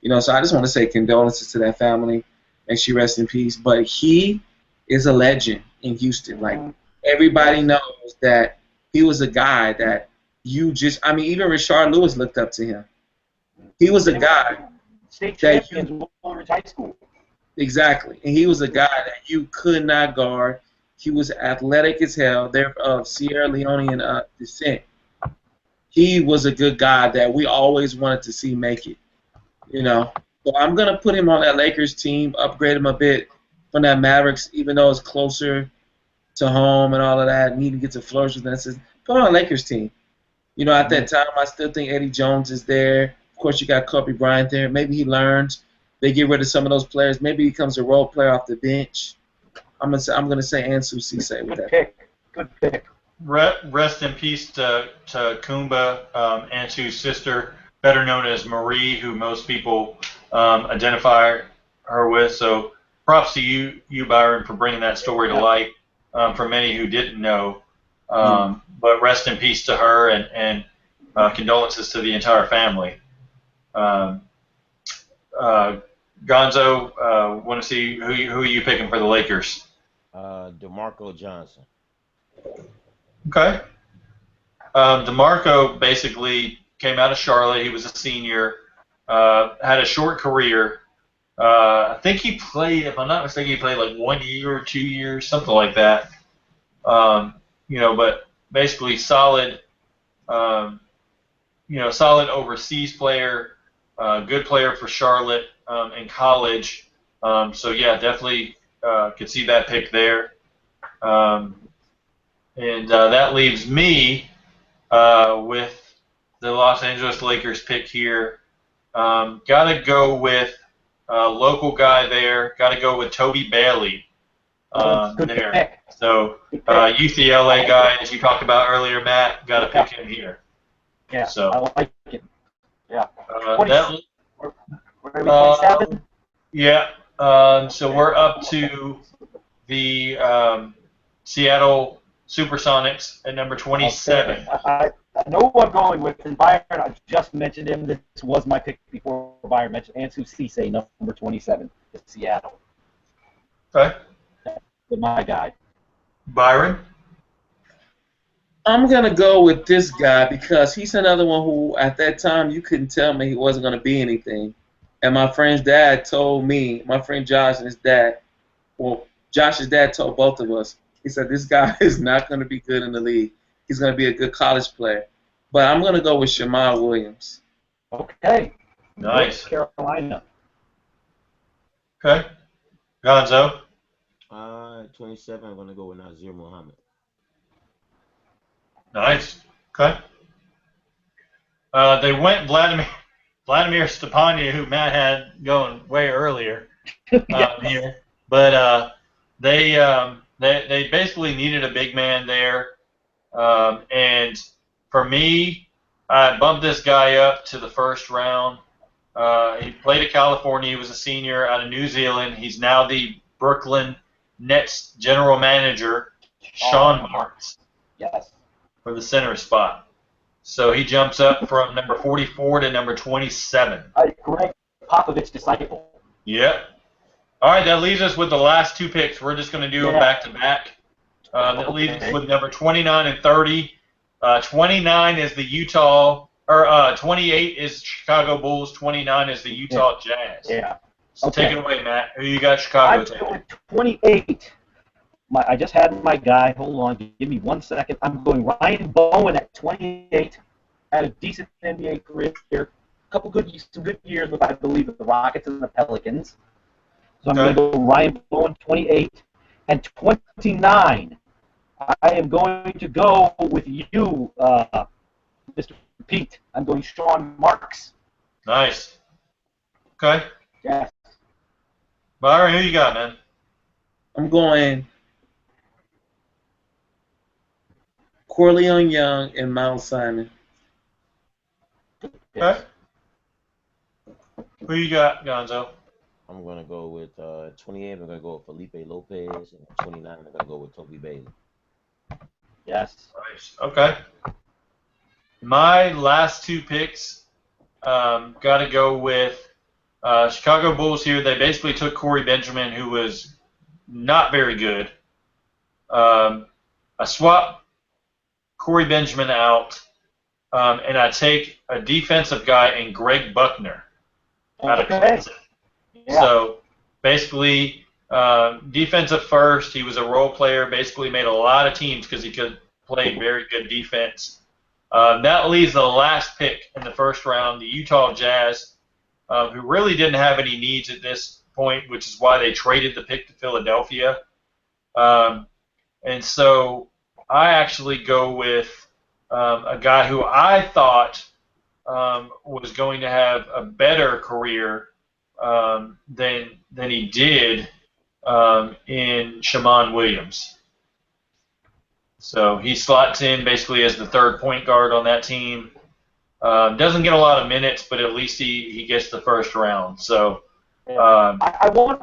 I just want to say condolences to that family, and she rest in peace. But he is a legend in Houston. Like, everybody knows that he was a guy that even Rashard Lewis looked up to him. He was a guy. State champions in Willow Ridge High School. Exactly. And he was a guy that you could not guard. He was athletic as hell. They're of Sierra Leonean descent. He was a good guy that we always wanted to see make it. So I'm going to put him on that Lakers team, upgrade him a bit from that Mavericks, even though it's closer to home and all of that, and he gets a flourish with that. Put him on a Lakers team. At that time, I still think Eddie Jones is there. Of course, you got Kobe Bryant there. Maybe he learns. They get rid of some of those players. Maybe he becomes a role player off the bench. I'm gonna say Ansu Cisse with that. Good pick. Rest in peace to Kumba, Ansu's sister, better known as Marie, who most people identify her with. So props to you, Byron, for bringing that story to light for many who didn't know. But rest in peace to her, and condolences to the entire family. Gonzo, want to see who are you picking for the Lakers? DeMarco Johnson. Okay. DeMarco basically came out of Charlotte. He was a senior, had a short career, I think he played, if I'm not mistaken, he played like 1 year or 2 years, something like that. But basically solid, um, solid overseas player, good player for Charlotte in college. So yeah, definitely could see that pick there. Um, and that leaves me with the Los Angeles Lakers pick here. Got to go with a local guy there. Got to go with Toby Bailey Good there. pick. So Good pick. UCLA guy, as you talked about earlier, Matt. Got to pick him here. Yeah, So I like it. Yeah. that. Where are we, 27? Yeah. So we're up to the Seattle Supersonics at number 27. Okay. I know who I'm going with. And Byron, I just mentioned him. This was my pick before Byron mentioned Ansu Cisse, number 27, Seattle. Okay. With my guy. Byron? I'm going to go with this guy because he's another one who, at that time, you couldn't tell me he wasn't going to be anything. And my friend's dad told me, my friend Josh and his dad, well, Josh's dad told both of us, he said, this guy is not going to be good in the league. He's going to be a good college player. But I'm going to go with Jamal Williams. Okay. Nice. North Carolina. Okay. Gonzo? 27, I'm going to go with Nazir Muhammad. Nice. Okay. They went Vladimir Stepania, who Matt had going way earlier here. But they basically needed a big man there. And for me, I bumped this guy up to the first round. He played at California. He was a senior out of New Zealand. He's now the Brooklyn Nets general manager, Sean Marks. Yes. For the center spot. So he jumps up from number 44 to number 27. Greg Popovich disciple. Yep. All right, that leaves us with the last two picks. We're just going to do them back to back. That leaves us with number 29 and 30. 29 is the 28 is Chicago Bulls. 29 is the Utah Jazz. Yeah. So take it away, Matt. Who you got Chicago taking? I'm going 28. I just had my guy. Hold on. Give me 1 second. I'm going Ryan Bowen at 28. Had a decent NBA career. Some good years with, I believe, the Rockets and the Pelicans. So I'm going to go Ryan Bowen, 28. And 29, I am going to go with you, Mr. Pete. I'm going Sean Marks. Nice. Okay. Yes. Byron, who you got, man? I'm going Corleone Young and Miles Simon. Okay. Who you got, Gonzo? I'm going to go with 28. I'm going to go with Felipe Lopez. And 29, I'm going to go with Toby Bailey. Yes. Nice. Okay. My last two picks got to go with Chicago Bulls here. They basically took Corey Benjamin, who was not very good. I swap Corey Benjamin out, and I take a defensive guy in Greg Buckner out of Clemson. Yeah. So basically, defensive first. He was a role player. Basically, made a lot of teams because he could play very good defense. That leaves the last pick in the first round, the Utah Jazz, who really didn't have any needs at this point, which is why they traded the pick to Philadelphia. And so I actually go with a guy who I thought was going to have a better career than he did in Shammond Williams. So he slots in basically as the third point guard on that team. Doesn't get a lot of minutes, but at least he gets the first round. So I want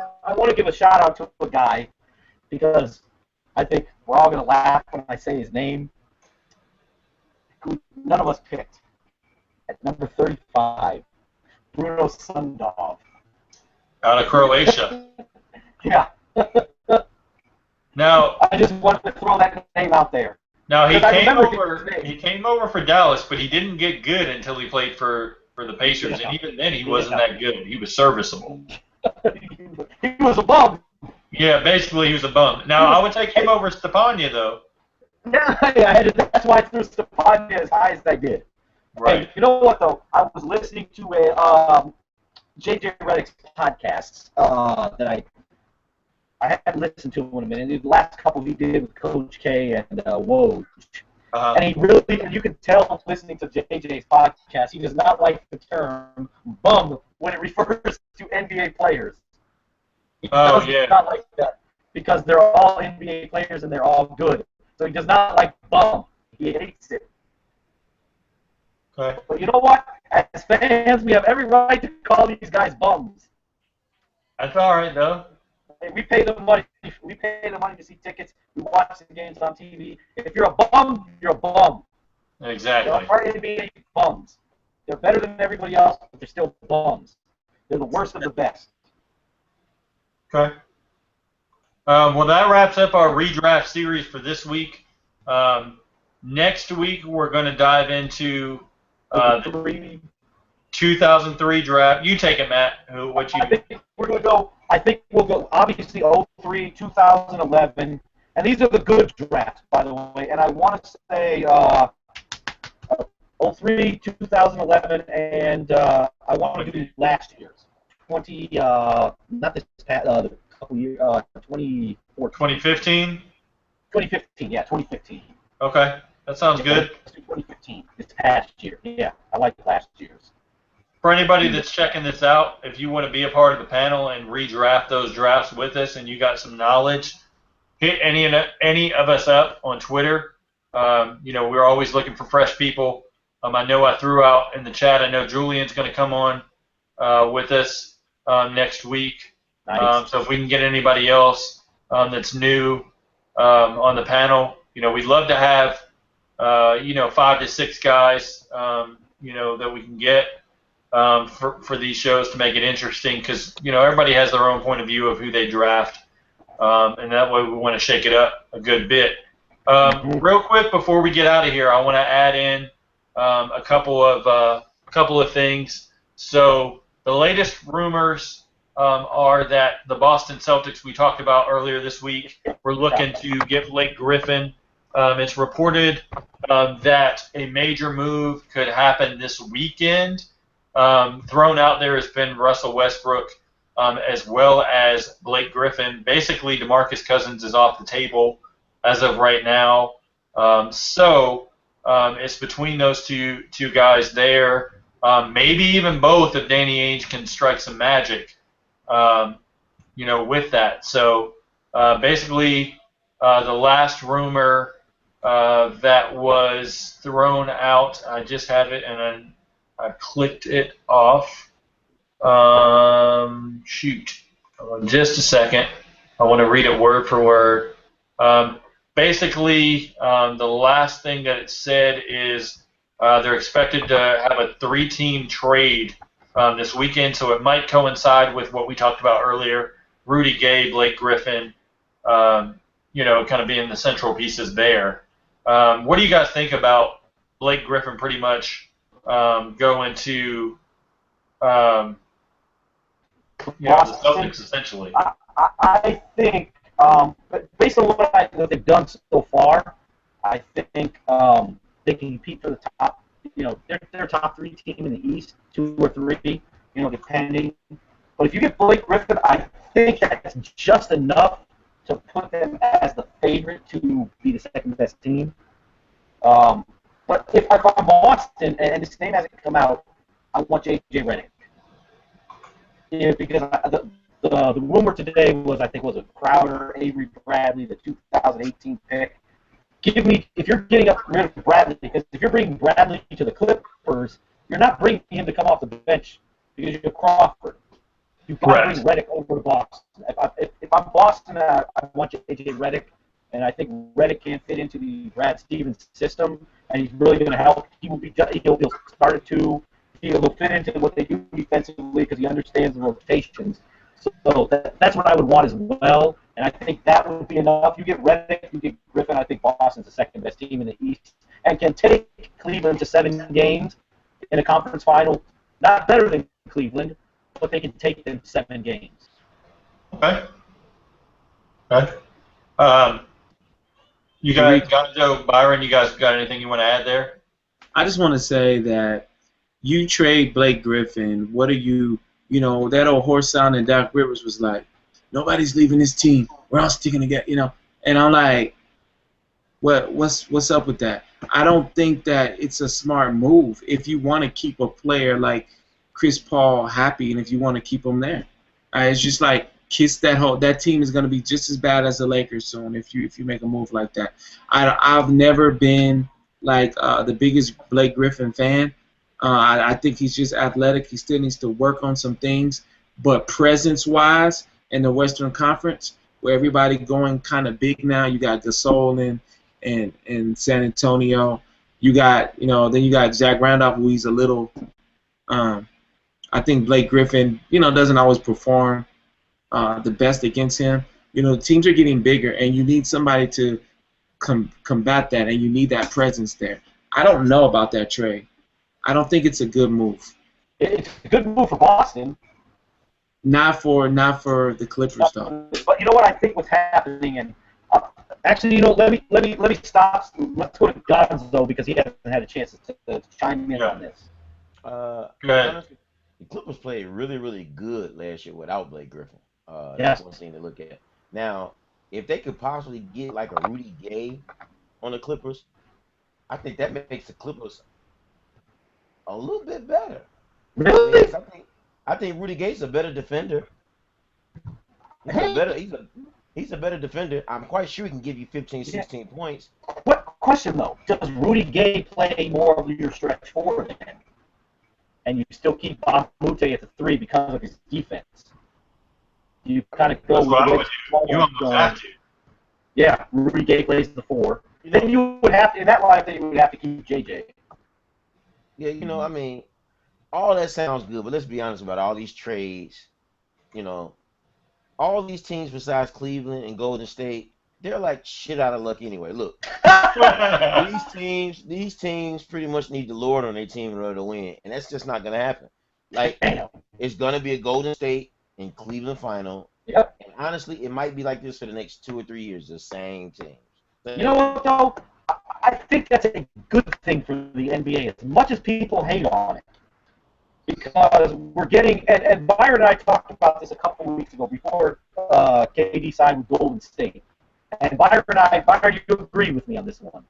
to give a shout out to a guy because I think we're all going to laugh when I say his name. Who none of us picked at number 35, Bruno Sundov. Out of Croatia. Yeah. Now I just wanted to throw that name out there. Now he came over for Dallas, but he didn't get good until he played for the Pacers, and even then he wasn't that good. He was serviceable. He was a bum. Yeah, basically he was a bum. Now I would take him over Stepania though. Yeah, that's why I threw Stepania as high as I did. Right. Hey, you know what though? I was listening to a JJ Redick's podcasts that I haven't listened to him in a minute. The last couple he did with Coach K and Woj. And he really, you can tell listening to JJ's podcast, he does not like the term bum when it refers to NBA players. He does not like that because they're all NBA players and they're all good. So he does not like bum. He hates it. Okay. But you know what? As fans, we have every right to call these guys bums. That's all right though. We pay the money. We pay the money to see tickets. We watch the games on TV. If you're a bum, you're a bum. Exactly. There are NBA bums. They're better than everybody else, but they're still bums. They're the worst of the best. Okay. Well, that wraps up our redraft series for this week. Next week, we're going to dive into the 2003 draft. You take it, Matt. What you? I think we're going to go. I think we'll go obviously 03, 2011, and these are the good drafts, by the way. And I want to say 03, 2011, and I want to do last year's not this past couple years 2014. 2015. 2015, yeah, 2015. Okay, that sounds good. 2015, this past year. Yeah, I like last year's. For anybody that's checking this out, if you want to be a part of the panel and redraft those drafts with us and you got some knowledge, hit any of us up on Twitter. We're always looking for fresh people. I know I threw out in the chat, I know Julian's going to come on with us next week. Nice. So if we can get anybody else that's new on the panel, we'd love to have, 5 to 6 guys, that we can get. For these shows to make it interesting because, everybody has their own point of view of who they draft, and that way we want to shake it up a good bit. Real quick before we get out of here, I want to add in a couple of things. So the latest rumors are that the Boston Celtics we talked about earlier this week were looking to get Blake Griffin. It's reported that a major move could happen this weekend. Thrown out there has been Russell Westbrook as well as Blake Griffin. Basically, DeMarcus Cousins is off the table as of right now. So it's between those two guys there. Maybe even both if Danny Ainge can strike some magic, with that. So basically, the last rumor that was thrown out, I just had it and I clicked it off. Shoot. Just a second. I want to read it word for word. Basically, the last thing that it said is they're expected to have a 3-team trade this weekend, so it might coincide with what we talked about earlier. Rudy Gay, Blake Griffin, kind of being the central pieces there. What do you guys think about Blake Griffin pretty much going to the Celtics essentially? I think, based on what they've done so far, I think they can compete for the top. They're a top 3 team in the East, 2 or 3, depending. But if you get Blake Griffin, I think that's just enough to put them as the favorite to be the second best team. But if I'm Boston and this name hasn't come out, I want JJ Redick. Because the rumor today was, I think, was it Crowder, Avery Bradley, the 2018 pick. If you're getting rid of Bradley, because if you're bringing Bradley to the Clippers, you're not bringing him to come off the bench because you're Crawford. You've got to bring Redick over to Boston. If I'm Boston, I want JJ Redick. And I think Redick can fit into the Brad Stevens system, and he's really going to help. He'll start at 2. He'll fit into what they do defensively because he understands the rotations. So that's what I would want as well, and I think that would be enough. You get Redick, you get Griffin. I think Boston's the second best team in the East, and can take Cleveland to 7 games in a conference final. Not better than Cleveland, but they can take them 7 games. Okay. Okay. Um, you guys, Gonzo, Byron, you guys got anything you want to add there? I just want to say that you trade Blake Griffin. What are you know, that old horse sound and Doc Rivers was like, nobody's leaving this team. We're all sticking together, you know. And I'm like, what's up with that? I don't think that it's a smart move if you want to keep a player like Chris Paul happy and if you want to keep him there. It's just like kiss that team is going to be just as bad as the Lakers soon if you make a move like that. I've never been like the biggest Blake Griffin fan. I think he's just athletic. He still needs to work on some things, but presence-wise in the Western Conference, where everybody going kind of big now, you got Gasol in San Antonio. You got, then you got Zach Randolph, who he's a little. I think Blake Griffin, doesn't always perform the best against him. Teams are getting bigger, and you need somebody to combat that, and you need that presence there. I don't know about that trade. I don't think it's a good move. It's a good move for Boston. Not for the Clippers, though. But you know what I think was happening, and actually, let me stop. Let's go to Gonzo because he hasn't had a chance to chime in on this. Honestly, the Clippers played really, really good last year without Blake Griffin. That's one thing to look at. Now, if they could possibly get like a Rudy Gay on the Clippers, I think that makes the Clippers a little bit better. Really? I think Rudy Gay's a better defender. He's a better defender. I'm quite sure he can give you 15, 16 points. What question though? Does Rudy Gay play more of your stretch forward then? And you still keep Bob Mute at the 3 because of his defense? You kind of go with you almost have to. Yeah, Rudy Gay plays the 4. Then you would have to, in that line, you would have to keep JJ. Yeah, I mean, all that sounds good, but let's be honest about all these trades. All these teams besides Cleveland and Golden State, they're like shit out of luck anyway. Look, these teams pretty much need the Lord on their team in order to win, and that's just not gonna happen. Like, it's gonna be a Golden State and Cleveland final. Yep. And honestly, it might be like this for the next 2 or 3 years. The same teams. You know what though? I think that's a good thing for the NBA. As much as people hate on it, because we're getting, and Byron and I talked about this a couple of weeks ago before KD signed with Golden State. And Byron, you agree with me on this one.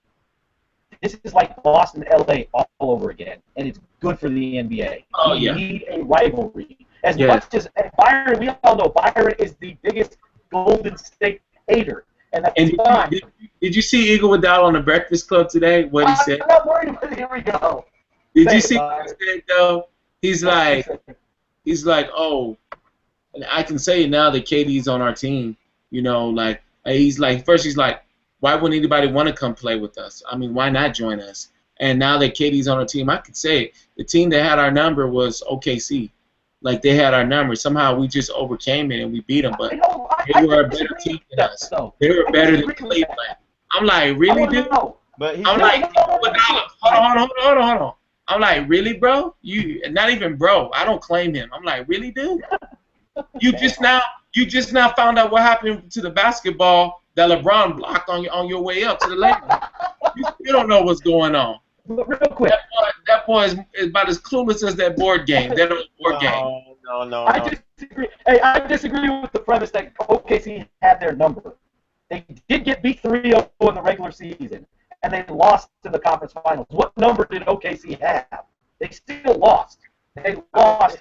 This is like Boston, LA all over again, and it's good for the NBA. Oh, we yeah. need a rivalry. As much as Byron, we all know Byron is the biggest Golden State hater. And that's fine. Did you see Eagle Wadala on the Breakfast Club today? What he said? I'm not worried about it. Here we go. Did you see what he said, though? He's like, oh, I can say it now that KD's on our team. First he's like, why wouldn't anybody want to come play with us? I mean, why not join us? And now that KD's on our team, I could say it. The team that had our number was OKC. Like, they had our number. Somehow we just overcame it and we beat them. But they were a better team than us. They were better than Cleveland. I'm like, really, dude? I'm like, hold on. I'm like, really, bro? You not even bro. I don't claim him. I'm like, really, dude? You just now found out what happened to the basketball that LeBron blocked on your way up to the Lakers. You don't know what's going on. Real quick. That boy is about as clueless as that board game. That old board game. No. I disagree. Hey, I disagree with the premise that OKC had their number. They did get beat 3-0 in the regular season, and they lost to the conference finals. What number did OKC have? They still lost. They lost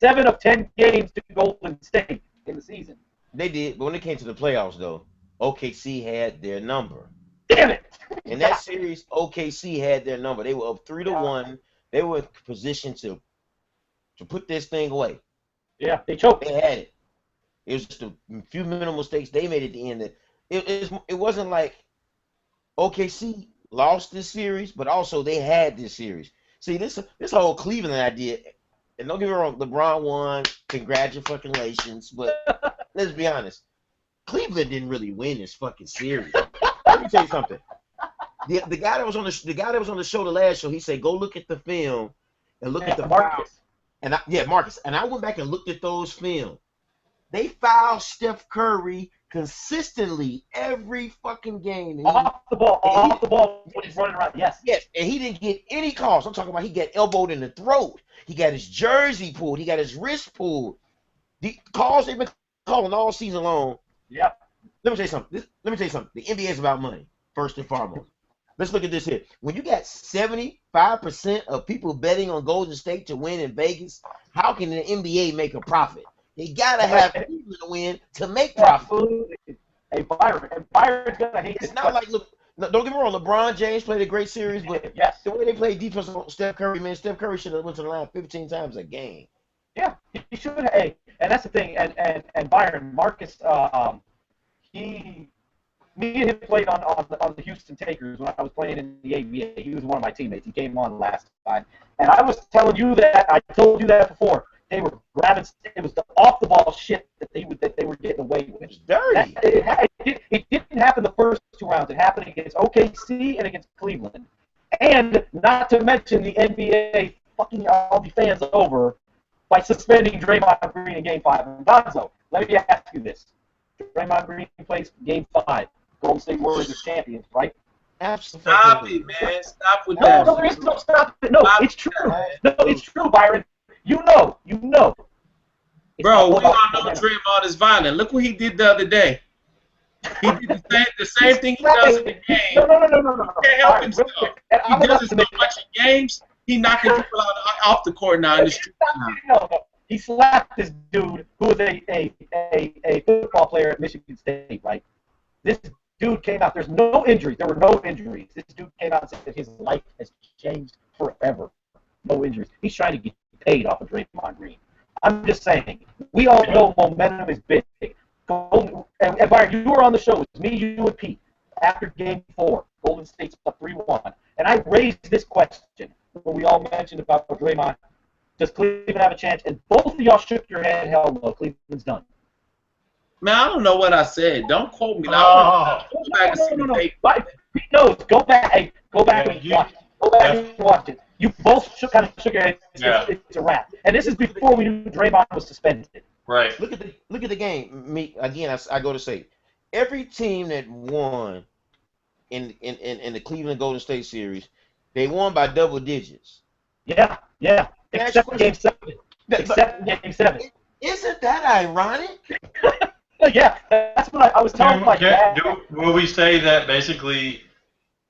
7 of 10 games to Golden State in the season. They did, but when it came to the playoffs, though, OKC had their number. Damn it! In that series, OKC had their number. They were up 3-1. They were in position to put this thing away. Yeah, they choked. They had it. It was just a few minimal mistakes they made at the end. It wasn't like OKC lost this series, but also they had this series. See, this whole Cleveland idea, and don't get me wrong, LeBron won. Congratulations, but let's be honest, Cleveland didn't really win this fucking series. Let me tell you something. The guy that was on the show the last show, he said, go look at the film and look at the Marcus. Marcus. And Marcus. And I went back and looked at those film. They foul Steph Curry consistently every fucking game. Off the ball when he's running around. Yes. Yes, and he didn't get any calls. I'm talking about he got elbowed in the throat. He got his jersey pulled. He got his wrist pulled. The calls they've been calling all season long. Yep. Let me tell you something. The NBA is about money, first and foremost. Let's look at this here. When you got 75% of people betting on Golden State to win in Vegas, how can the NBA make a profit? They gotta have Cleveland to win to make profit. Absolutely. Hey, Byron's gonna hate this. It's not like, look, no, don't get me wrong, LeBron James played a great series, but yes, the way they play defense on Steph Curry, man, Steph Curry should have went to the line 15 times a game. Yeah, he should have. Hey, and that's the thing. And Byron, Marcus, me and him played on the Houston Takers when I was playing in the ABA. He was one of my teammates. He came on last time, and I was telling you that I told you that before. They were grabbing. It was the off the ball shit that they were getting away with. It's dirty. It didn't happen the first 2 rounds. It happened against OKC and against Cleveland, and not to mention the NBA fucking all the fans over by suspending Draymond Green in Game 5. And Gonzo, let me ask you this: Draymond Green plays Game 5. Golden State Warriors are champions, right? Absolutely. Stop it, man. Stop with No, that. no, there is no stop it. No, Stop it's true. that. No, it's true, Byron. You know. It's Bro, we all all about know momentum. Draymond is violent. Look what he did the other day. He did the same thing he does in the game. No. He can't help himself. And He I'm does about it to so make much in games. He knocking people out off the court now in the street. No. He slapped this dude who was a football player at Michigan State, right? This dude came out. There's no injuries. There were no injuries. This dude came out and said that his life has changed forever. No injuries. He's trying to get paid off of Draymond Green. I'm just saying. We all know momentum is big. And Byron, you were on the show. It's me, you, and Pete. After Game 4, Golden State's up 3-1. And I raised this question when we all mentioned about Draymond. Does Cleveland have a chance? And both of y'all shook your head. Hell no, Cleveland's done. Man, I don't know what I said. Don't quote me. Oh. Go back and see the tape. Pete knows. Go back and watch it. Go back and watch it. You both kind of shook your head. It's a wrap. And this is before we knew Draymond was suspended. Right. Look at the game. Me again. I go to say, every team that won in the Cleveland Golden State series, they won by double digits. Yeah. Except Game 7. Isn't that ironic? Yeah, that's what I was telling my dad. Will we say that basically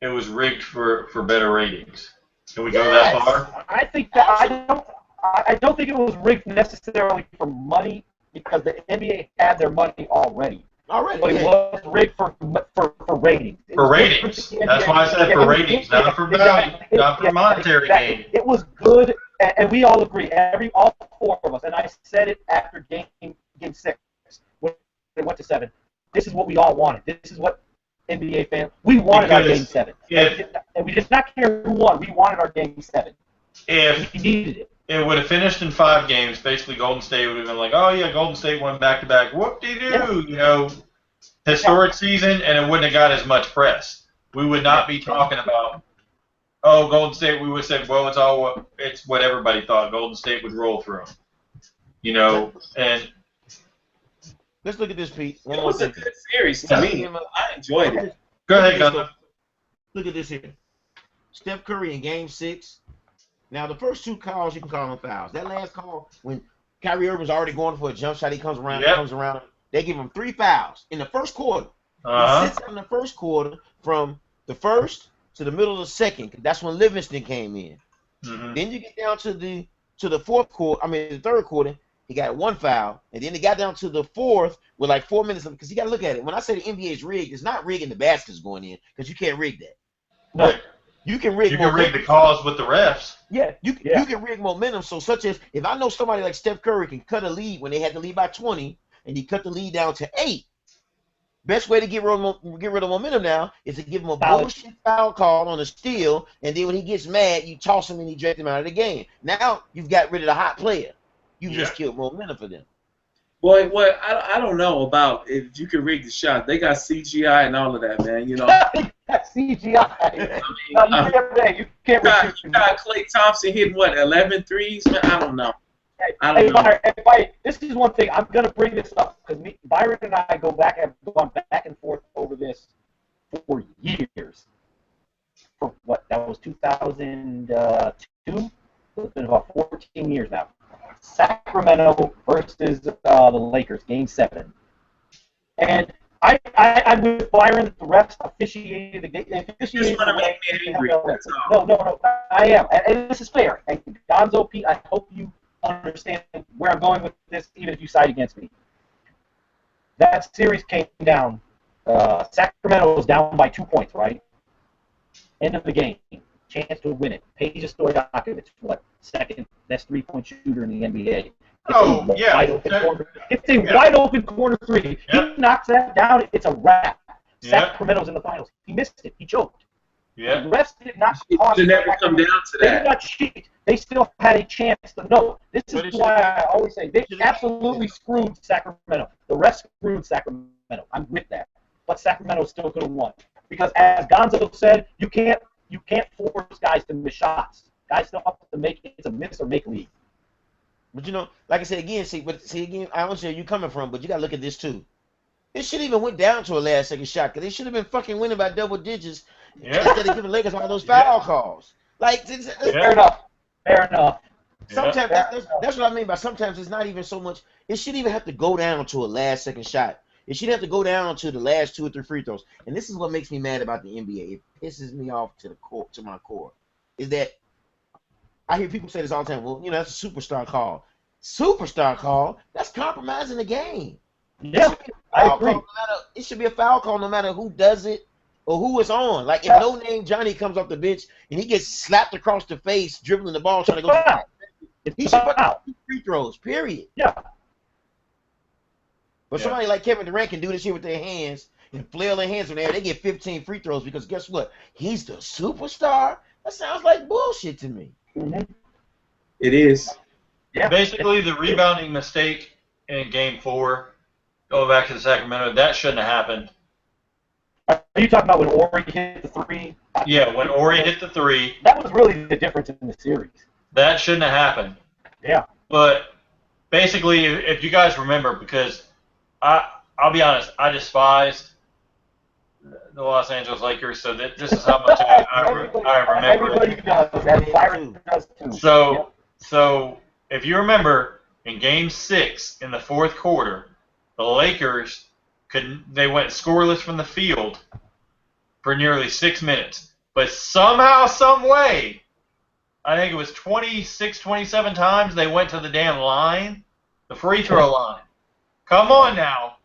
it was rigged for better ratings? Can we go that far? I think that I don't think it was rigged necessarily for money because the NBA had their money already. But it was rigged for ratings. For ratings. That's why I said for ratings, not for value, not for monetary gain. It was good, and we all agree. All 4 of us, and I said it after Game 6 when they went to 7. This is what we all wanted. This is what NBA fans we wanted our Game 7, and we did not care who won. We wanted our Game 7. If we needed it. It would have finished in 5 games. Basically, Golden State would have been like, "Oh yeah, Golden State won back-to-back. Whoop-de-doo!" Historic season, and it wouldn't have got as much press. We would not be talking about, "Oh, Golden State." We would have said, "Well, it's what everybody thought. Golden State would roll through them." And let's look at this, Pete. It was a good series to me. I enjoyed it. Go ahead, Gunnar. Look at this here. Steph Curry in Game 6. Now, the first 2 calls, you can call them fouls. That last call, when Kyrie Irving's already going for a jump shot, he comes around, they give him 3 fouls in the first quarter. He sits in the first quarter from the first to the middle of the second, because that's when Livingston came in. Then you get down to the fourth quarter, the third quarter, he got 1 foul, and then he got down to the fourth with like 4 minutes, because you got to look at it. When I say the NBA is rigged, it's not rigging the baskets going in, because you can't rig that. Right. You can rig the calls with the refs. Yeah, you can rig momentum. So such as if I know somebody like Steph Curry can cut a lead when they had to lead by 20, and he cut the lead down to 8. Best way to get rid of momentum now is to give him a bullshit foul call on a steal, and then when he gets mad, you toss him and he drags him out of the game. Now you've got rid of the hot player. You just killed momentum for them. Boy, I don't know about if you can rig the shot. They got CGI and all of that, man. You know. That's CGI. You can't you got Klay Thompson hitting 11 threes, man. I don't know. I don't know. Byron, this is one thing. I'm going to bring this up because Byron and I have gone back and forth over this for years. For what? That was 2002? It's been about 14 years now. Sacramento versus the Lakers, Game 7. And I'm with Byron that the refs officiated the game. You just want to make me angry. That's all. No, I am. And this is fair. And Gonzo Pete, I hope you understand where I'm going with this, even if you side against me. That series came down. Sacramento was down by 2 points, right? End of the game. Chance to win it. Peja Stojakovic, second best three-point shooter in the NBA. It's a wide open corner three. He knocks that down. It's a wrap. Sacramento's in the finals. He missed it. He choked. Yeah. The refs did not cost. It never come down to that. They did not cheat. They still had a chance to know. This is why I always say they absolutely screwed Sacramento. The refs screwed Sacramento. I'm with that. But Sacramento still could have won. Because as Gonzo said, you can't force guys to miss shots. Guys still have to make it's a miss or make league. But like I said again, I understand where you're coming from, but you gotta look at this too. It should even went down to a last second shot because they should have been fucking winning by double digits instead of giving Lakers all those foul calls. Like, fair enough. Sometimes that's what I mean by sometimes it's not even so much. It shouldn't even have to go down to a last second shot. It should have to go down to the last 2 or 3 free throws. And this is what makes me mad about the NBA. It pisses me off to my core. Is that I hear people say this all the time. Well, that's a superstar call. Superstar call? That's compromising the game. Yeah, I agree. It should be a foul call no matter who does it or who it's on. Like, if no name Johnny comes off the bench and he gets slapped across the face dribbling the ball trying to go he should put 2 free throws, period. Yeah. But somebody like Kevin Durant can do this here with their hands and flail their hands in there. They get 15 free throws because guess what? He's the superstar? That sounds like bullshit to me. Mm-hmm. It is. Yeah. Basically, the rebounding mistake in Game 4, going back to the Sacramento, that shouldn't have happened. Are you talking about when Ori hit the 3? Yeah, when Ori hit the 3. That was really the difference in the series. That shouldn't have happened. Yeah. But basically, if you guys remember, because I'll be honest, I despised the Los Angeles Lakers, so this is how much I remember. Everybody does. And Byron does too. So if you remember, in Game 6 in the 4th quarter, the Lakers they went scoreless from the field for nearly 6 minutes. But somehow, some way, I think it was 26, 27 times they went to the damn line, the free throw line. Come on now.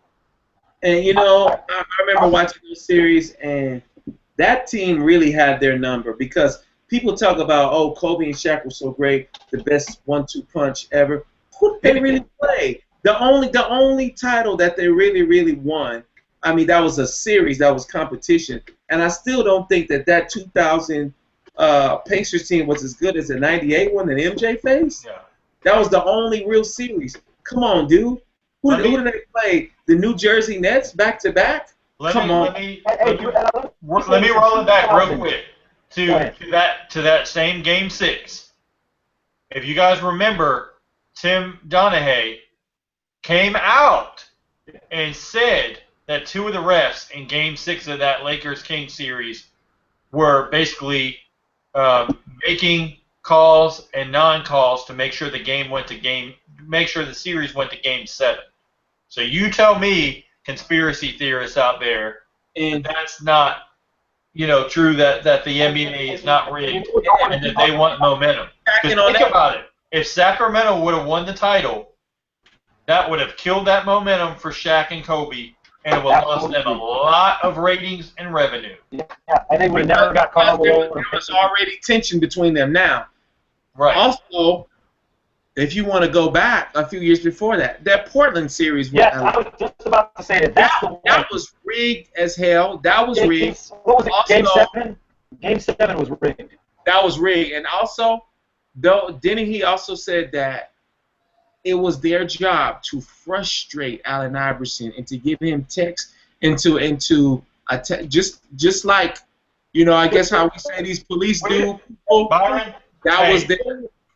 And, I remember watching this series, and that team really had their number because people talk about, oh, Kobe and Shaq were so great, the best 1-2 punch ever. Who did they really play? The only title that they really, really won, I mean, that was a series, that was competition. And I still don't think that 2000 Pacers team was as good as the 98 one that MJ faced. Yeah. That was the only real series. Come on, dude. Who did they play? The New Jersey Nets back-to-back? Come on. Let me roll it back real quick to that same Game 6. If you guys remember, Tim Donaghy came out and said that 2 of the refs in Game 6 of that Lakers-Kings series were basically making calls and non-calls to make sure the series went to Game 7. So you tell me, conspiracy theorists out there, and that's not, true that the NBA is not rigged and that they want momentum. Because think about it. If Sacramento would have won the title, that would have killed that momentum for Shaq and Kobe, and it would have lost them a lot of ratings and revenue. Yeah, and they would have never got caught. There was already tension between them now. Right. Also, if you want to go back a few years before that Portland series. Yeah, I was just about to say that was rigged as hell. That was rigged. What was it, Game 7? Game 7 was rigged. That was rigged. And also, didn't he also said that it was their job to frustrate Allen Iverson and to give him text just like, I guess how we say these police do. Byron, that was their.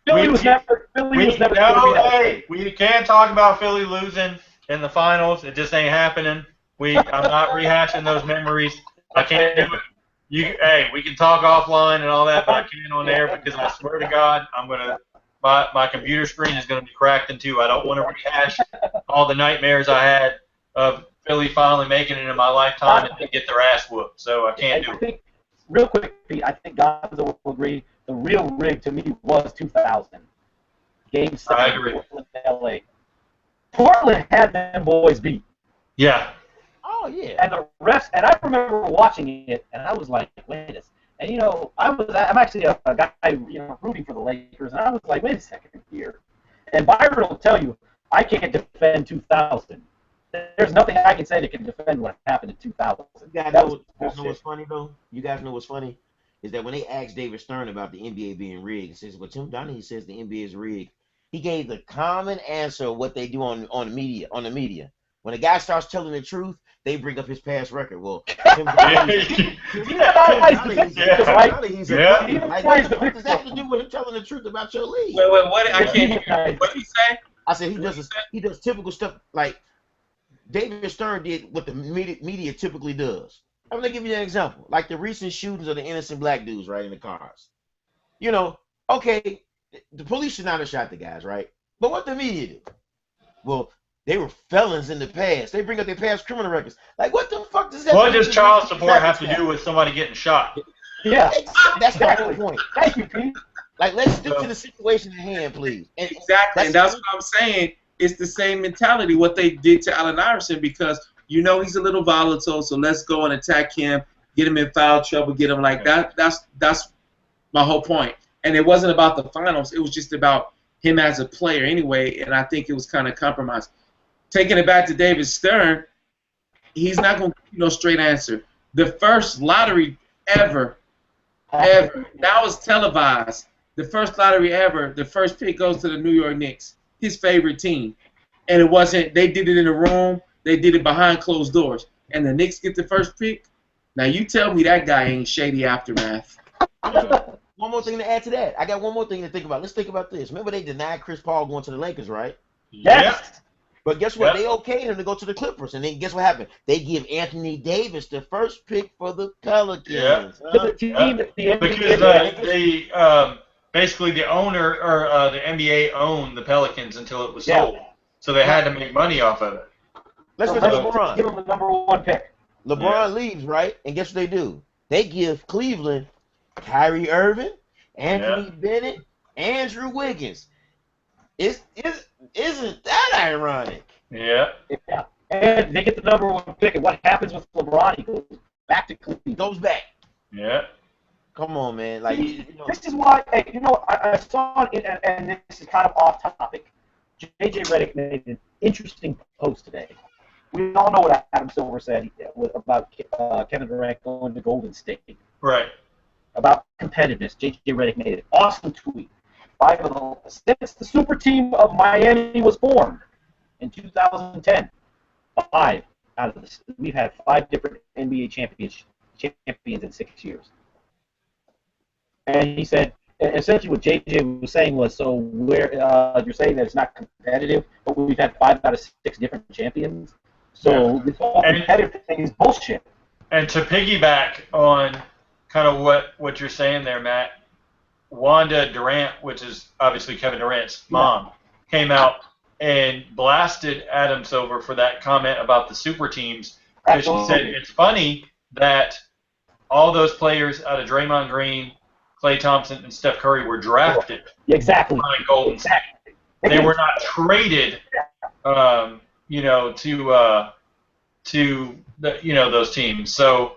Philly was never Philly was never going to be that hey, we can talk about Philly losing in the finals. It just ain't happening. I'm not rehashing those memories. I can't do it. Hey, we can talk offline and all that, but I can't on air because I swear to God, my computer screen is gonna be cracked in two. I don't want to rehash all the nightmares I had of Philly finally making it in my lifetime and they get their ass whooped. So I can't do it. I think, real quick, Pete, I think Gonzo will agree. The real rig to me was 2000. Game 7, I agree. Portland, LA. Portland had them boys beat. Yeah. Oh yeah. And the refs, and I remember watching it, and I was like, wait a second. And, you know, I'm actually a guy, you know, rooting for the Lakers, and I was like, wait a second here. And Byron will tell you, I can't defend 2000. There's nothing I can say that can defend what happened in 2000. You guys know what's funny, though? You guys know what's funny? Is that when they asked David Stern about the NBA being rigged, he says, well, Tim Donaghy says the NBA is rigged. He gave the common answer of what they do on the media. When a guy starts telling the truth, they bring up his past record. Well, Tim Donaghy, what does that have to do with him telling the truth about your league? Wait, what? I can't hear. What did he say? I said he does typical stuff like David Stern did what the media typically does. I'm gonna give you an example, like the recent shootings of the innocent black dudes, right, in the cars. You know, okay, the police should not have shot the guys, right? But what the media do? Well, they were felons in the past. They bring up their past criminal records. Like, what the fuck does that? What does child support have to do with somebody getting shot? Yeah, that's the whole point. Thank you, Pete. Like, let's stick to the situation at hand, please. Exactly, and that's what I'm saying. It's the same mentality what they did to Allen Iverson, because you know he's a little volatile, so let's go and attack him, get him in foul trouble, get him like that. That's my whole point. And it wasn't about the finals. It was just about him as a player anyway, and I think it was kind of compromised. Taking it back to David Stern, he's not going to give you no straight answer. The first lottery ever, that was televised. The first lottery ever, the first pick goes to the New York Knicks, his favorite team. And it wasn't, they did it in a room, they did it behind closed doors. And the Knicks get the first pick? Now you tell me that guy ain't shady aftermath. One more thing to add to that. I got one more thing to think about. Let's think about this. Remember they denied Chris Paul going to the Lakers, right? Yes. But guess what? They okayed him to go to the Clippers. And then guess what happened? They give Anthony Davis the first pick for the Pelicans. Because basically the owner or the NBA owned the Pelicans until it was sold. So they had to make money off of it. Let's go to LeBron. Give him the #1 pick. LeBron leaves, right? And guess what they do? They give Cleveland Kyrie Irving, Anthony Bennett, Andrew Wiggins. Isn't that ironic? Yeah. And they get the #1 pick, and what happens with LeBron? He goes back to Cleveland. Goes back. Yeah. Come on, man. Like, this is why, I saw it, and this is kind of off topic. J.J. Redick made an interesting post today. We all know what Adam Silver said about Kevin Durant going to Golden State. Right. About competitiveness. J.J. Redick made an awesome tweet. Since the super team of Miami was formed in 2010, we've had 5 different NBA champions in 6 years. And he said, essentially what JJ was saying was, so where you're saying that it's not competitive, but we've had 5 out of 6 different champions. So this whole competitive thing is bullshit. And to piggyback on kind of what you're saying there, Matt, Wanda Durant, which is obviously Kevin Durant's mom, came out and blasted Adam Silver for that comment about the super teams. Because she said it's funny that all those players out of Draymond Green, Klay Thompson, and Steph Curry were drafted by Golden State. They were not traded, to those teams. So,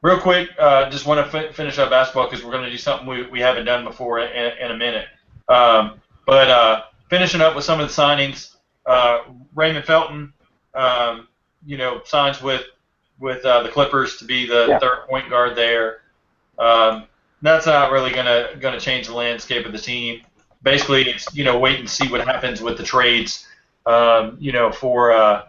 real quick, just want to finish up basketball because we're going to do something we haven't done before in a minute. But finishing up with some of the signings, Raymond Felton, signs with the Clippers to be the third point guard there. That's not really gonna change the landscape of the team. Basically, it's wait and see what happens with the trades. For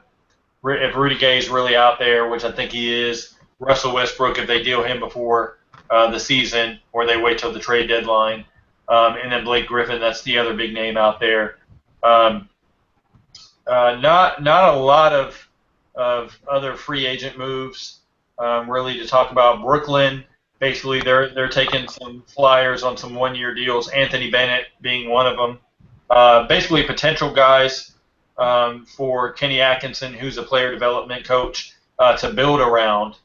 if Rudy Gay's really out there, which I think he is. Russell Westbrook, if they deal him before the season, or they wait till the trade deadline. and then Blake Griffin. That's the other big name out there. Not a lot of other free agent moves really to talk about. Brooklyn, basically they're taking some flyers on some 1-year deals. Anthony Bennett being one of them. Basically potential guys for Kenny Atkinson, who's a player development coach, to build around.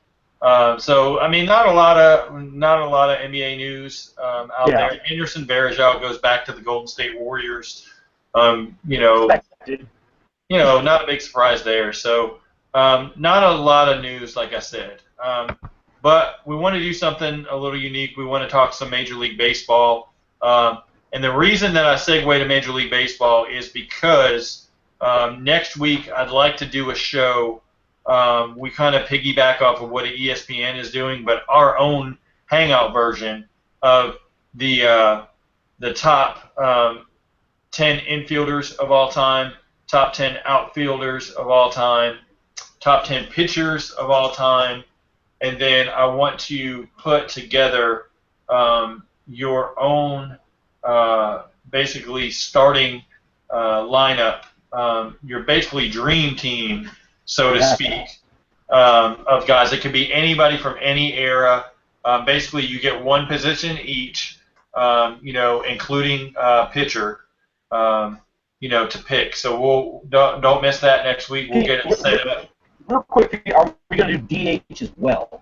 So I mean, not a lot of NBA news out there. Anderson Varejao goes back to the Golden State Warriors. Not a big surprise there. So not a lot of news, like I said. But we want to do something a little unique. We want to talk some Major League Baseball. And the reason that I segue to Major League Baseball is because next week I'd like to do a show. We kind of piggyback off of what ESPN is doing, but our own hangout version of the top 10 infielders of all time, top 10 outfielders of all time, top 10 pitchers of all time, and then I want to put together your own basically starting lineup, your basically dream team, so to speak, of guys. It could be anybody from any era. Basically, you get one position each, including pitcher, to pick. So don't miss that next week. We'll get it set up. Real quick, are we going to do DH as well?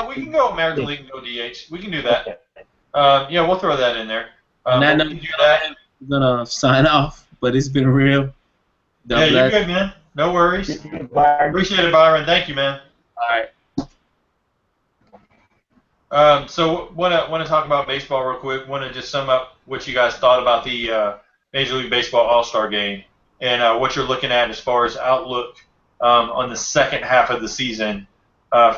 We can go American League and go DH. We can do that. Okay. We'll throw that in there. We can do that. We're gonna sign off, but it's been real. You're good, man. No worries. Appreciate it, Byron. Thank you, man. All right. So want to talk about baseball real quick. Want to just sum up what you guys thought about the Major League Baseball All-Star Game and what you're looking at as far as outlook on the second half of the season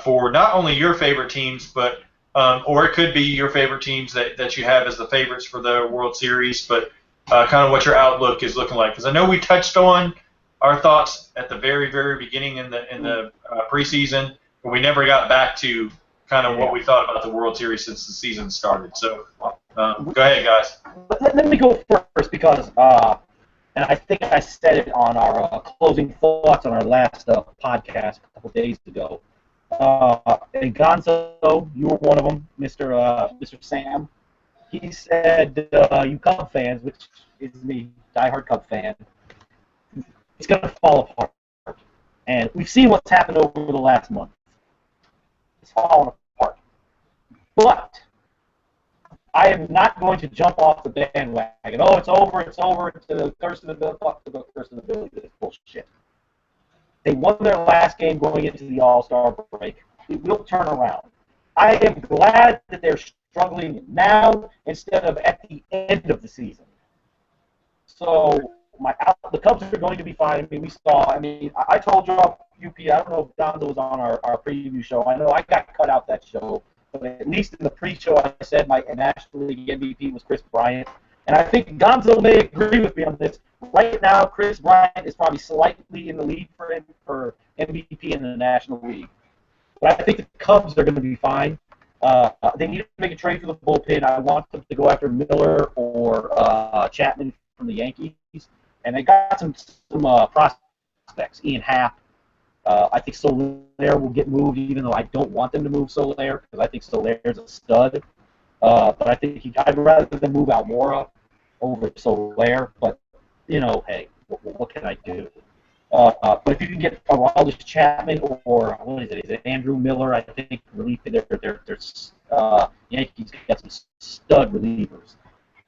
for not only your favorite teams, but or it could be your favorite teams that you have as the favorites for the World Series, but kind of what your outlook is looking like. Because I know we touched on our thoughts at the very, very beginning in the preseason, but we never got back to kind of what we thought about the World Series since the season started. So go ahead, guys. Let me go first because, and I think I said it on our closing thoughts on our last podcast a couple days ago. And Gonzo, you were one of them, Mr. Sam. He said, you Cub fans, which is me, diehard Cub fan, it's going to fall apart. And we've seen what's happened over the last month. It's falling apart. But I am not going to jump off the bandwagon. Oh, it's over, it's the curse of the Billy. Fuck the curse of the Billy. This bullshit. They won their last game going into the All-Star break. It will turn around. I am glad that they're struggling now instead of at the end of the season. So the Cubs are going to be fine. I told you UP, I don't know if Gonzo was on our preview show. I know I got cut out that show. But at least in the pre-show I said my National League MVP was Chris Bryant. And I think Gonzo may agree with me on this. Right now, Chris Bryant is probably slightly in the lead for MVP in the National League. But I think the Cubs are going to be fine. They need to make a trade for the bullpen. I want them to go after Miller or Chapman from the Yankees. And they got some prospects. Ian Happ. I think Soler will get moved, even though I don't want them to move Soler, because I think Soler's a stud. But I think I'd rather them move Almora over Soler. But, hey, what can I do? But if you can get Aroldis Chapman or what is it? Is it Andrew Miller? I think relief. There's Yankees got some stud relievers.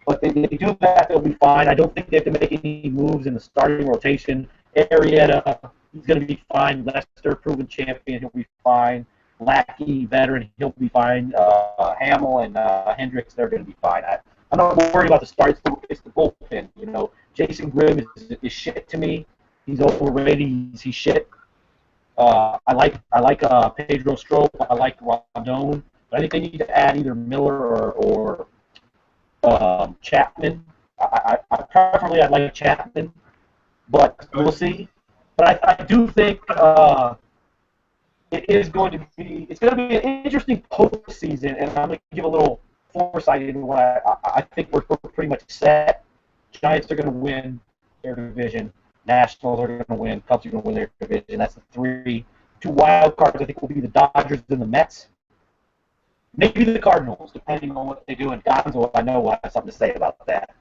But if they do that, they'll be fine. I don't think they have to make any moves in the starting rotation. Arrieta, he's going to be fine. Lester, proven champion, he'll be fine. Lackey, veteran, he'll be fine. Hamill and Hendricks, they're going to be fine. I'm not worried about the start. It's the bullpen. Jason Grimm is shit to me. He's overrated. He's shit. I like Pedro Strop. I like Rondon. But I think they need to add either Miller or Chapman. Preferably, I'd like Chapman. But we'll see. But I do think it's going to be an interesting postseason, and I'm going to give a little foresight into what I think we're pretty much set. Giants are going to win their division. Nationals are going to win. Cubs are going to win their division. That's the three. Two wild cards, I think, will be the Dodgers and the Mets. Maybe the Cardinals, depending on what they do. And Gonzo, I know will have something to say about that.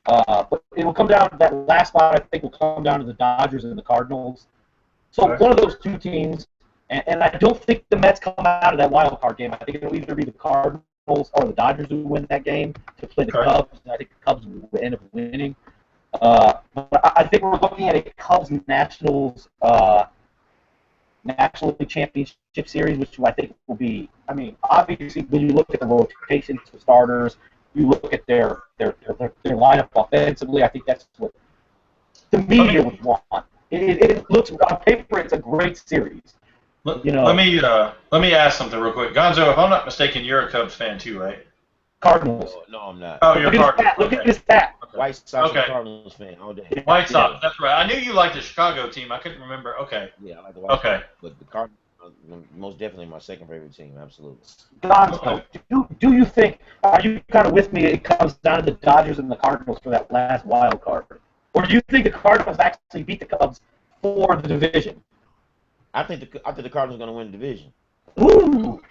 But it will come down to that last spot, I think, will come down to the Dodgers and the Cardinals. So one of those two teams, and I don't think the Mets come out of that wild card game. I think it'll either be the Cardinals or the Dodgers who win that game to play the Cubs. And I think the Cubs will end up winning. But I think we're looking at a Cubs-Nationals National League Championship Series, which I think will be, I mean, obviously when you look at the rotations for starters, you look at their lineup offensively, I think that's what the media would want. It looks, on paper, it's a great series. Let me ask something real quick. Gonzo, if I'm not mistaken, you're a Cubs fan too, right? Cardinals. No, I'm not. Oh, you're a Cardinals. Look at this stat. White Sox and Cardinals fan all day. White Sox, that's right. I knew you liked the Chicago team. I couldn't remember. Okay. Yeah, I like the White Sox. But the Cardinals, most definitely my second favorite team, absolutely. Gonzo, do you think, are you kind of with me, it comes down to the Dodgers and the Cardinals for that last wild card? Or do you think the Cardinals actually beat the Cubs for the division? I think the Cardinals are going to win the division. Ooh.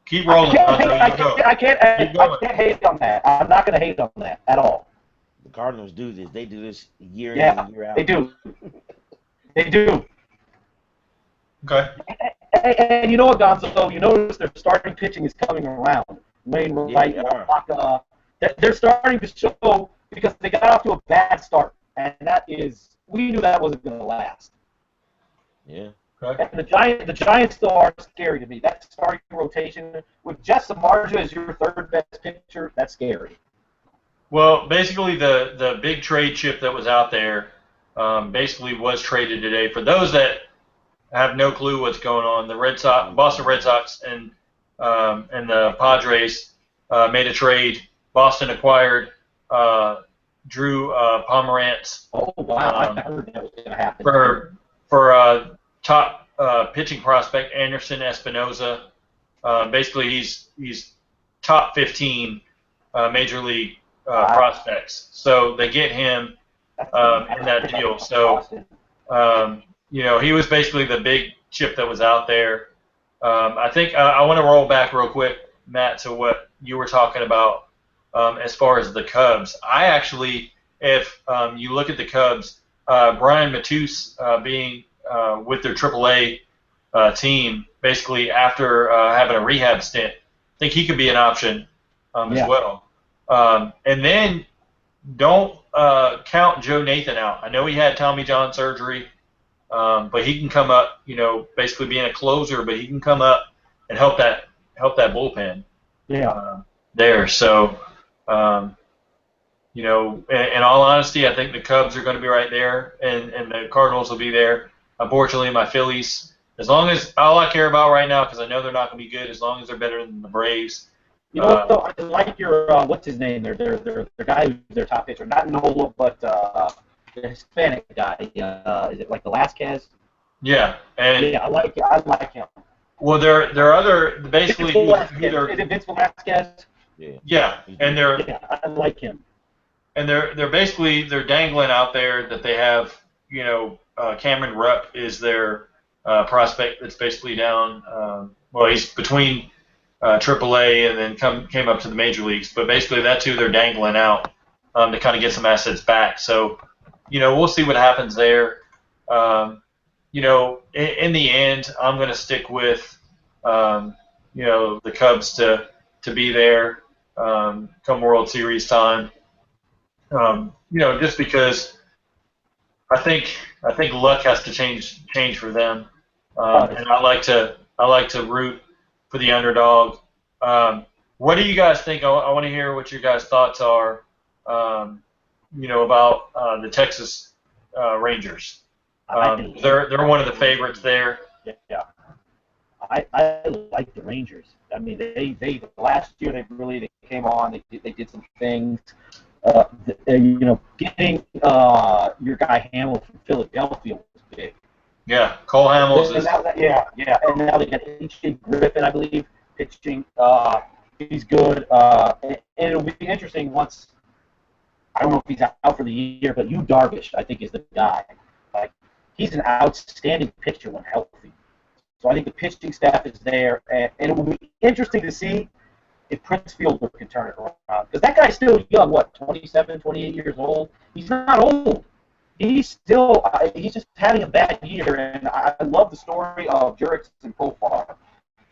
Keep rolling. I can't hate on that. I'm not going to hate on that at all. The Cardinals do this. They do this year in and year out. They do. They do. Okay. And you know what, Gonzo? You notice their starting pitching is coming around. Wainwright, Waka, they're starting to show because they got off to a bad start, and that is, we knew that wasn't going to last. Yeah. Okay. And the Giants still are scary to me. That starting rotation with Jeff Samardzija as your third best pitcher, that's scary. Well, basically the big trade chip that was out there basically was traded today. For those that have no clue what's going on, the Boston Red Sox and the Padres made a trade. Boston acquired Drew Pomerantz. Oh wow! I heard that was going to happen. For top pitching prospect Anderson Espinoza. Basically, he's top 15 major league prospects. So they get him in that deal. So he was basically the big chip that was out there. I think I want to roll back real quick, Matt, to what you were talking about as far as the Cubs. I actually, if you look at the Cubs, Brian Matus being with their AAA team, basically after having a rehab stint, I think he could be an option as well. And then don't count Joe Nathan out. I know he had Tommy John surgery, but he can come up, basically being a closer, but he can come up and help that bullpen. Yeah. There. So, in all honesty, I think the Cubs are going to be right there, and the Cardinals will be there. Unfortunately, my Phillies, as long as all I care about right now, because I know they're not going to be good, as long as they're better than the Braves. You know what, though? I like your, what's his name? Their guy who's their top pitcher. Not Nola, but the Hispanic guy. Is it like Velasquez? Yeah. I like him. Well, they're other, basically, is it Vince Velasquez? Yeah. And they're, I like him. And they're basically, they're dangling out there that they have, Cameron Rupp is their prospect that's basically down. He's between AAA and then came up to the major leagues. But basically, that's who they're dangling out to kind of get some assets back. So, we'll see what happens there. In the end, I'm going to stick with, the Cubs to be there come World Series time. Just because I think luck has to change for them, and I like to root for the underdog. What do you guys think? I want to hear what your guys' thoughts are. About the Texas Rangers. They're one of the favorites there. Yeah. I like the Rangers. I mean, they last year they came on. They did some things. Getting your guy Hamill from Philadelphia was big. Yeah, Cole Hamels is. And now they got H.J. Griffin, I believe, pitching. He's good, and it'll be interesting once. I don't know if he's out for the year, but Yu Darvish, I think, is the guy. Like, he's an outstanding pitcher when healthy. So I think the pitching staff is there, and it will be interesting to see if Prince Fielder can turn it around. Because that guy's still young, what, 27, 28 years old? He's not old. He's just having a bad year, and I love the story of Jurickson Profar,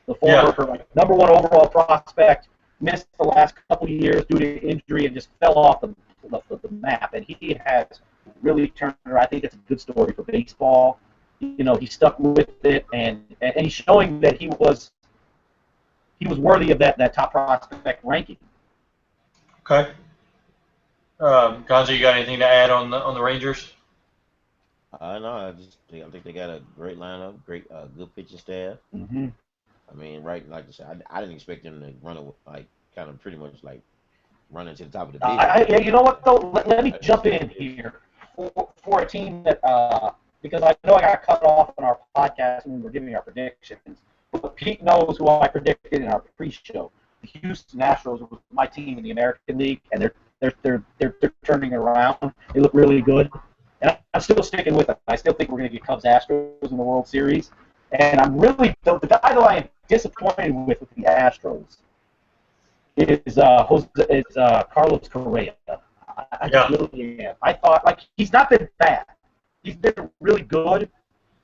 the former #1 overall prospect, missed the last couple of years due to injury and just fell off the map, and he has really turned around. I think it's a good story for baseball. You know, he stuck with it, and he's showing that he was worthy of that top prospect ranking. Okay. Gonzo, you got anything to add on the Rangers? No, I think they got a great lineup, good pitching staff. Mm-hmm. I mean, right, like I said, I didn't expect them to run kind of pretty much like running to the top of the division. You know what though? Let me jump in here for a team that because I know I got cut off on our podcast when we were giving our predictions. But Pete knows who I predicted in our pre-show. The Houston Astros was my team in the American League, and they're turning it around. They look really good, and I'm still sticking with it. I still think we're going to get Cubs Astros in the World Series, and I'm really the guy that I am disappointed with the Astros is Carlos Correa. I just really am. I thought he's not been bad. He's been really good.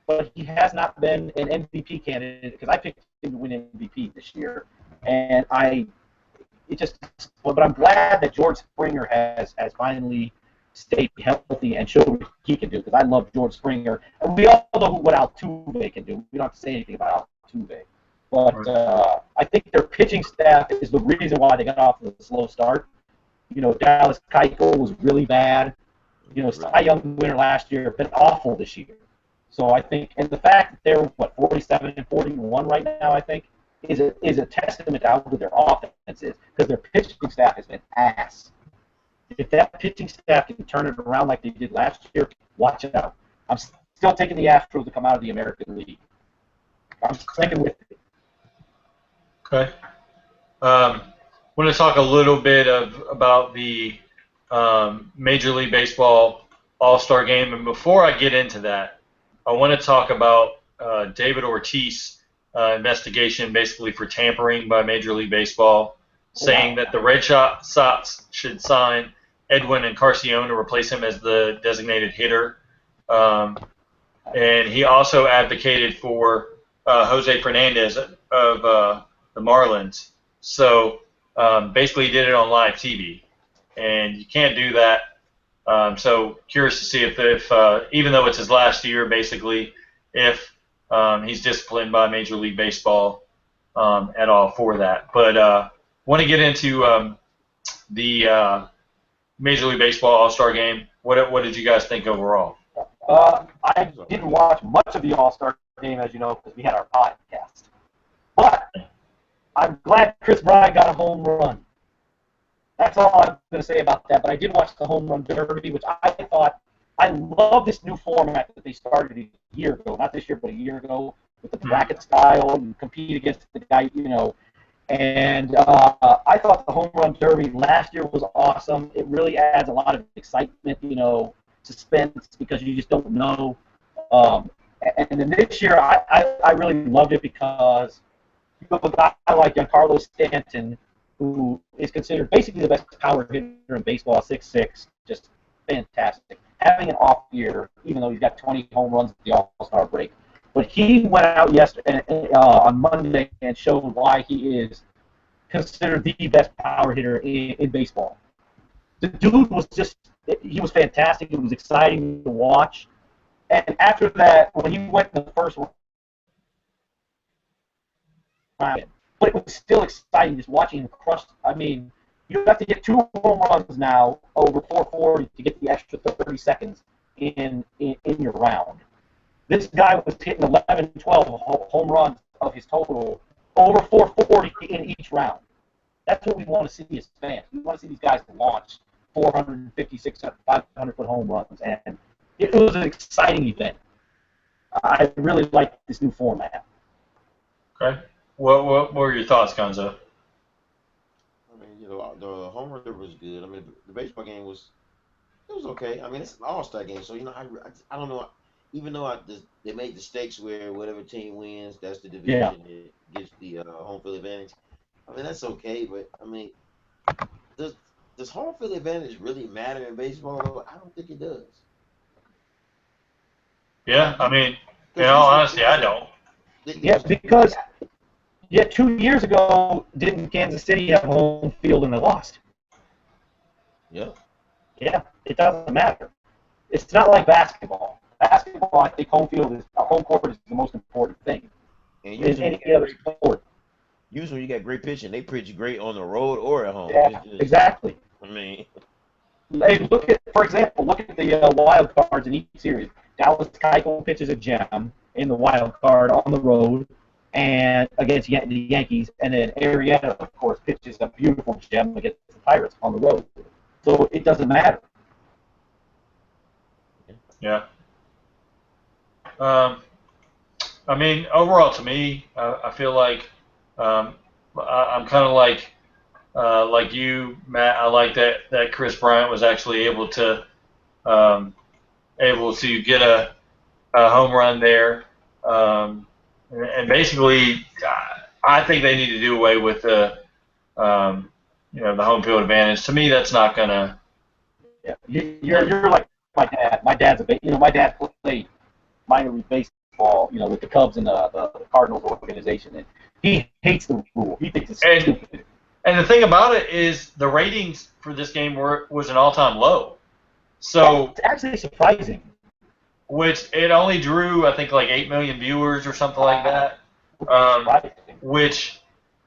But he has not been an MVP candidate because I picked him to win MVP this year, and but I'm glad that George Springer has finally stayed healthy and showed what he can do because I love George Springer, and we all know what Altuve can do. We don't have to say anything about Altuve, but I think their pitching staff is the reason why they got off to a slow start. You know, Dallas Keuchel was really bad. You know, Cy Young winner last year, been awful this year. So I think, and the fact that they're 47 and 41 right now, I think, is a testament to how good their offense is because their pitching staff has been ass. If that pitching staff can turn it around like they did last year, watch it out. I'm still taking the Astros to come out of the American League. I'm sticking with it. Okay. I want to talk a little bit about the Major League Baseball All-Star Game, and before I get into that, I want to talk about David Ortiz investigation basically for tampering by Major League Baseball, saying that the Red Sox should sign Edwin Encarnacion to replace him as the designated hitter. And he also advocated for Jose Fernandez of the Marlins. So basically he did it on live TV. And you can't do that. So curious to see if even though it's his last year, basically, if he's disciplined by Major League Baseball at all for that. But want to get into the Major League Baseball All-Star Game. What did you guys think overall? I didn't watch much of the All-Star Game, as you know, because we had our podcast. But I'm glad Chris Bryant got a home run. That's all I'm going to say about that. But I did watch the Home Run Derby, which I love this new format that they started a year ago. Not this year, but a year ago, with the bracket style and compete against the guy, you know. And I thought the Home Run Derby last year was awesome. It really adds a lot of excitement, you know, suspense, because you just don't know. And then this year, I really loved it because you have a guy like Giancarlo Stanton, who is considered basically the best power hitter in baseball, 6'6", just fantastic. Having an off year, even though he's got 20 home runs at the All-Star break. But he went out yesterday on Monday and showed why he is considered the best power hitter in baseball. The dude was he was fantastic. It was exciting to watch. And after that, when he went in the first round, but it was still exciting just watching him crush. I mean, you have to get 2 home runs now over 440 to get the extra 30 seconds in your round. This guy was hitting 11, 12 home runs of his total over 440 in each round. That's what we want to see as fans. We want to see these guys launch 456, 500-foot home runs, and it was an exciting event. I really like this new format. Okay. What were your thoughts, Gonzo? you know, the home run was good. I mean, the baseball game was it was okay. I mean, it's an all-star game, so you know, I don't know. Even though they made the stakes where whatever team wins, that's the Yeah. division. It gives the home field advantage. I mean, that's okay, but I mean, does does home field advantage really matter in baseball? Though I don't think it does. Yeah, I mean, in Because all usually, honesty, like I I said, don't. Yeah, because 2 years ago, didn't Kansas City have home field and they lost? yeah, Yeah, it doesn't matter. It's not like basketball. Basketball, I think home court is the most important thing and in usually any other sport. when you got great pitching, they pitch great on the road or at home. Yeah, It's just, exactly. I mean, Hey, for example, look at the wild cards in each series. Dallas Keuchel pitches a gem in the wild card on the road, and against the Yankees, and then Arrieta, of course, pitches a beautiful gem against the Pirates on the road. So it doesn't matter. Yeah. Um, I mean, overall, to me, I feel like I'm kind of like you, Matt. I like that Chris Bryant was actually um, able to get a home run there, and basically, I think they need to do away with um, the home field advantage. To me, that's not gonna. Yeah, you're like my dad. My dad's my dad played minor league baseball, with the Cubs and the Cardinals organization, and he hates the rule. He thinks it's And stupid. and the thing about it is the ratings for this game was an all-time low. So, That's actually surprising. which it only drew, I think, like 8 million viewers or something like that, which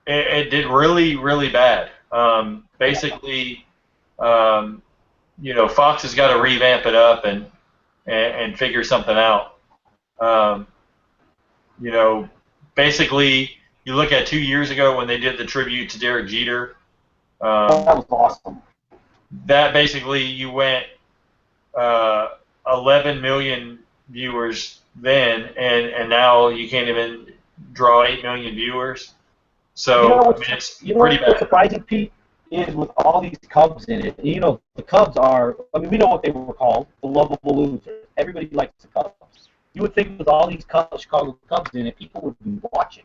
it did really, really bad. Basically, Fox has got to revamp it up and figure something out. Um, you know, basically, you look at 2 years ago when they did the tribute to Derek Jeter. That was awesome. That basically you went uh, 11 million viewers then, and now you can't even draw 8 million viewers. So I mean, it's pretty What's bad. surprising, Pete, is with all these Cubs in it. The Cubs are. I mean, we know what they were called, the lovable losers. Everybody likes the Cubs. You would think with all these Chicago Cubs in it, people would be watching.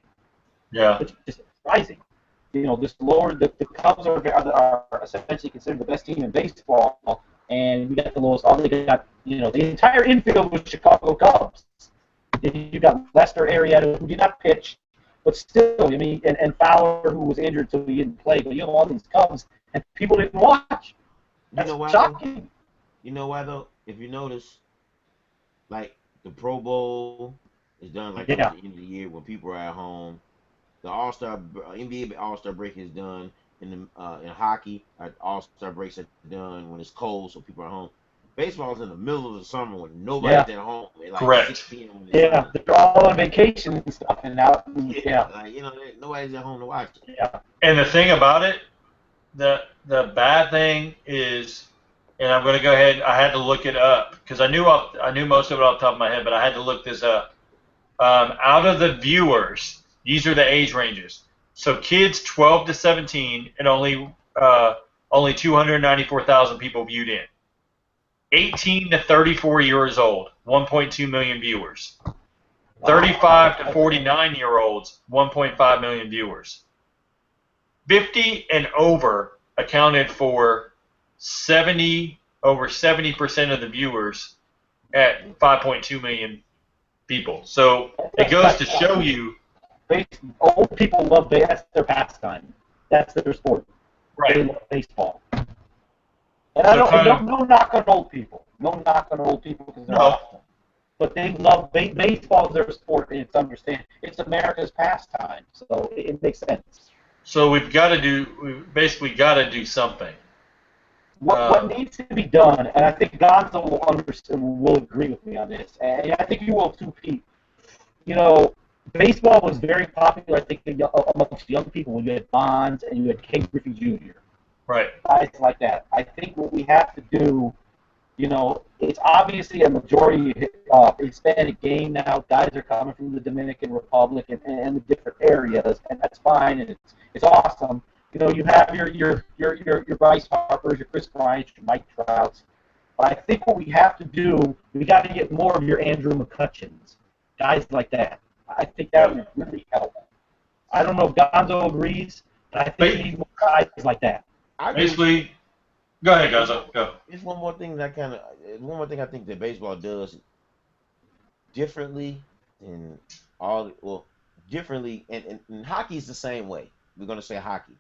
Yeah. It's just surprising. This lower the Cubs are essentially considered the best team in baseball, and we got the lowest. All they got, the entire infield was Chicago Cubs. You got Lester Arrieta, who did not pitch, but still, I mean, and Fowler, who was injured, so he didn't play. But all these Cubs, and people didn't watch. That's shocking. Though? You know why though? If you notice, like the Pro Bowl is done like towards the end of the year when people are at home. The NBA All-Star break is done in hockey. All-Star breaks are done when it's cold, so people are home. Baseball is in the middle of the summer when nobody's at home. At like Correct. 6 p.m. Yeah, they're all on vacation and stuff, and now like nobody's at home to watch it. Yeah. And the thing about it, the bad thing is, and I'm going to go ahead. I had to look it up because I knew most of it off the top of my head, but I had to look this up. Out of the viewers, these are the age ranges. So kids 12 to 17, and only 294,000 people viewed in. 18 to 34 years old, 1.2 million viewers. 35 to 49-year-olds, 1.5 million viewers. 50 and over accounted for over 70% of the viewers at 5.2 million people. So it goes to show you. Old people love baseball. That's their pastime. That's their sport. Right. They love baseball. And I don't, no knock on old people. No knock on old people because they're awesome. But they love baseball is their sport, and it's America's pastime. So it makes sense. So we've basically got to do something. What needs to be done, and I think Gonzo will agree with me on this, and I think you will too, Pete. Baseball was very popular, I think, amongst young people when you had Bonds and you had Ken Griffey Jr. Right. Guys like that. I think what we have to do, it's obviously a majority Hispanic game now. Guys are coming from the Dominican Republic and the different areas, and that's fine, and it's awesome. You know, you have your Bryce Harpers, your Chris Bryants, your Mike Trouts. But I think what we have to do, we got to get more of your Andrew McCutcheons, guys like that. I think that would really help. I don't know if Gonzo agrees, but I think we need more guys like that. Basically, go ahead, Gonzo. Go. It's one more thing that one more thing I think that baseball does differently than differently, and hockey is the same way. We're gonna say hockey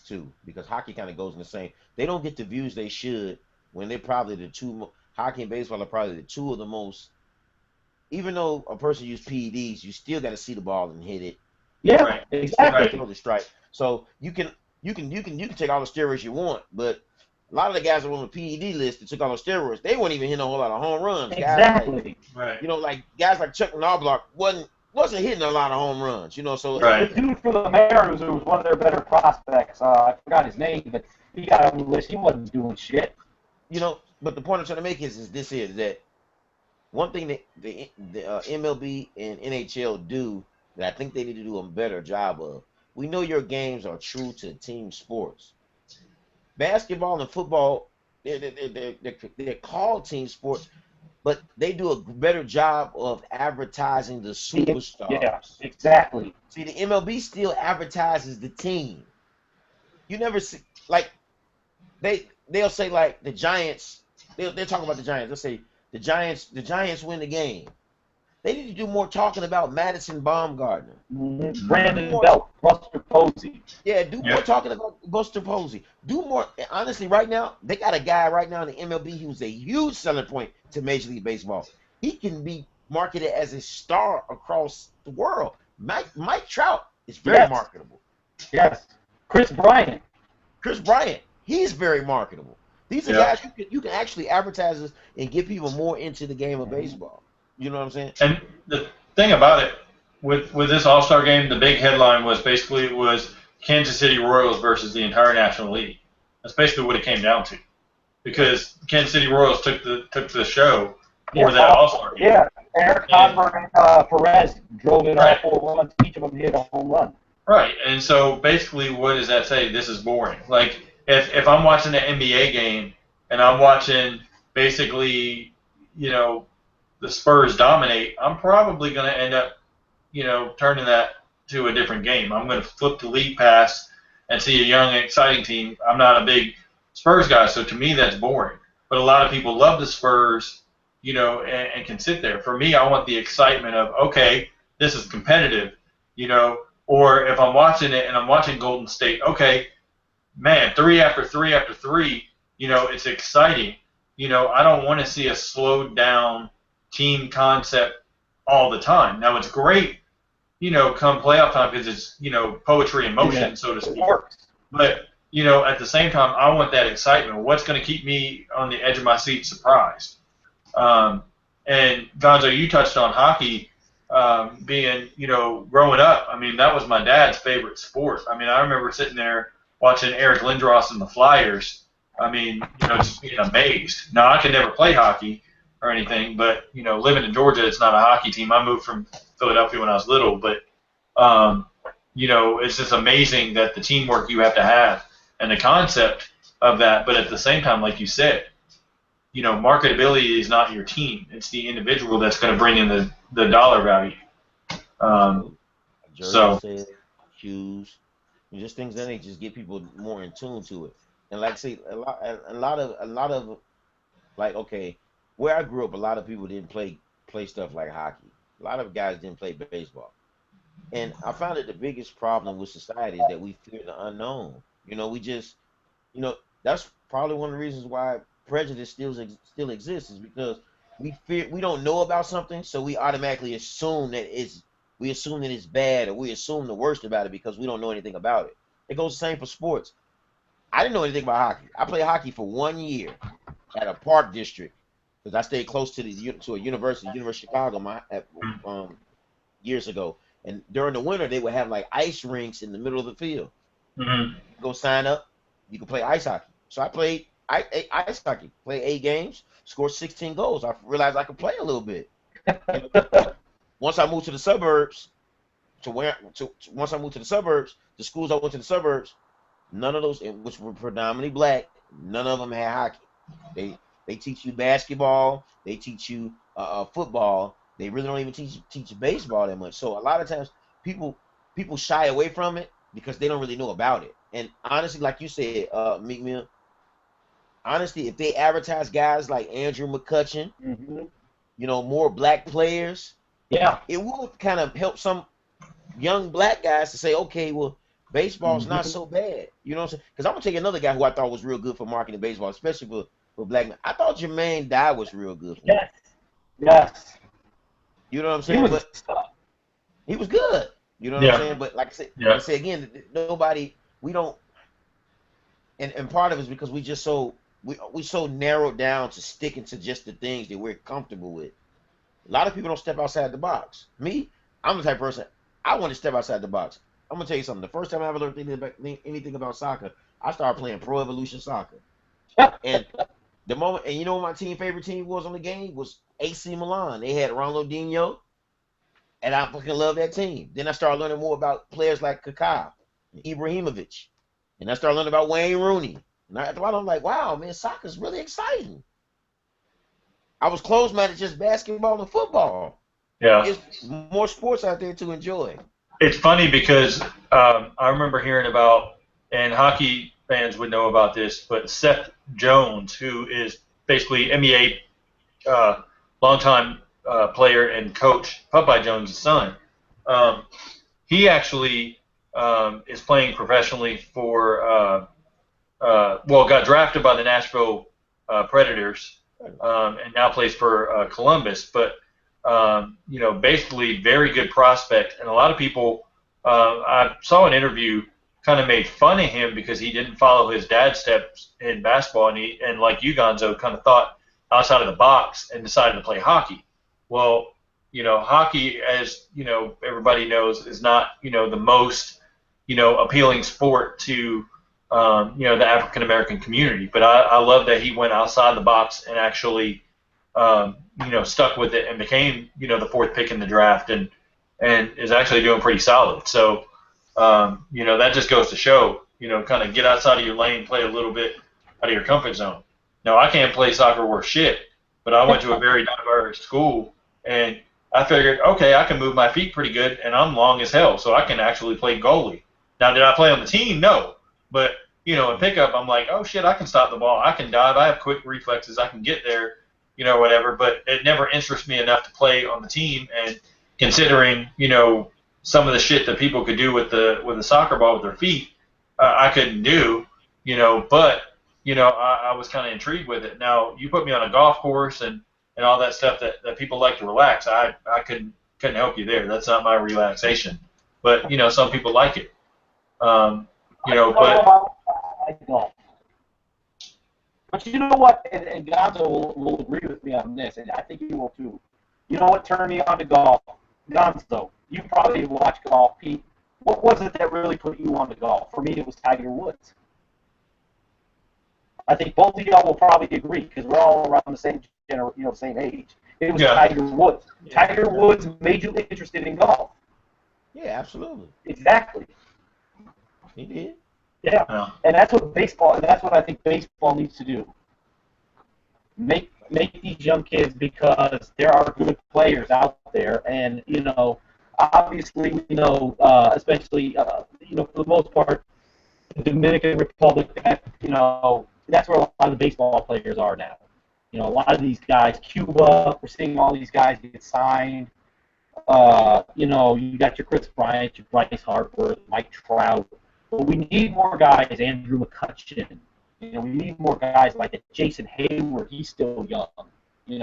too, because hockey kind of goes in the same. They don't get the views they should when they're probably the two. Hockey and baseball are probably the two of the most. Even though a person uses PEDs, you still got to see the ball and hit it. Yeah, right. exactly. Throw the strike. So you can take all the steroids you want, but a lot of the guys that were on the PED list that took all the steroids, they weren't even hitting a whole lot of home runs. Exactly. Right. You know, like guys like Chuck Knobloch wasn't hitting a lot of home runs. You know, so right. The dude for the Mariners who was one of their better prospects, I forgot his name, but he got on the list. He wasn't doing shit. You know, but the point I'm trying to make is that one thing that the MLB and NHL do that I think they need to do a better job of. We know your games are true to team sports. Basketball and football, they're called team sports, but they do a better job of advertising the superstars. Yeah, exactly. See, the MLB still advertises the team. You never see, like, they'll say, like, the Giants, they'll talk about the Giants. They'll say the Giants win the game. They need to do more talking about Madison Baumgartner. Mm-hmm. Brandon Belt, Buster Posey. Yeah, do more talking about Buster Posey. Do more. Honestly, right now, they got a guy right now in the MLB who's a huge selling point to Major League Baseball. He can be marketed as a star across the world. Mike Trout is very marketable. Yes. Chris Bryant, he's very marketable. These are guys you can actually advertise this and get people more into the game of baseball. You know what I'm saying? And the thing about it, with this All-Star game, the big headline was basically Kansas City Royals versus the entire National League. That's basically what it came down to, because Kansas City Royals took the show for that All-Star game. Yeah, Eric Hosmer and Perez drove in all 4 runs. Each of them hit a home run. Right, and so basically, what does that say? This is boring. Like if I'm watching an NBA game and I'm watching basically, the Spurs dominate, I'm probably going to end up, turning that to a different game. I'm going to flip the league pass and see a young, exciting team. I'm not a big Spurs guy, so to me that's boring. But a lot of people love the Spurs, and can sit there. For me, I want the excitement of, okay, this is competitive, or if I'm watching it and I'm watching Golden State, okay, man, 3 after 3 after 3, it's exciting. I don't want to see a slowed down team concept all the time. Now it's great, come playoff time because it's, poetry in motion, so to speak. But, at the same time, I want that excitement. What's going to keep me on the edge of my seat surprised? And Gonzo, you touched on hockey being, growing up. I mean, that was my dad's favorite sport. I mean, I remember sitting there watching Eric Lindros and the Flyers. I mean, just being amazed. Now, I could never play hockey or anything, but, living in Georgia, it's not a hockey team. I moved from Philadelphia when I was little, but, it's just amazing that the teamwork you have to have and the concept of that. But at the same time, like you said, marketability is not your team. It's the individual that's going to bring in the dollar value. Jersey, shoes, just things that just get people more in tune to it. And like I say, a lot of like, okay, where I grew up, a lot of people didn't play stuff like hockey. A lot of guys didn't play baseball. And I found that the biggest problem with society is that we fear the unknown. We just, that's probably one of the reasons why prejudice still exists, is because we don't know about something, so we automatically assume that it's bad, or we assume the worst about it because we don't know anything about it. It goes the same for sports. I didn't know anything about hockey. I played hockey for 1 year at a park district because I stayed close to a university, University of Chicago, years ago. And during the winter, they would have like ice rinks in the middle of the field. Mm-hmm. Go sign up. You can play ice hockey. So I played ice hockey. Played 8 games. Scored 16 goals. I realized I could play a little bit. Once I moved to the suburbs, the schools I went to the suburbs, none of those, which were predominantly black, none of them had hockey. They teach you basketball, they teach you football. They really don't even teach baseball that much. So a lot of times people shy away from it because they don't really know about it. And honestly, like you said, Meek Mill, honestly, if they advertise guys like Andrew McCutcheon, more black players, Yeah. it will kind of help some young black guys to say, okay, well, baseball's not so bad. You know what I'm saying? Because I'm going to take another guy who I thought was real good for marketing baseball, especially for black men. I thought Jermaine Dye was real good for Yes. Yes. You know what I'm saying? He was good. You know what I'm saying? But like I said again, we don't, and part of it is because we so narrowed down to sticking to just the things that we're comfortable with. A lot of people don't step outside the box. Me, I'm the type of person, I want to step outside the box. I'm going to tell you something. The first time I ever learned anything about soccer, I started playing Pro Evolution Soccer. And the moment, and you know what my favorite team was on the game? Was AC Milan. They had Ronaldinho, and I fucking love that team. Then I started learning more about players like Kaká, and Ibrahimovic. And I started learning about Wayne Rooney. And after a while, I'm like, wow, man, soccer's really exciting. I was closed-minded just basketball and football. Yeah. There's more sports out there to enjoy. It's funny because I remember hearing about, and hockey fans would know about this, but Seth Jones, who is basically NBA longtime player and coach, Popeye Jones' son, he actually is playing professionally for, got drafted by the Nashville Predators and now plays for Columbus. But basically very good prospect. And a lot of people, I saw an interview, kind of made fun of him because he didn't follow his dad's steps in basketball, and like you, Gonzo, kind of thought outside of the box and decided to play hockey. Well, hockey, as everybody knows, is not the most appealing sport to the African American community. But I love that he went outside the box and actually stuck with it and became the fourth pick in the draft and is actually doing pretty solid. So that just goes to show kind of get outside of your lane, play a little bit out of your comfort zone. Now, I can't play soccer worth shit, but I went to a very diverse school, and I figured, okay, I can move my feet pretty good, and I'm long as hell, so I can actually play goalie. Now, did I play on the team? No. But, in pickup, I'm like, oh, shit, I can stop the ball. I can dive. I have quick reflexes. I can get there, whatever. But it never interests me enough to play on the team, and considering, some of the shit that people could do with the soccer ball with their feet, I couldn't do, but I was kind of intrigued with it. Now, you put me on a golf course and all that stuff that people like to relax. I couldn't help you there. That's not my relaxation. But, some people like it. But you know what, and Gonzo will agree with me on this, and I think you will too. You know what turned me on to golf? Gonzo, you probably watch golf, Pete. What was it that really put you on to golf? For me, it was Tiger Woods. I think both of y'all will probably agree because we're all around the same same age. It was Tiger Woods. Yeah. Tiger Woods made you interested in golf. Yeah, absolutely. Exactly. He did. Yeah. And that's what I think baseball needs to do. Make these young kids, because there are good players out there, and obviously we know, especially for the most part, the Dominican Republic, that's where a lot of the baseball players are now. A lot of these guys, Cuba, we're seeing all these guys get signed. You got your Chris Bryant, your Bryce Harper, Mike Trout. But we need more guys, Andrew McCutcheon. We need more guys like that. Jason Hayward, he's still young. He's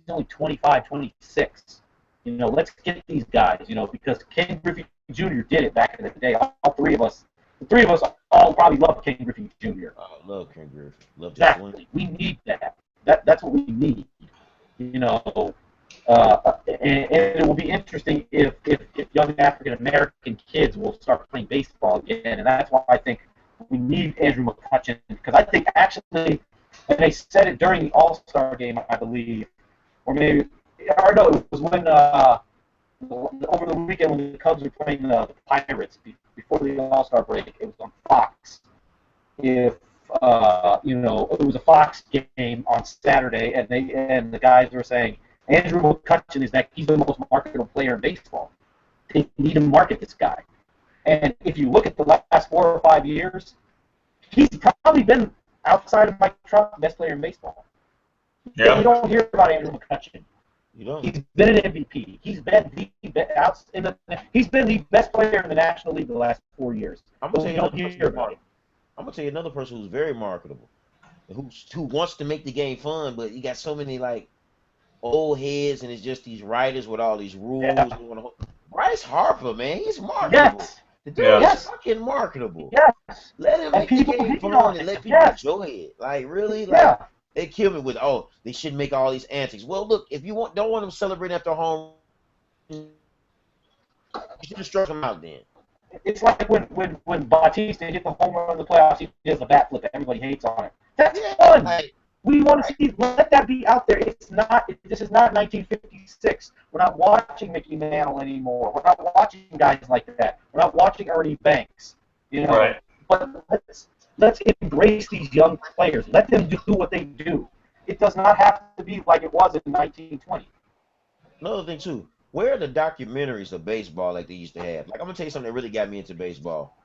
only 25, 26. Let's get these guys, because Ken Griffey Jr. did it back in the day. The three of us all probably love Ken Griffey Jr. I love Ken Griffey. Love that Exactly. We need that. That's what we need. And it will be interesting if young African American kids will start playing baseball again, and that's why I think we need Andrew McCutcheon, because I think actually, and they said it during the All-Star game, I believe, or maybe, or no, it was when over the weekend when the Cubs were playing the Pirates before the All-Star break. It was on Fox, if it was a Fox game on Saturday, and the guys were saying Andrew McCutchen he's the most marketable player in baseball. They need to market this guy. And if you look at the last 4 or 5 years, he's probably been, outside of Mike Trout, the best player in baseball. Yeah. You don't hear about Andrew McCutchen. You don't. He's been an MVP. He's been the best player in the National League the last 4 years. I'm gonna tell you hear about him. I'm gonna tell you another person who's very marketable, who wants to make the game fun, but you got so many like old heads, and it's just these writers with all these rules. Yeah. Bryce Harper, man, he's marketable. Yes. The dude is fucking marketable. Yes. Let him make the game fun and let people enjoy it. Like really, like they kill me with they shouldn't make all these antics. Well, look, if you don't want them celebrating after home, you should have struck them out then. It's like when Bautista hit the home run in the playoffs, he does a bat flip. Everybody hates on it. That's fun. Like, we want to see. Let that be out there. This is not 1956. We're not watching Mickey Mantle anymore. We're not watching guys like that. We're not watching Ernie Banks. Right. But let's embrace these young players. Let them do what they do. It does not have to be like it was in 1920. Another thing too. Where are the documentaries of baseball like they used to have? Like I'm gonna tell you something that really got me into baseball.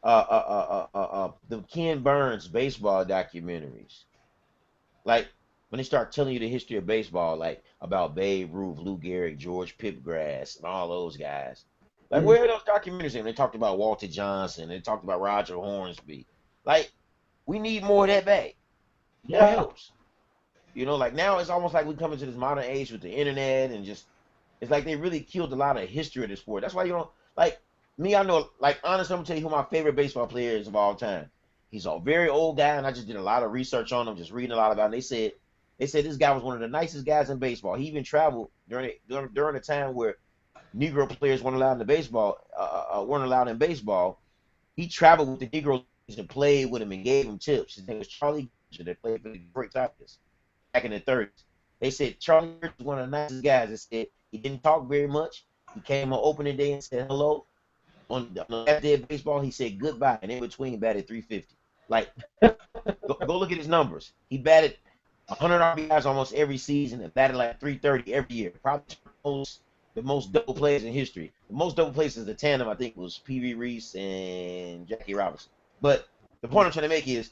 The Ken Burns baseball documentaries. Like when they start telling you the history of baseball, like about Babe Ruth, Lou Gehrig, George Pipgrass, and all those guys. Like where are those documentaries? And they talked about Walter Johnson. They talked about Roger Hornsby. Like we need more of that back. That helps. Like now it's almost like we come into this modern age with the internet and just. It's like they really killed a lot of history of the sport. That's why you don't like me. I know, like honestly, I'm gonna tell you who my favorite baseball player is of all time. He's a very old guy, and I just did a lot of research on him, just reading a lot about him. They said this guy was one of the nicest guys in baseball. He even traveled during the time where Negro players weren't allowed in baseball. He traveled with the Negroes and played with him and gave him tips. His name was Charlie Gerger, that played for the Detroit Tigers back in the 30s. They said Charlie Gerger was one of the nicest guys. They said he didn't talk very much. He came on opening day and said hello. On the last day of baseball, he said goodbye, and in between, he batted 350. Like, go look at his numbers. He batted 100 RBIs almost every season and batted like 330 every year. Probably the most double plays in history. The most double plays as the tandem, I think, was P.V. Reese and Jackie Robinson. But the point I'm trying to make is,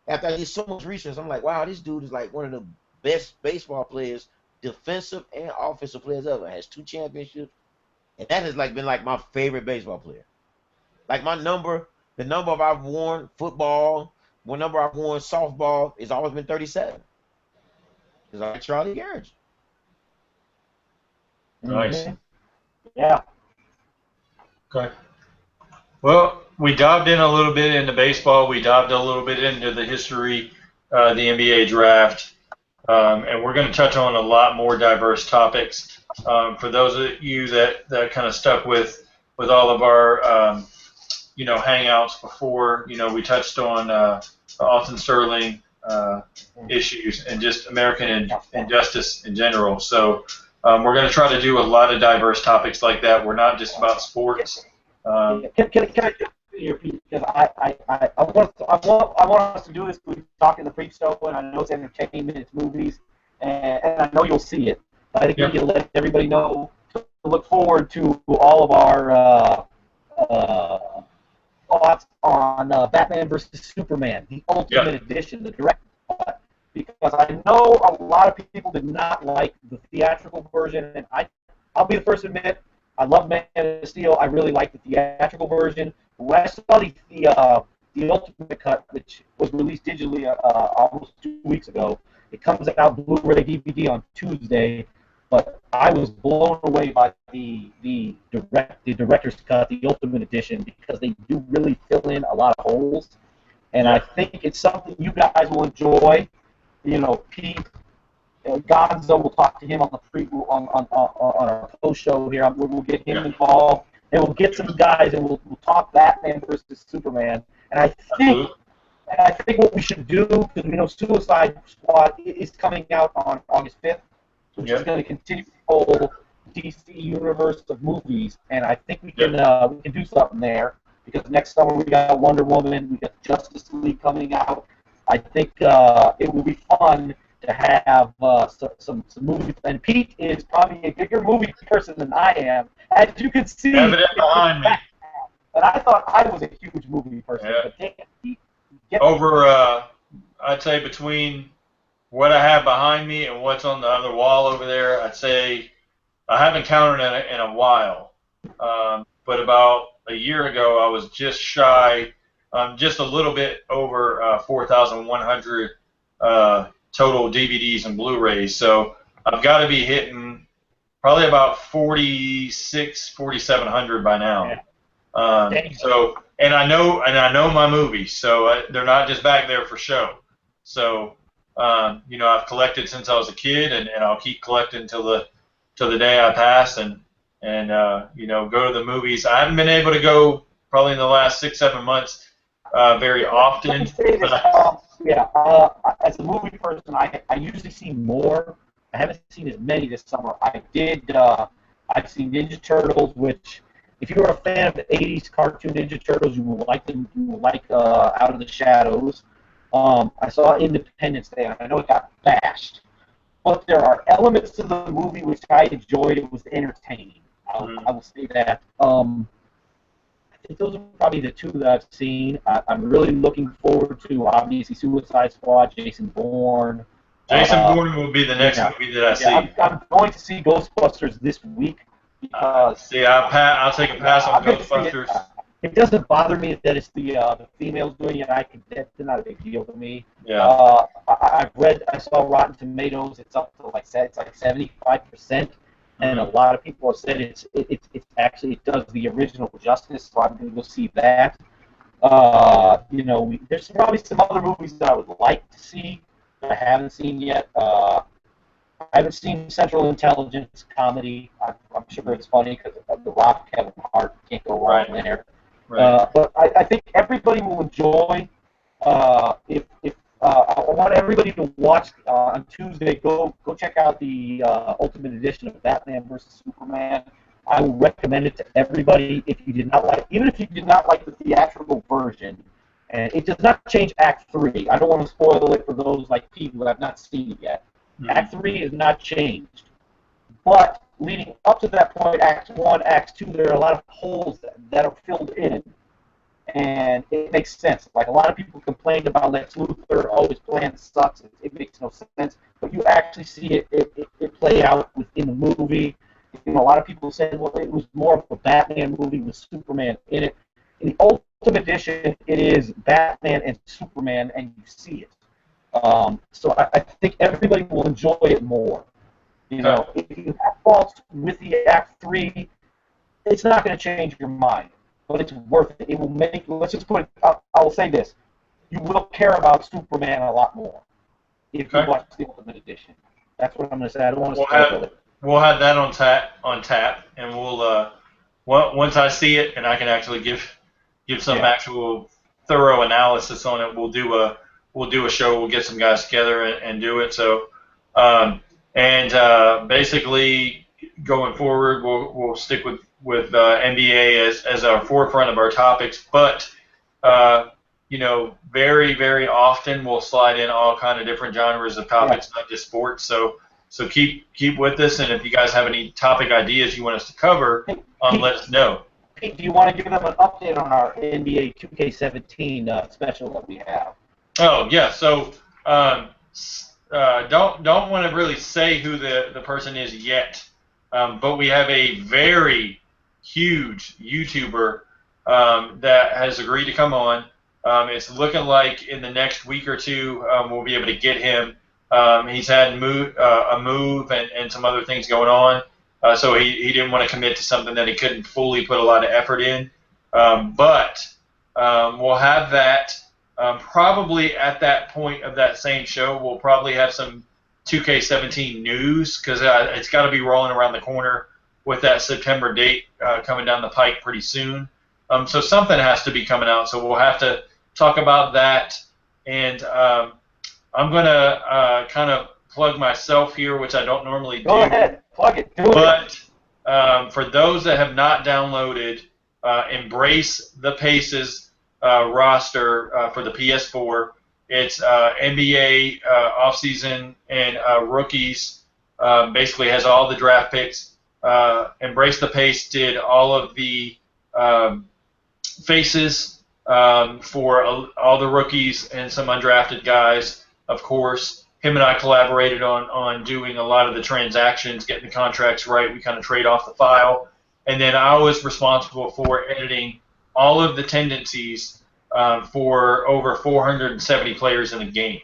after I did so much research, I'm like, wow, this dude is like one of the best baseball players, defensive and offensive players ever. Has 2 championships, and that has like been like my favorite baseball player. Like the number I've worn football, one number I've worn softball, has always been 37. It's like Charlie Gerger. Nice. Yeah. Okay. Well, we dived in a little bit into baseball. We dived a little bit into the history, the NBA draft, and we're going to touch on a lot more diverse topics. For those of you that kind of stuck with all of our hangouts before, we touched on Austin Sterling issues and just American injustice in general. So we're going to try to do a lot of diverse topics like that. We're not just about sports. Can I here, because I want us to do this. We talk in the pre-show, and I know it's entertainment, it's movies, and I know you'll see it. But I think we need to let everybody know to look forward to all of our thoughts on Batman versus Superman, the Ultimate Edition, the direct cut. Because I know a lot of people did not like the theatrical version, and I'll be the first to admit, I love Man of Steel. I really like the theatrical version. When I saw the Ultimate Cut, which was released digitally almost 2 weeks ago, it comes out Blu-ray DVD on Tuesday. But I was blown away by the director's cut, the Ultimate Edition, because they do really fill in a lot of holes, and I think it's something you guys will enjoy. Pete. Gonzo, we'll talk to him on our post show here. We'll get him involved, and we'll get some guys, and we'll talk Batman versus Superman. And I think what we should do, because we know Suicide Squad is coming out on August 5th, which is going to continue the whole DC universe of movies, and I think we can do something there. because next summer we got Wonder Woman, we got Justice League coming out. I think it will be fun to have some movies. And Pete is probably a bigger movie person than I am, as you can see. Evident behind me. And I thought I was a huge movie person. Yeah. But damn, Pete, I'd say between what I have behind me and what's on the other wall over there, I'd say I haven't counted in a while. But about a year ago, I was just shy, just a little bit over 4,100 total DVDs and Blu-rays. So I've got to be hitting probably about 4,700 by now. Yeah. And I know my movies, so they're not just back there for show. So I've collected since I was a kid, and I'll keep collecting till the day I pass, and go to the movies. I haven't been able to go probably in the last 6-7 months very often. As a movie person, I usually see more. I haven't seen as many this summer. I've seen Ninja Turtles, which, if you were a fan of the 80s cartoon Ninja Turtles, you will like them. You will like Out of the Shadows. I saw Independence Day, and I know it got bashed, but there are elements to the movie which I enjoyed. It was entertaining. I will say that. I think those are probably the two that I've seen. I'm really looking forward to, obviously, Suicide Squad, Jason Bourne. Jason Bourne will be the next movie that I see. I'm going to see Ghostbusters this week. I'll take a pass on Ghostbusters. It doesn't bother me that it's the females doing it. That's not a big deal to me. Yeah. I saw Rotten Tomatoes. It's up to like 75%, and a lot of people have said it actually does the original justice. So I'm going to go see that. There's probably some other movies that I would like to see that I haven't seen yet. I haven't seen Central Intelligence comedy. I'm sure it's funny because of The Rock, Kevin Hart, can't go wrong there. Right. But I think everybody will enjoy. I want everybody to watch on Tuesday. Go check out the Ultimate Edition of Batman vs Superman. I will recommend it to everybody. Even if you did not like the theatrical version, and it does not change Act 3. I don't want to spoil it for those like Pete who have not seen it yet. Act 3 is not changed. But leading up to that point, Act 1, Act 2, there are a lot of holes that are filled in. And it makes sense. Like, a lot of people complained about Lex Luthor, his plan sucks, it makes no sense. But you actually see it play out within the movie. A lot of people said, well, it was more of a Batman movie with Superman in it. In the Ultimate Edition, it is Batman and Superman, and you see it. So I think everybody will enjoy it more. If you have faults with the Act 3, it's not going to change your mind, but it's worth it. It will make, let's just put it, I will say this, you will care about Superman a lot more if you watch the Ultimate Edition. That's what I'm going to say. I don't want to spoil it. We'll have that on tap, and we'll once I see it and I can actually give some actual thorough analysis on it, we'll do a show. We'll get some guys together and do it. So, basically going forward, we'll stick with NBA as our forefront of our topics. But very, very often we'll slide in all kind of different genres of topics, not just sports. So keep with us, and if you guys have any topic ideas you want us to cover, let us know. Pete, do you want to give them an update on our NBA 2K17 special that we have? Oh yeah, so don't want to really say who the person is yet, but we have a very huge YouTuber that has agreed to come on. It's looking like in the next week or two we'll be able to get him. He's had a move and some other things going on, so he didn't want to commit to something that he couldn't fully put a lot of effort in. But we'll have that. Probably at that point of that same show, we'll probably have some 2K17 news because it's got to be rolling around the corner with that September date coming down the pike pretty soon. So something has to be coming out. So we'll have to talk about that. And I'm going to kind of plug myself here, which I don't normally do. Go ahead. Plug it. But for those that have not downloaded Embrace the Paces roster for the PS4. It's NBA offseason and rookies. Basically has all the draft picks. Embrace the Pace did all of the faces for all the rookies and some undrafted guys, of course. Him and I collaborated on doing a lot of the transactions, getting the contracts right. We kind of trade off the file. And then I was responsible for editing all of the tendencies for over 470 players in a game.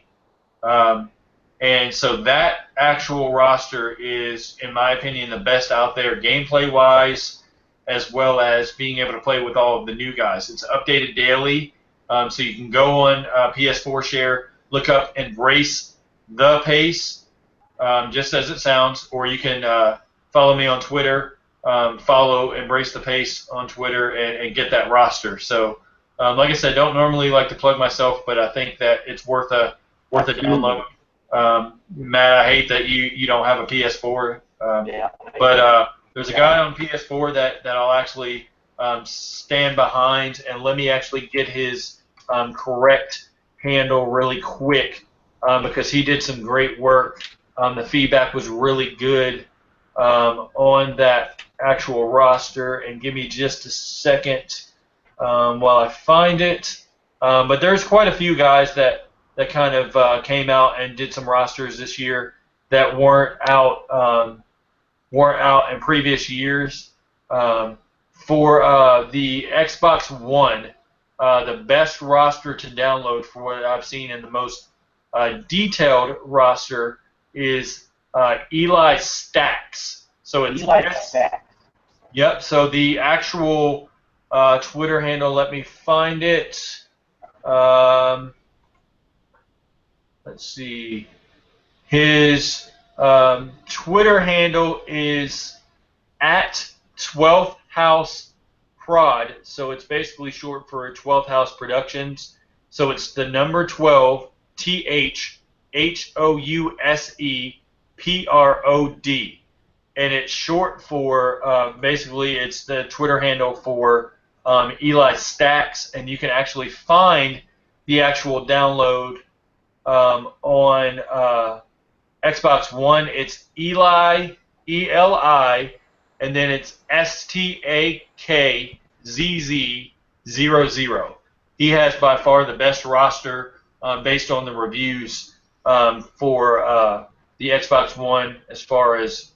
And so that actual roster is, in my opinion, the best out there gameplay-wise, as well as being able to play with all of the new guys. It's updated daily, so you can go on PS4 Share, look up Embrace the Pace, just as it sounds, or you can follow me on Twitter, follow Embrace the Pace on Twitter, and get that roster. So, like I said, don't normally like to plug myself, but I think that it's worth a download. Matt, I hate that you don't have a PS4, but there's a guy on PS4 that I'll actually stand behind, and let me actually get his correct handle really quick because he did some great work. The feedback was really good on that actual roster, and give me just a second while I find it. But there's quite a few guys that kind of came out and did some rosters this year that weren't out in previous years. For the Xbox One, the best roster to download for what I've seen in the most detailed roster is Eli Stacks. So it's Eli Stacks. Yep. So the actual Twitter handle, let me find it. Let's see. His Twitter handle is at 12th House Prod, so it's basically short for 12th House Productions. So it's the number 12, THHOUSEPROD, and it's short for basically it's the Twitter handle for Eli Stacks, and you can actually find the actual download on Xbox One. It's Eli, ELI, and then it's STAKZZ00. He has by far the best roster based on the reviews for the Xbox One as far as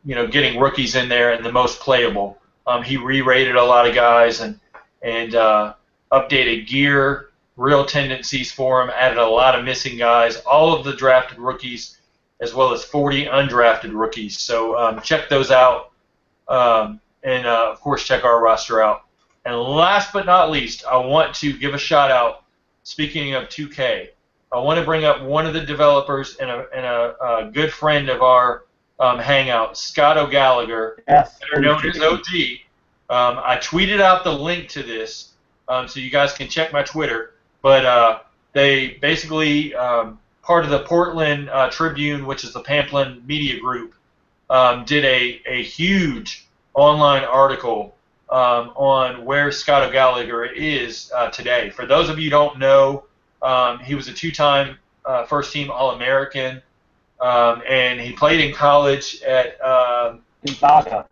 getting rookies in there and the most playable. He re-rated a lot of guys and updated gear, real tendencies for him, added a lot of missing guys, all of the drafted rookies, as well as 40 undrafted rookies. So check those out, and of course check our roster out. And last but not least, I want to give a shout out. Speaking of 2K, I want to bring up one of the developers and a good friend of our hangout, Scott O'Gallagher, Yes. better known as OG. I tweeted out the link to this, so you guys can check my Twitter. But they basically, part of the Portland Tribune, which is the Pamplin Media Group, did a huge online article on where Scott O'Gallagher is today. For those of you who don't know, he was a two-time first-team All-American, and he played in college at Gonzaga.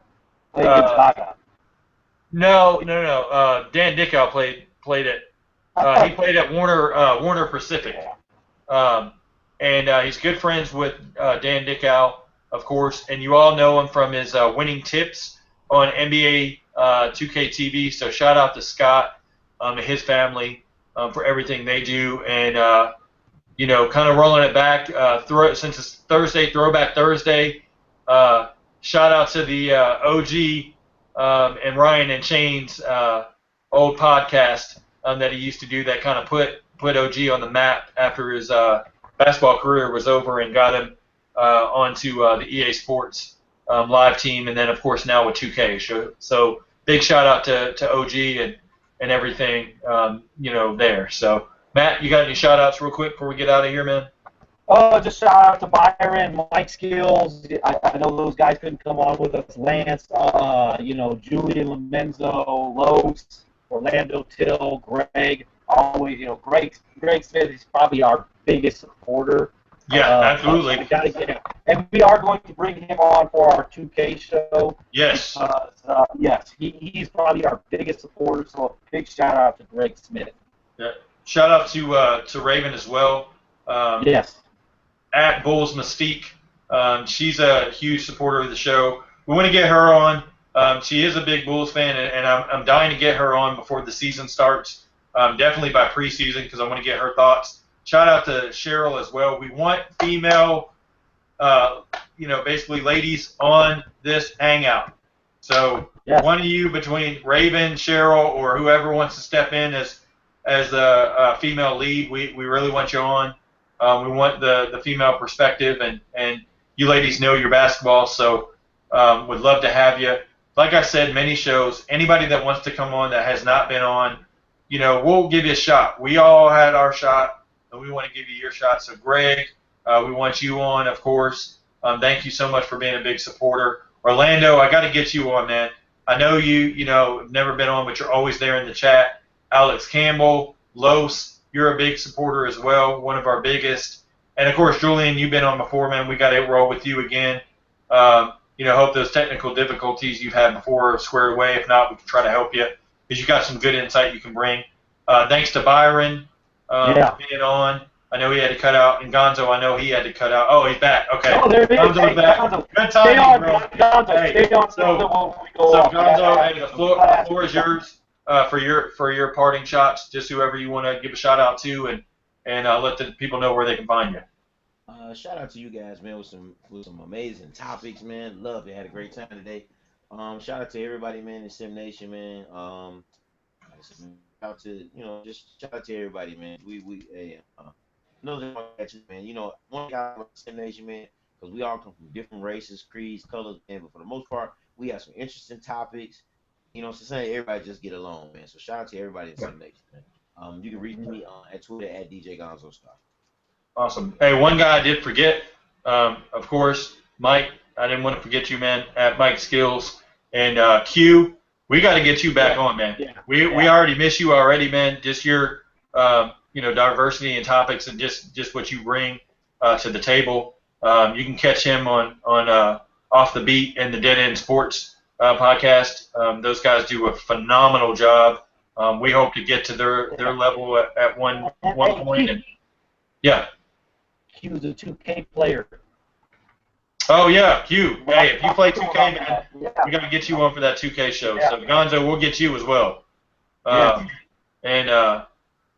Gonzaga. No. Dan Dickow played at. He played at Warner Pacific, and he's good friends with Dan Dickow, of course, and you all know him from his winning tips on NBA 2K TV. So shout out to Scott and his family for everything they do, and kind of rolling it back. Since it's Thursday, Throwback Thursday. Shout out to the OG and Ryan and Shane's old podcast that he used to do that kind of put OG on the map after his basketball career was over and got him onto the EA Sports live team, and then of course now with 2K. So big shout out to OG and everything there. So Matt, you got any shout outs real quick before we get out of here, man? Oh, just shout out to Byron, Mike Skills. I know those guys couldn't come on with us. Lance, Julian Lomenzo, Los, Orlando Till, Greg. Always, Greg Smith is probably our biggest supporter. Yeah, absolutely. We gotta get him, and we are going to bring him on for our 2K show. Yes. Yes, he's probably our biggest supporter. So a big shout out to Greg Smith. Yeah. Shout out to Raven as well. Yes. At Bulls Mystique. She's a huge supporter of the show. We want to get her on. She is a big Bulls fan, and I'm dying to get her on before the season starts. Definitely by preseason because I want to get her thoughts. Shout out to Cheryl as well. We want female, basically ladies on this hangout. So one of you between Raven, Cheryl, or whoever wants to step in as a female lead, we really want you on. We want the female perspective, and you ladies know your basketball, so would love to have you. Like I said, many shows, anybody that wants to come on that has not been on, we'll give you a shot. We all had our shot, and we want to give you your shot. So, Greg, we want you on, of course. Thank you so much for being a big supporter. Orlando, I got to get you on, man. I know you have never been on, but you're always there in the chat. Alex Campbell, Los, you're a big supporter as well, one of our biggest. And, of course, Julian, you've been on before, man. We got to roll with you again. Hope those technical difficulties you've had before are squared away. If not, we can try to help you because you got some good insight you can bring. Thanks to Byron for being on. I know he had to cut out. And Gonzo, I know he had to cut out. Oh, he's back. Okay. Oh, there he is. Gonzo's back. Gonzo. Good timing, bro. Gonzo, stay on. So Gonzo, hey, the floor is yours for your parting shots. Just whoever you want to give a shout out to, and let the people know where they can find you. Shout out to you guys, man, with some amazing topics, man. Love it. Had a great time today. Shout out to everybody, man, in Sim Nation, man. Shout out to everybody, man. Know that man. One guy with Sim Nation, man, because we all come from different races, creeds, colors, man. But for the most part, we have some interesting topics. So saying everybody just get along, man. So shout out to everybody in Sim Nation, man. You can reach me at Twitter at DJ Gonzo Star. Awesome. Hey, one guy I did forget, of course, Mike. I didn't want to forget you, man, at Mike Skills. And Q, we got to get you back on, man. Yeah. We already miss you already, man. Just your, diversity and topics and just what you bring to the table. You can catch him on Off the Beat and the Dead End Sports podcast. Those guys do a phenomenal job. We hope to get to their level at one point. And, yeah. Q's a 2K player. Oh, yeah, Q. Hey, if you play 2K, man, we got to get you on for that 2K show. Yeah. So, Gonzo, we'll get you as well. And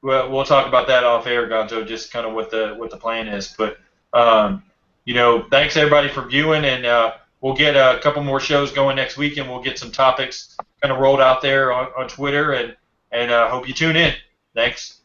we'll talk about that off air, Gonzo, just kind of what the plan is. But, thanks, everybody, for viewing. And we'll get a couple more shows going next week, and we'll get some topics kind of rolled out there on Twitter. And hope you tune in. Thanks.